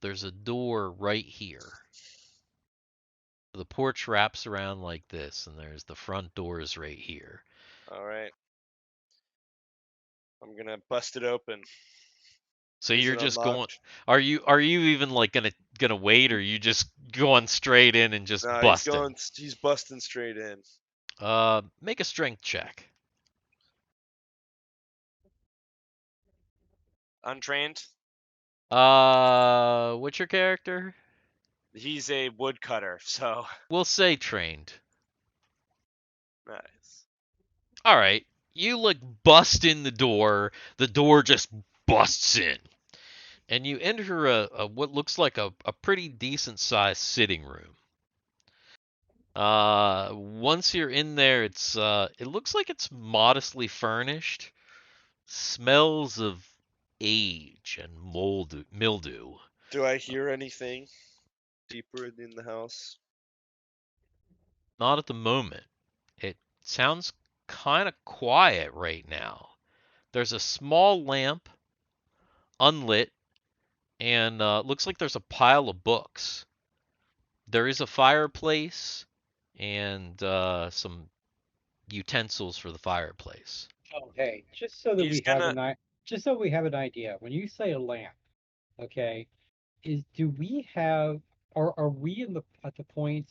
there's a door right here. The porch wraps around like this, and there's the front doors right here. All right, I'm gonna bust it open. So Is you're it just going. unlocked? Are you even like gonna wait, or are you just going straight in and just No, busting? he's busting straight in. Make a strength check. Untrained. What's your character? He's a woodcutter, so We'll say trained. nice. All right. You like bust in the door. The door just busts in, and you enter a what looks like a pretty decent sized sitting room. Once you're in there, it looks like it's modestly furnished. Smells of age and mildew. Do I hear anything deeper in the house? Not at the moment. It sounds kind of quiet right now. There's a small lamp, unlit, and looks like there's a pile of books. There is a fireplace and some utensils for the fireplace. Oh, hey, just so that He's we have gonna. just so we have an idea, when you say a lamp, okay, do we have, are we at the point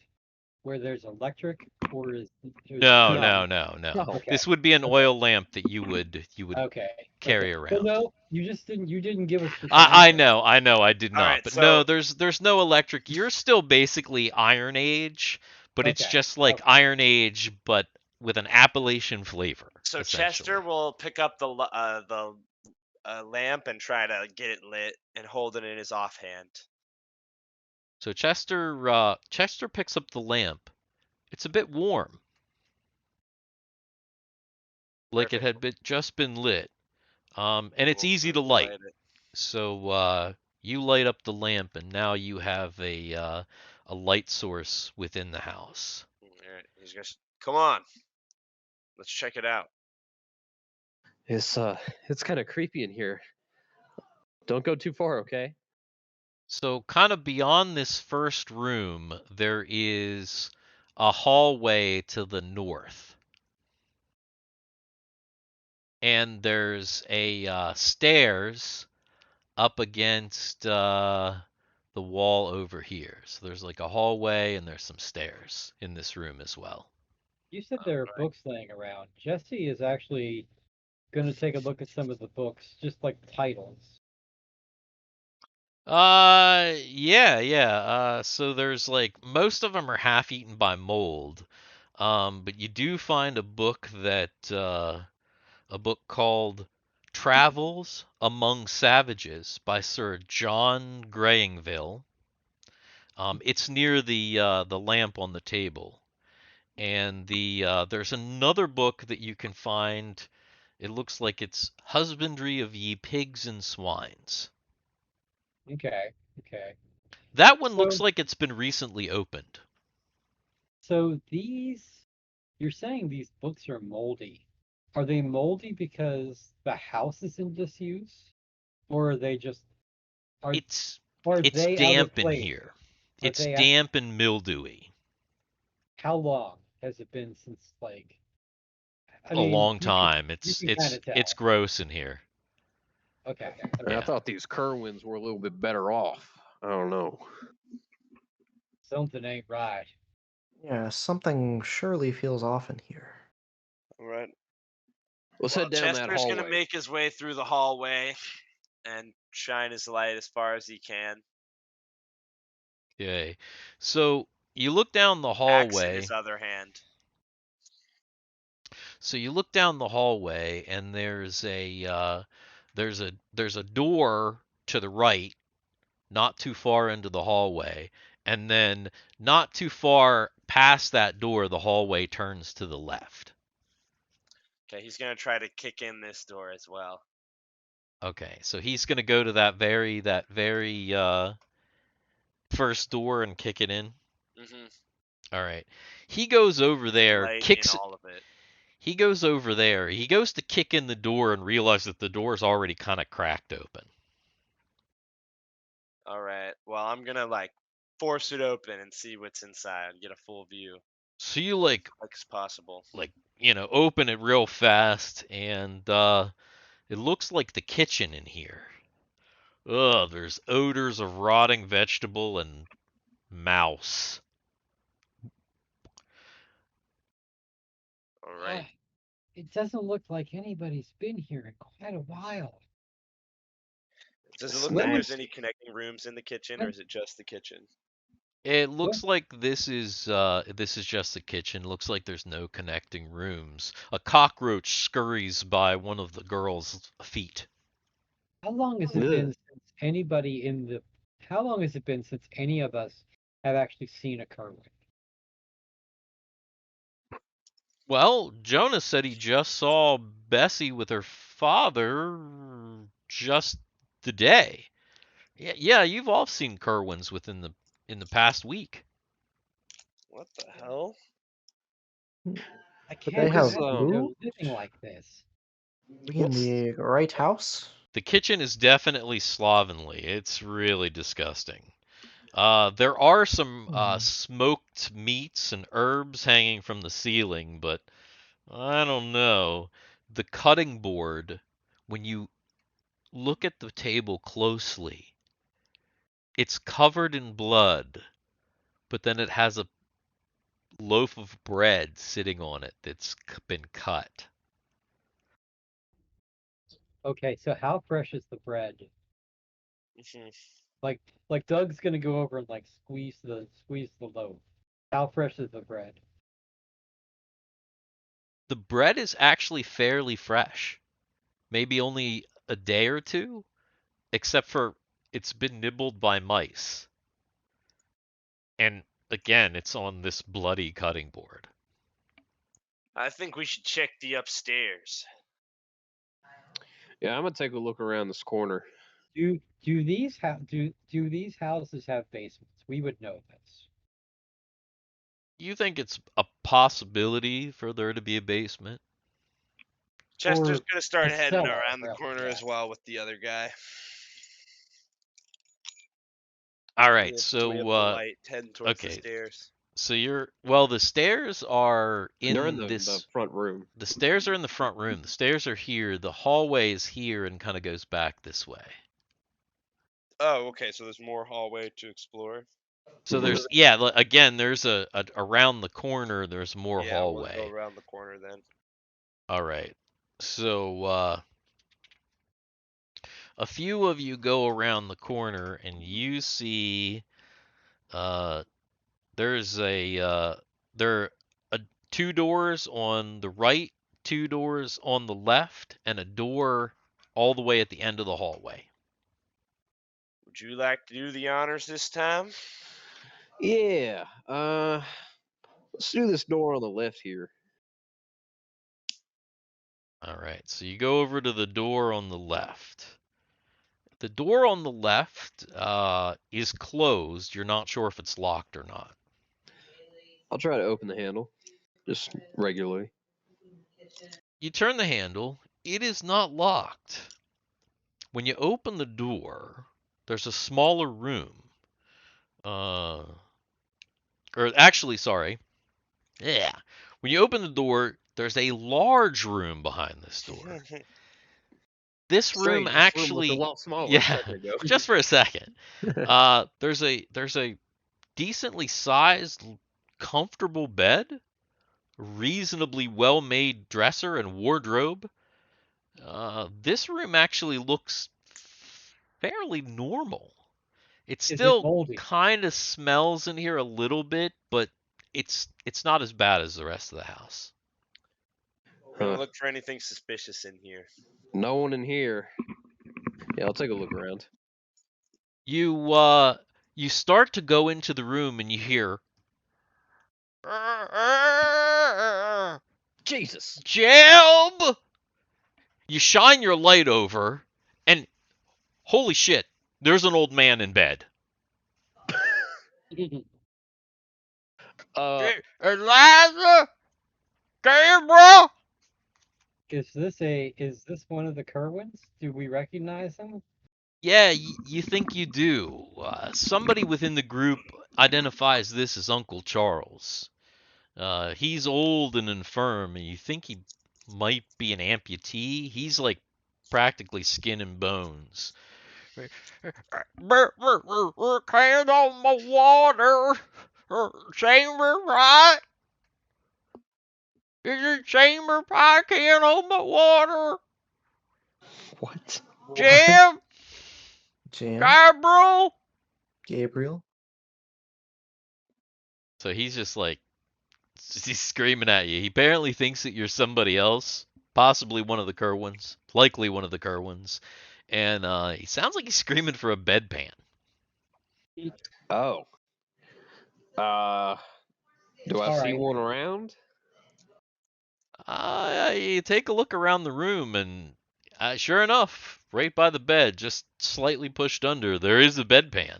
where there's electric, or is it No, purely? no, no, no. No. Okay, This would be an okay, oil lamp that you would okay, carry okay. Well, around. no, you didn't give us the I parameters. know, I did All not. right, But no, so there's no electric. You're still basically Iron Age, but it's Okay, just like okay, Iron Age but with an Appalachian flavor, so Chester essentially. will pick up the lamp and try to get it lit and hold it in his offhand. So Chester picks up the lamp. It's a bit warm, like it Perfect. had just been lit. And it's We'll easy to light. light it. So you light up the lamp, and now you have a light source within the house. All right, he's gonna. Come on, let's check it out. It's kind of creepy in here. Don't go too far, okay? So kind of beyond this first room, there is a hallway to the north, and there's a stairs up against the wall over here. So there's like a hallway, and there's some stairs in this room as well. you said All there are right. books laying around. Jesse is actually going to take a look at some of the books, just like the titles. Yeah. So there's like most of them are half eaten by mold. But you do find a book called Travels Among Savages by Sir John Grayingville. It's near the lamp on the table. And there's another book that you can find. It looks like it's Husbandry of Ye Pigs and Swines. Okay, okay. That one looks So, like it's been recently opened. so you're saying these books are moldy. Are they moldy because the house is in disuse, or are they just are It's are it's they out of damp in place? here. Are It's they out, damp and mildewy. how long has it been since, like, I A mean, long time. you It's can kind it's of it's tell. gross in here. Okay, I okay. Yeah. thought these Kerwins were a little bit better off. I don't know. Something ain't right. Yeah, something surely feels off in here. All right. Let's Well, head down that Chester's gonna hallway. make his way through the hallway and shine his light as far as he can. Okay. So you look down the Axe in hallway. his other hand. So you look down the hallway, and there's a door to the right, not too far into the hallway, and then not too far past that door, the hallway turns to the left. Okay, he's gonna try to kick in this door as well. Okay, so he's gonna go to that very first door and kick it in. Mm-hmm. All right, he goes over there, Light in kicks. all of it. He goes over there. He goes to kick in the door and realizes that the door's already kind of cracked open. All right. Well, I'm gonna like force it open and see what's inside. Get a full view, So you like as possible. open it real fast, and it looks like the kitchen in here. Ugh, there's odors of rotting vegetable and mouse. All right. It doesn't look like anybody's been here in quite a while. Does it look like there's Smells- any connecting rooms in the kitchen, or is it just the kitchen? It looks like this is just the kitchen. Looks like there's no connecting rooms. A cockroach scurries by one of the girls' feet. How long has it Ugh. been since anybody in the? How long has it been since any of us have actually seen a Kerwin? Well, Jonas said he just saw Bessie with her father just today. Yeah, you've all seen Kerwins in the past week. What the hell? I But can't they have imagine they're who? living like this. We in the right house? The kitchen is definitely slovenly. It's really disgusting. There are some smoked meats and herbs hanging from the ceiling, but I don't know. The cutting board, when you look at the table closely, it's covered in blood, but then it has a loaf of bread sitting on it that's been cut. Okay, so how fresh is the bread? Mhm. Like Doug's gonna go over and like squeeze the loaf. How fresh is the bread? The bread is actually fairly fresh. Maybe only a day or two, except for it's been nibbled by mice. And again, it's on this bloody cutting board. I think we should check the upstairs. Yeah, I'm gonna take a look around this corner. Do these houses have basements? We would know this. You think it's a possibility for there to be a basement? Chester's Or gonna start a heading cellar, around the rather, corner yeah. as well with the other guy. All right, We have the light heading towards the okay, stairs. so the stairs are They're in in the this. front room. The stairs are in the front room. The stairs are here. The hallway is here and kind of goes back this way. Oh, okay. So there's more hallway to explore. So there's again there's a around the corner there's more Yeah, we'll go hallway. around the corner then. All right. So a few of you go around the corner and you see uh there's there are two doors on the right, two doors on the left, and a door all the way at the end of the hallway. Would you like to do the honors this time? Yeah. Let's do this door on the left here. All right. So you go over to the door on the left. The door on the left is closed. You're not sure if it's locked or not. I'll try to open the handle, just regularly. You turn the handle. It is not locked. When you open the door, there's a smaller room. Or actually, sorry. Yeah. When you open the door, there's a large room behind this door. This room Strange, this room looked a actually, lot smaller a yeah, second ago. just for a second. There's a decently sized, comfortable bed, reasonably well-made dresser and wardrobe. This room actually looks fairly normal. It Is it still moldy? kind of smells in here a little bit, but it's not as bad as the rest of the house. I'm gonna Huh. look for anything suspicious in here. No one in here. Yeah, I'll take a look around. You start to go into the room and you hear Jesus. Jeb. You shine your light over, and holy shit, there's an old man in bed. Eliza, Gabriel. Is this one of the Kerwins? Do we recognize him? Yeah, you think you do. Somebody within the group identifies this as Uncle Charles. He's old and infirm, and you think he might be an amputee. He's like practically skin and bones. Can on my water. Chamber right? Is it chamber pie can on my water? What? Jim? Jam, Gabriel? Gabriel. So he's just like, he's screaming at you. He apparently thinks that you're somebody else, possibly one of the Kerwins, likely one of the Kerwins. And he sounds like he's screaming for a bedpan. Oh. Do I All see right. one around? You take a look around the room, and sure enough, right by the bed, just slightly pushed under, there is a bedpan.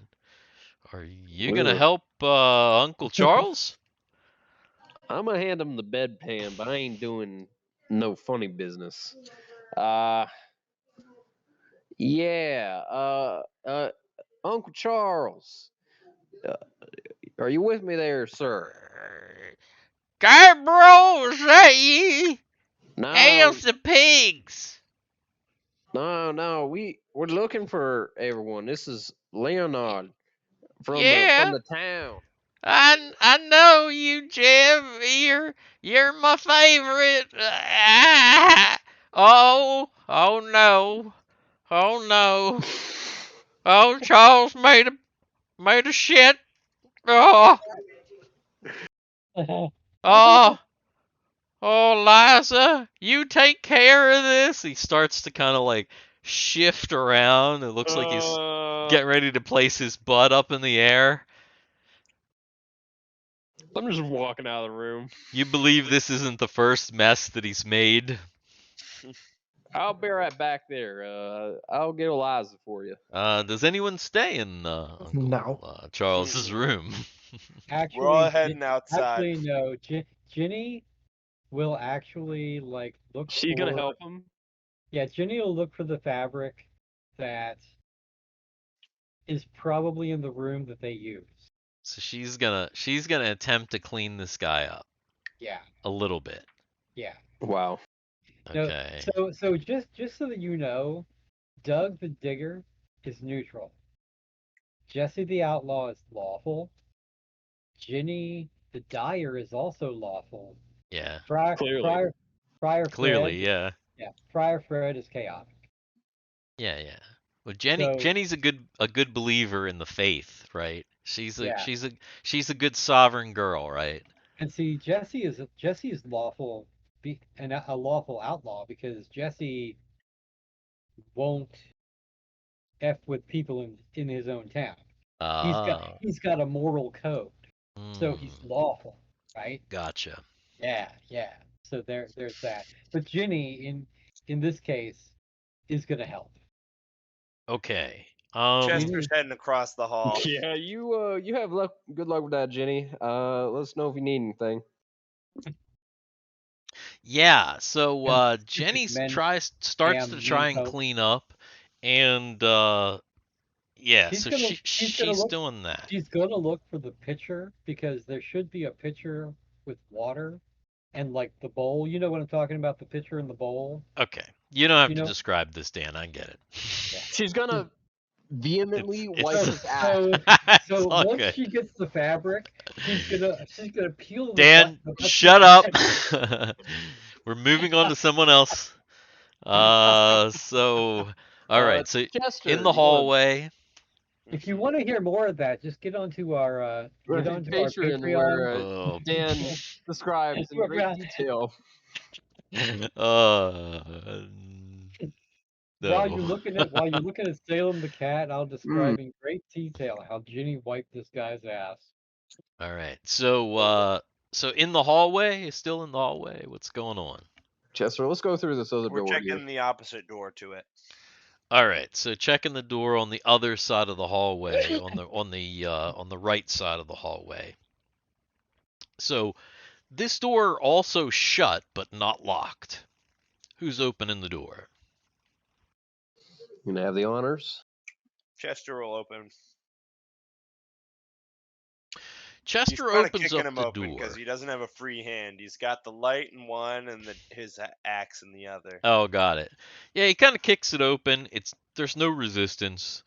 Are you gonna Ugh. help Uncle Charles? I'm gonna hand him the bedpan, but I ain't doing no funny business. Yeah. Uncle Charles, uh, are you with me there, sir? Gabriel, is that you? No, How's the pigs? no. We're looking for everyone. This is Leonard from Yeah, the town. I know you, Jim. You're my favorite. Oh no, oh no, oh Charles made a shit. Oh, oh, oh, Liza, you take care of this. He starts to kind of like shift around. It looks like he's getting ready to place his butt up in the air. I'm just walking out of the room. You believe this isn't the first mess that he's made? I'll be right back there. I'll get Eliza for you. Does anyone stay in No. Uncle Charles's room? We're all Actually, heading outside. actually no. Ginny will actually like look She's for. gonna help him. Yeah, Ginny will look for the fabric that is probably in the room that they use. So she's gonna attempt to clean this guy up Yeah, a little bit. yeah. Wow. No, Okay. so just so that you know, Doug the Digger is neutral. Jesse the Outlaw is lawful. Ginny the Dyer is also lawful. Yeah. Friar Clearly. Friar Clearly, Fred, yeah. yeah, Friar Fred is chaotic. Yeah, yeah. Well, So Jenny's a good believer in the faith, right? yeah, She's a good sovereign girl, right? and see Jesse is lawful, and a lawful outlaw because Jesse won't f with people in his own town. Oh. He's got a moral code, so he's Mm, lawful, right? gotcha. Yeah, yeah. So there's that. But Ginny in this case is gonna help. Okay. Chester's heading across the hall. Yeah, you have luck. Good luck with that, Jenny. Let us know if you need anything. Yeah, so And Jenny men starts to damn try mean and pope. clean up, and yeah, She's so gonna she's look. doing that. She's gonna look for the pitcher because there should be a pitcher with water and like the bowl. You know what I'm talking about? The pitcher and the bowl. Okay, you don't have You to know? describe this, Dan. I get it. Yeah. She's gonna vehemently It's- wipe it's- his ass. It's So all once good. she gets the fabric, she's gonna peel Dan, the shut up. We're moving on to someone else. So, all right. So Chester, in the you want hallway. If you want to hear more of that, just get onto our Patreon Patreon. where Oh. Dan describes in great While detail. Uh, no. you're looking at Salem the cat, I'll describe in great detail how Ginny wiped this guy's ass. All right. So in the hallway, still in the hallway. What's going on? Chester, let's go through this other We're door here. checking the opposite door to it. All right. So checking the door on the other side of the hallway, on the right side of the hallway. So this door also shut but not locked. Who's opening the door? You gonna have the honors? Chester will open. He's Chester kind of opens kicking up him the open because door. he doesn't have a free hand. He's got the light in one and his axe in the other. Oh, got it. Yeah, he kind of kicks it open. There's no resistance.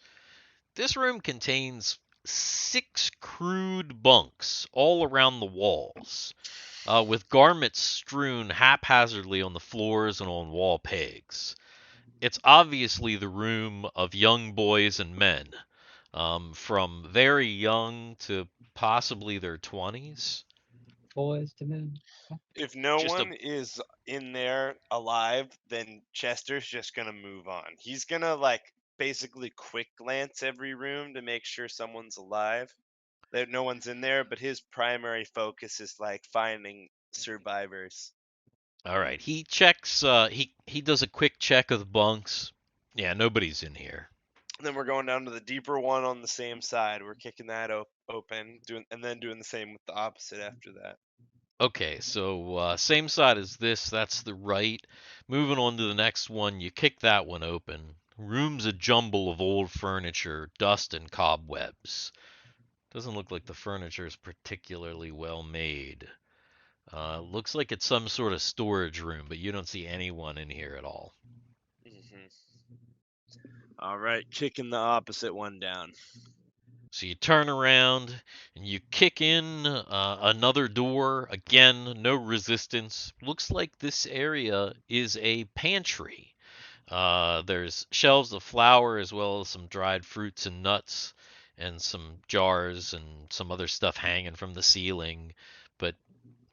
This room contains 6 crude bunks all around the walls, with garments strewn haphazardly on the floors and on wall pegs. It's obviously the room of young boys and men, from very young to possibly their 20s. Boys to men. If no Just a one is in there alive, then Chester's just gonna move on. He's gonna basically quick glance every room to make sure someone's alive. That no one's in there, but his primary focus is finding survivors. All right. He checks. He does a quick check of the bunks. Yeah, nobody's in here. And then we're going down to the deeper one on the same side. We're kicking that open, and then doing the same with the opposite after that. Okay, so same side as this. That's the right. Moving on to the next one, you kick that one open. Room's a jumble of old furniture, dust and cobwebs. Doesn't look like the furniture is particularly well made. Looks like it's some sort of storage room, but you don't see anyone in here at all. All right, kicking the opposite one down. So you turn around and you kick in another door. Again, no resistance. Looks like this area is a pantry. There's shelves of flour as well as some dried fruits and nuts and some jars and some other stuff hanging from the ceiling. But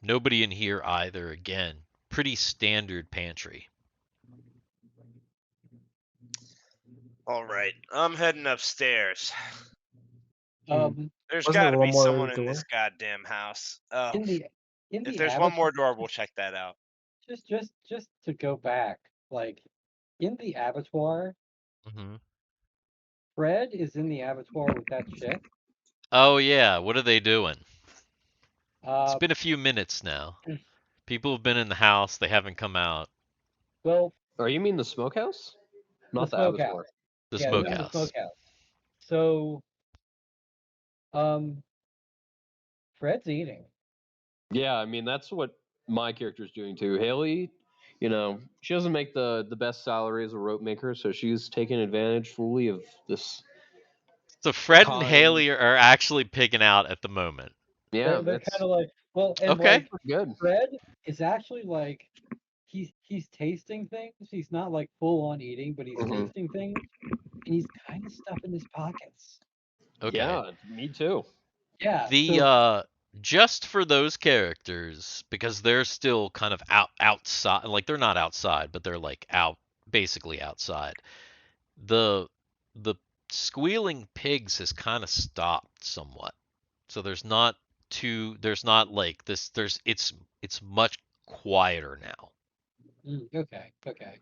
nobody in here either. Again, pretty standard pantry. All right, I'm heading upstairs. There's Wasn't got there to one be more someone in this door? goddamn house. Oh, In the if there's one more abattoir, door, we'll check that out. just to go back, like in the abattoir, Hmm. Fred is in the abattoir with that chick. Oh yeah, what are they doing? It's Uh, been a few minutes now. People have been in the house. They haven't come out. well, Oh, you mean the smokehouse? the Not the smokehouse. abattoir. The Yeah, they're in the smokehouse. smokehouse. So, Fred's eating. Yeah, I mean that's what my character's doing too. Haley, she doesn't make the best salary as a rope maker, so she's taking advantage fully of this So Fred and kind. Haley are actually pigging out at the moment. Yeah, They're it's kind of like, well, and Okay. good. Fred is actually like he's tasting things. He's not like full on eating, but he's Mhm. tasting things, and he's kind of stuffing his pockets. Okay. Yeah, me too. Yeah. The So just for those characters, because they're still kind of outside, like they're not outside, but they're like basically outside. The squealing pigs has kind of stopped somewhat. So there's not like this it's much quieter now. okay. I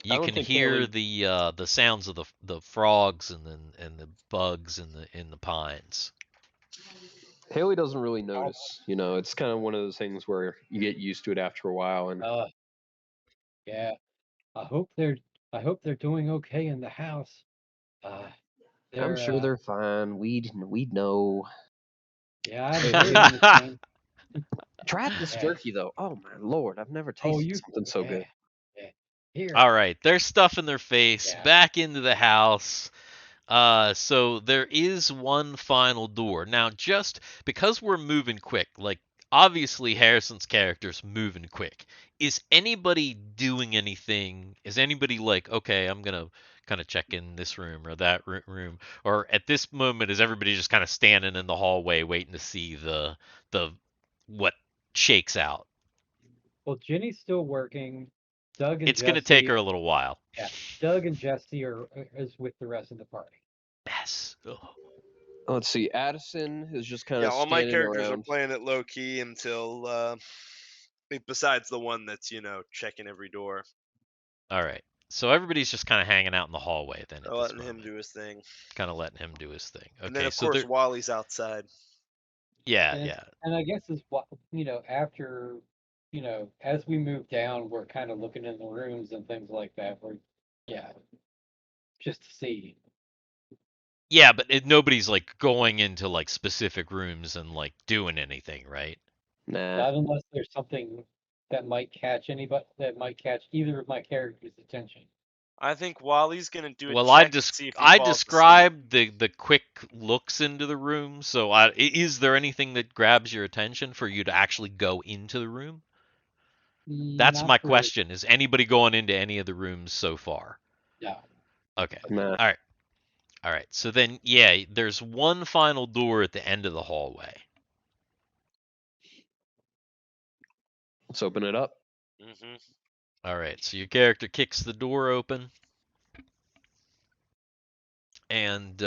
You don't can think hear Haley. the sounds of the frogs and the bugs in the pines. Haley doesn't really notice. It's kind of one of those things where you get used to it after a while. And Yeah. I hope they're doing okay in the house. I'm They're sure they're fine. We'd know. yeah. I was reading the same. Try this Yeah. jerky though. Oh my lord, I've never tasted something so good. Yeah. Here. All right, they're stuffing their face Yeah. back into the house. So there is one final door. Now, just because we're moving quick, like obviously Harrison's character's moving quick. Is anybody doing anything? Is anybody like, okay, I'm gonna kind of check in this room or that room? Or at this moment, is everybody just kind of standing in the hallway waiting to see the what shakes out? Well, Jenny's still working. Doug and It's gonna take her Jesse, a little while. yeah, Doug and Jesse are is with the rest of the party. Yes. Ugh. Let's see. Addison is just kind Yeah, of all my standing characters are around. playing it low key until besides the one that's checking every door. All right. So everybody's just kind of hanging out in the hallway then at They're this letting him moment. do his thing. Kind of letting him do his thing. And then Okay, of so course there, Wally's outside. yeah, And yeah, and I guess is what after as we move down, we're kind of looking in the rooms and things like that. We're yeah, just to see. yeah, but nobody's like going into like specific rooms and like doing anything, right? Nah. Not unless there's something that might catch either of my characters' attention. I think Wally's gonna do a Well, check to see if he I falls asleep. described the quick looks into the room. So is there anything that grabs your attention for you to actually go into the room? That's Not my for question. Is anybody going into any of the rooms so far? no. Okay. Nah. All right. All right. So then, yeah, there's one final door at the end of the hallway. Let's open it up. Mm-hmm. All right. So your character kicks the door open, and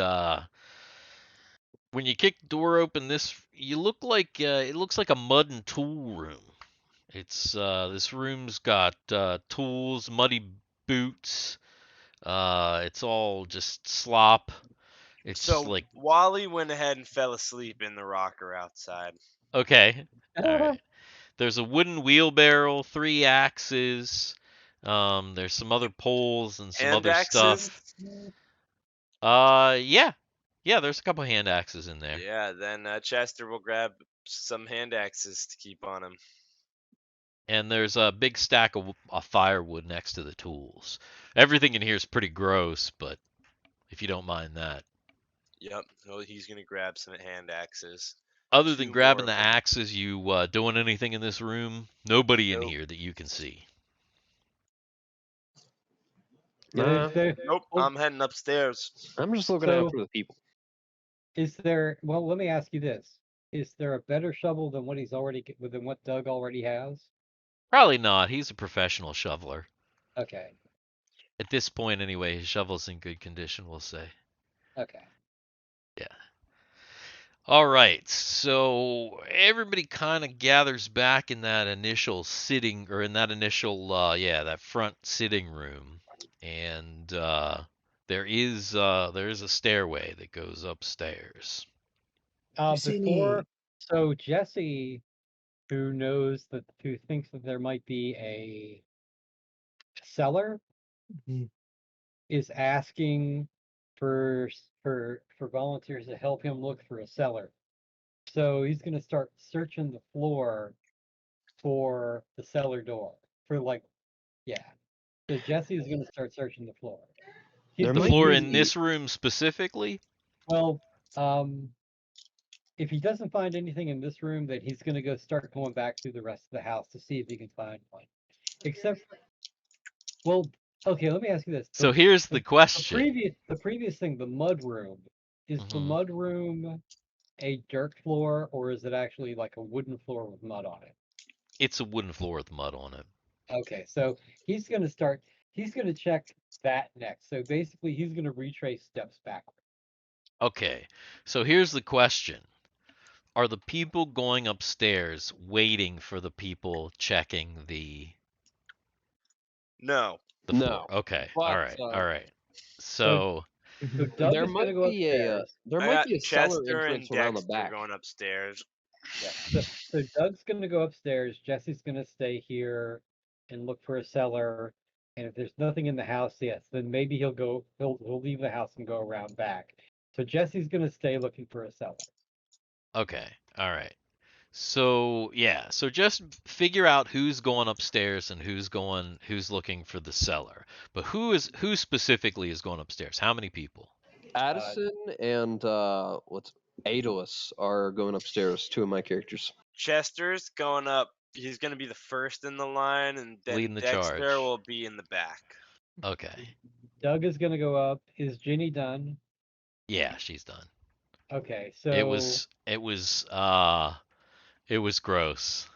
when you kick the door open, you look like it looks like a mud and tool room. It's this room's got tools, muddy boots. It's all just slop. It's So like Wally went ahead and fell asleep in the rocker outside. okay. All right. There's a wooden wheelbarrow, 3 axes. There's some other poles and some Hand other axes? stuff. Yeah. Yeah, there's a couple hand axes in there. Yeah, then Chester will grab some hand axes to keep on him. And there's a big stack of firewood next to the tools. Everything in here is pretty gross, but if you don't mind that. Yep, so he's gonna grab some hand axes. Other than 2 more grabbing the of them. axes, you doing anything in this room? Nobody in Nope. here that you can see. Nah. Nope, I'm heading upstairs. I'm just looking out So- for the people. Well, let me ask you this. Is there a better shovel than what Doug already has? Probably not. He's a professional shoveler. Okay. At this point, anyway, his shovel's in good condition, we'll say. Okay. Yeah. All right. So everybody kind of gathers back in that initial sitting, or in that initial, that front sitting room, and there is a stairway that goes upstairs. You see Before, so Jesse, who thinks that there might be a cellar, Mhm. is asking for volunteers to help him look for a cellar. So he's going to start searching the floor for the cellar door. So Jesse is going to start searching the floor. He's There The might gonna floor be- use- in this room specifically? Well, if he doesn't find anything in this room, then he's going to start going back through the rest of the house to see if he can find one. Okay, let me ask you this. So here's the The question. previous thing, the mud room. Is the Mhm. mud room a dirt floor, or is it actually like a wooden floor with mud on it? It's a wooden floor with mud on it. Okay, so he's going to check that next. So basically, he's going to retrace steps backward. Okay. So here's the question. Are the people going upstairs waiting for the people checking the No. No. floor? Okay. But, all right. All right. So So Doug there is going to might go be a upstairs. there I might got be a cellar Chester and entrance around the Dexter back. going upstairs. Yeah. So Doug's going to go upstairs. Jesse's going to stay here and look for a cellar. And if there's nothing in the house, yes, then maybe he'll leave the house and go around back. So Jesse's going to stay looking for a cellar. okay. All right. So yeah. So just figure out who's going upstairs and who's looking for the cellar. But who specifically is going upstairs? How many people? Addison and what's Aeolus are going upstairs. Two of my characters. Chester's going up. He's going to be the first in the line, and then Leading the Dexter charge. will be in the back. Okay. Doug is gonna go up. Is Ginny done? Yeah, she's done. Okay, so It was gross.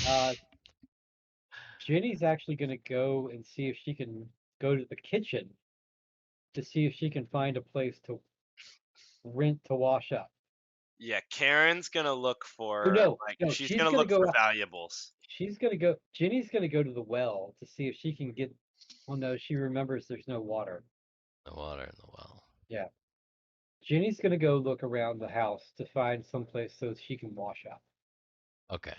uh, Ginny's actually gonna go and see if she can go to the kitchen to see if she can find a place to rent to wash up. Yeah, Karen's going to look for, no, she's she's going to gonna look for go. valuables. Ginny's gonna go to the well to see if she can get. Well, no, she remembers there's no water. The water in the well. Yeah. Ginny's gonna go look around the house to find someplace so she can wash up. Okay.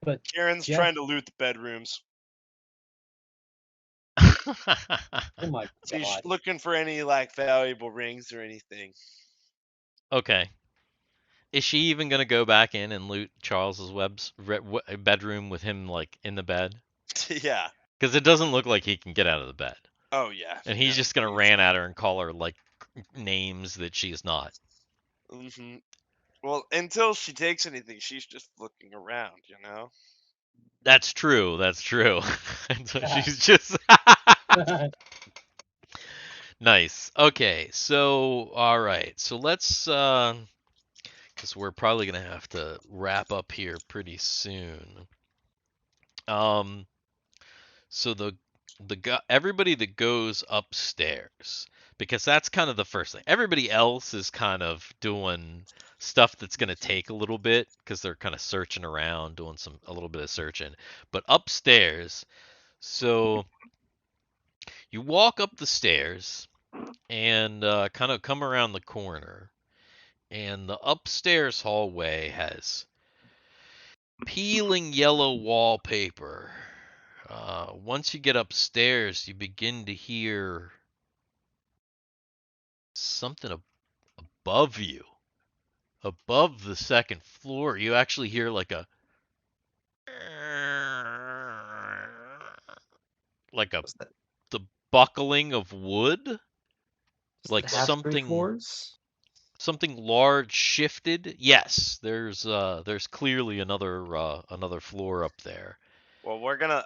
But Karen's Jeff, trying to loot the bedrooms. oh my She's god. looking for any valuable rings or anything. Okay. Is she even gonna go back in and loot Charles's bedroom with him in the bed? Yeah. Because it doesn't look like he can get out of the bed, Oh yeah. and he's No, just gonna he's- ran at her and call her names that she's not. Mhm. Well, until she takes anything, she's just looking around, you know? That's true. That's true. And so Yeah. she's just nice. Okay. So all right. So let's because we're probably gonna have to wrap up here pretty soon. So everybody that goes upstairs, because that's kind of the first thing. Everybody else is kind of doing stuff that's going to take a little bit because they're kind of searching around, doing a little bit of searching. But upstairs, so you walk up the stairs and kind of come around the corner, and the upstairs hallway has peeling yellow wallpaper. Once you get upstairs, you begin to hear something above you, above the second floor. You actually hear like a Was that, the buckling of wood, was like that half three something floors? large shifted. Yes, there's clearly another floor up there. Well, we're gonna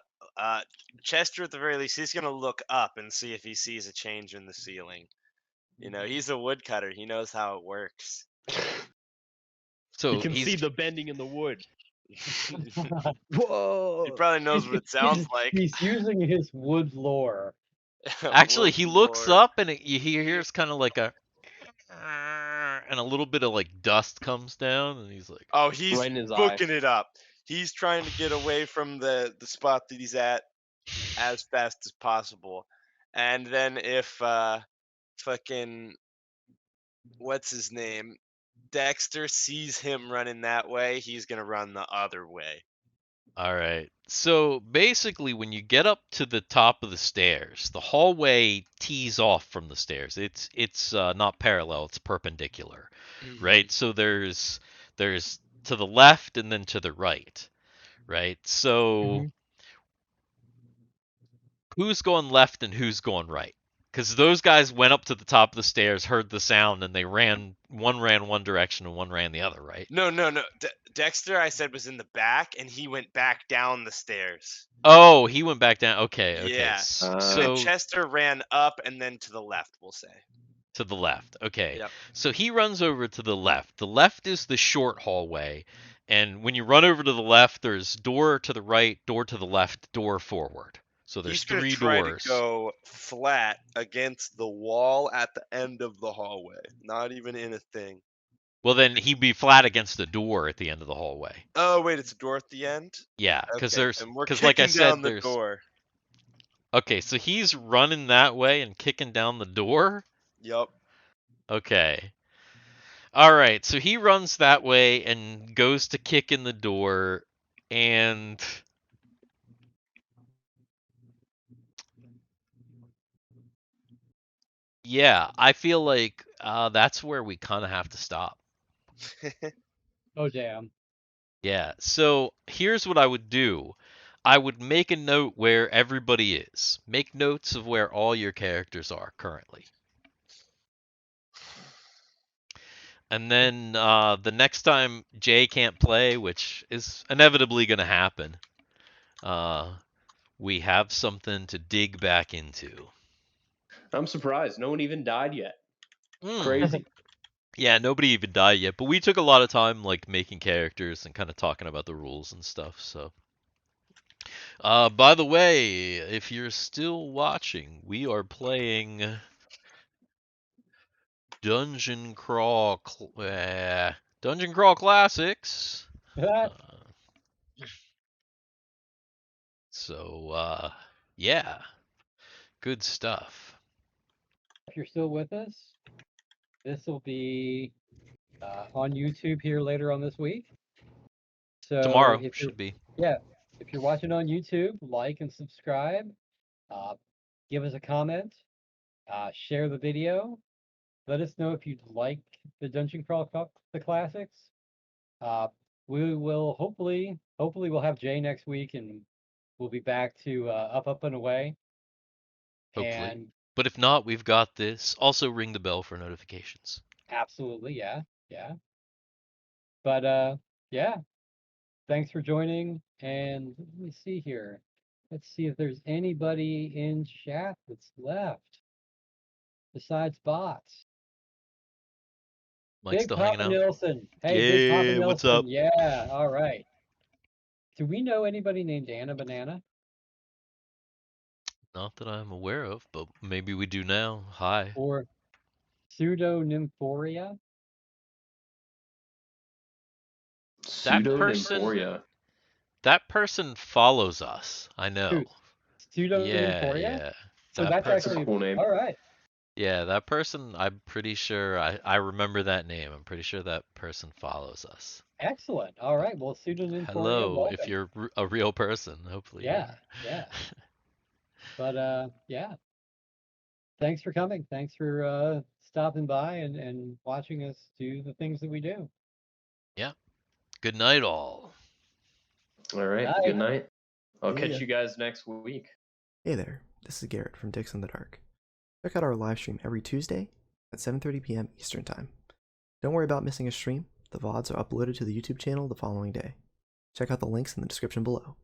Chester at the very least, he's gonna look up and see if he sees a change in the ceiling. You know, he's a woodcutter. He knows how it works. So You can he's see the bending in the wood. He Whoa! probably knows what it sounds like. He's using his wood lore. actually Wood he looks lord. up and he hears kind of like a and a little bit of dust comes down and he's like, Oh, he's Right in his eye. booking it up. He's trying to get away from the spot that he's at as fast as possible. And then if fucking what's his name? Dexter sees him running that way, he's gonna run the other way. all right. So basically, when you get up to the top of the stairs, the hallway tees off from the stairs. It's not parallel; it's perpendicular, right? So there's to the left and then to the right, right? So who's going left and who's going right? Because those guys went up to the top of the stairs, heard the sound, and they ran. One ran one direction and one ran the other, right? No. Dexter, I said, was in the back, and he went back down the stairs. Oh, he went back down. Okay. Yeah. So And then Chester ran up and then to the left, we'll say. to the left. Okay. Yep. So he runs over to the left. The left is the short hallway. And when you run over to the left, there's door to the right, door to the left, door forward. So there's He's gonna three try doors. to go flat against the wall at the end of the hallway, not even in a thing. Well, then he'd be flat against the door at the end of the hallway. Oh wait, it's a door at the end. Yeah, because Okay, there's and we're because kicking like I said, down the there's door. okay. So he's running that way and kicking down the door. Yup. Okay. All right. So he runs that way and goes to kick in the door, and yeah, I feel like that's where we kind of have to stop. Oh damn. Yeah. So here's what I would do. I would make a note where everybody is. Make notes of where all your characters are currently. And then the next time Jay can't play, which is inevitably going to happen, we have something to dig back into. I'm surprised. No one even died yet. Mm. Crazy. Yeah, nobody even died yet, but we took a lot of time like making characters and kind of talking about the rules and stuff. So, by the way, if you're still watching, we are playing Dungeon Crawl Dungeon Crawl Classics. So, yeah, good stuff. If you're still with us, this will be on YouTube here later on this week. So Tomorrow if you're should be. if you're watching on YouTube, like and subscribe. Give us a comment. Share the video. Let us know if you'd like the Dungeon Crawl the classics. We will hopefully we'll have Jay next week, and we'll be back to up and away. Hopefully. And But if not, we've got this. Also, ring the bell for notifications. absolutely, yeah. But yeah. Thanks for joining. And let me see here. Let's see if there's anybody in chat that's left besides bots. Mike's Big still hanging Papa out. Nelson. Hey, Big Papa Yeah, Nelson. what's up? Yeah, all right. Do we know anybody named Anna Banana? Not that I'm aware of, but maybe we do now. Hi. Or Pseudo-Nymphoria? That person, Pseudo-Nymphoria. that person follows us. I know. Who? Pseudo-Nymphoria? Yeah. So That that's That's a actually cool name. all right. Yeah, that person, I'm pretty sure, I remember that name. I'm pretty sure that person follows us. Excellent. All right. Well, Pseudo-Nymphoria, Hello, if welcome. you're a real person, hopefully. Yeah. But yeah. Thanks for coming. Thanks for stopping by and watching us do the things that we do. Yeah. Good night, all. All right. Night. Good night. I'll See catch ya. you guys next week. Hey there, this is Garrett from Dicks in the Dark. Check out our live stream every Tuesday at 7:30 p.m. Eastern Time. Don't worry about missing a stream, the VODs are uploaded to the YouTube channel the following day. Check out the links in the description below.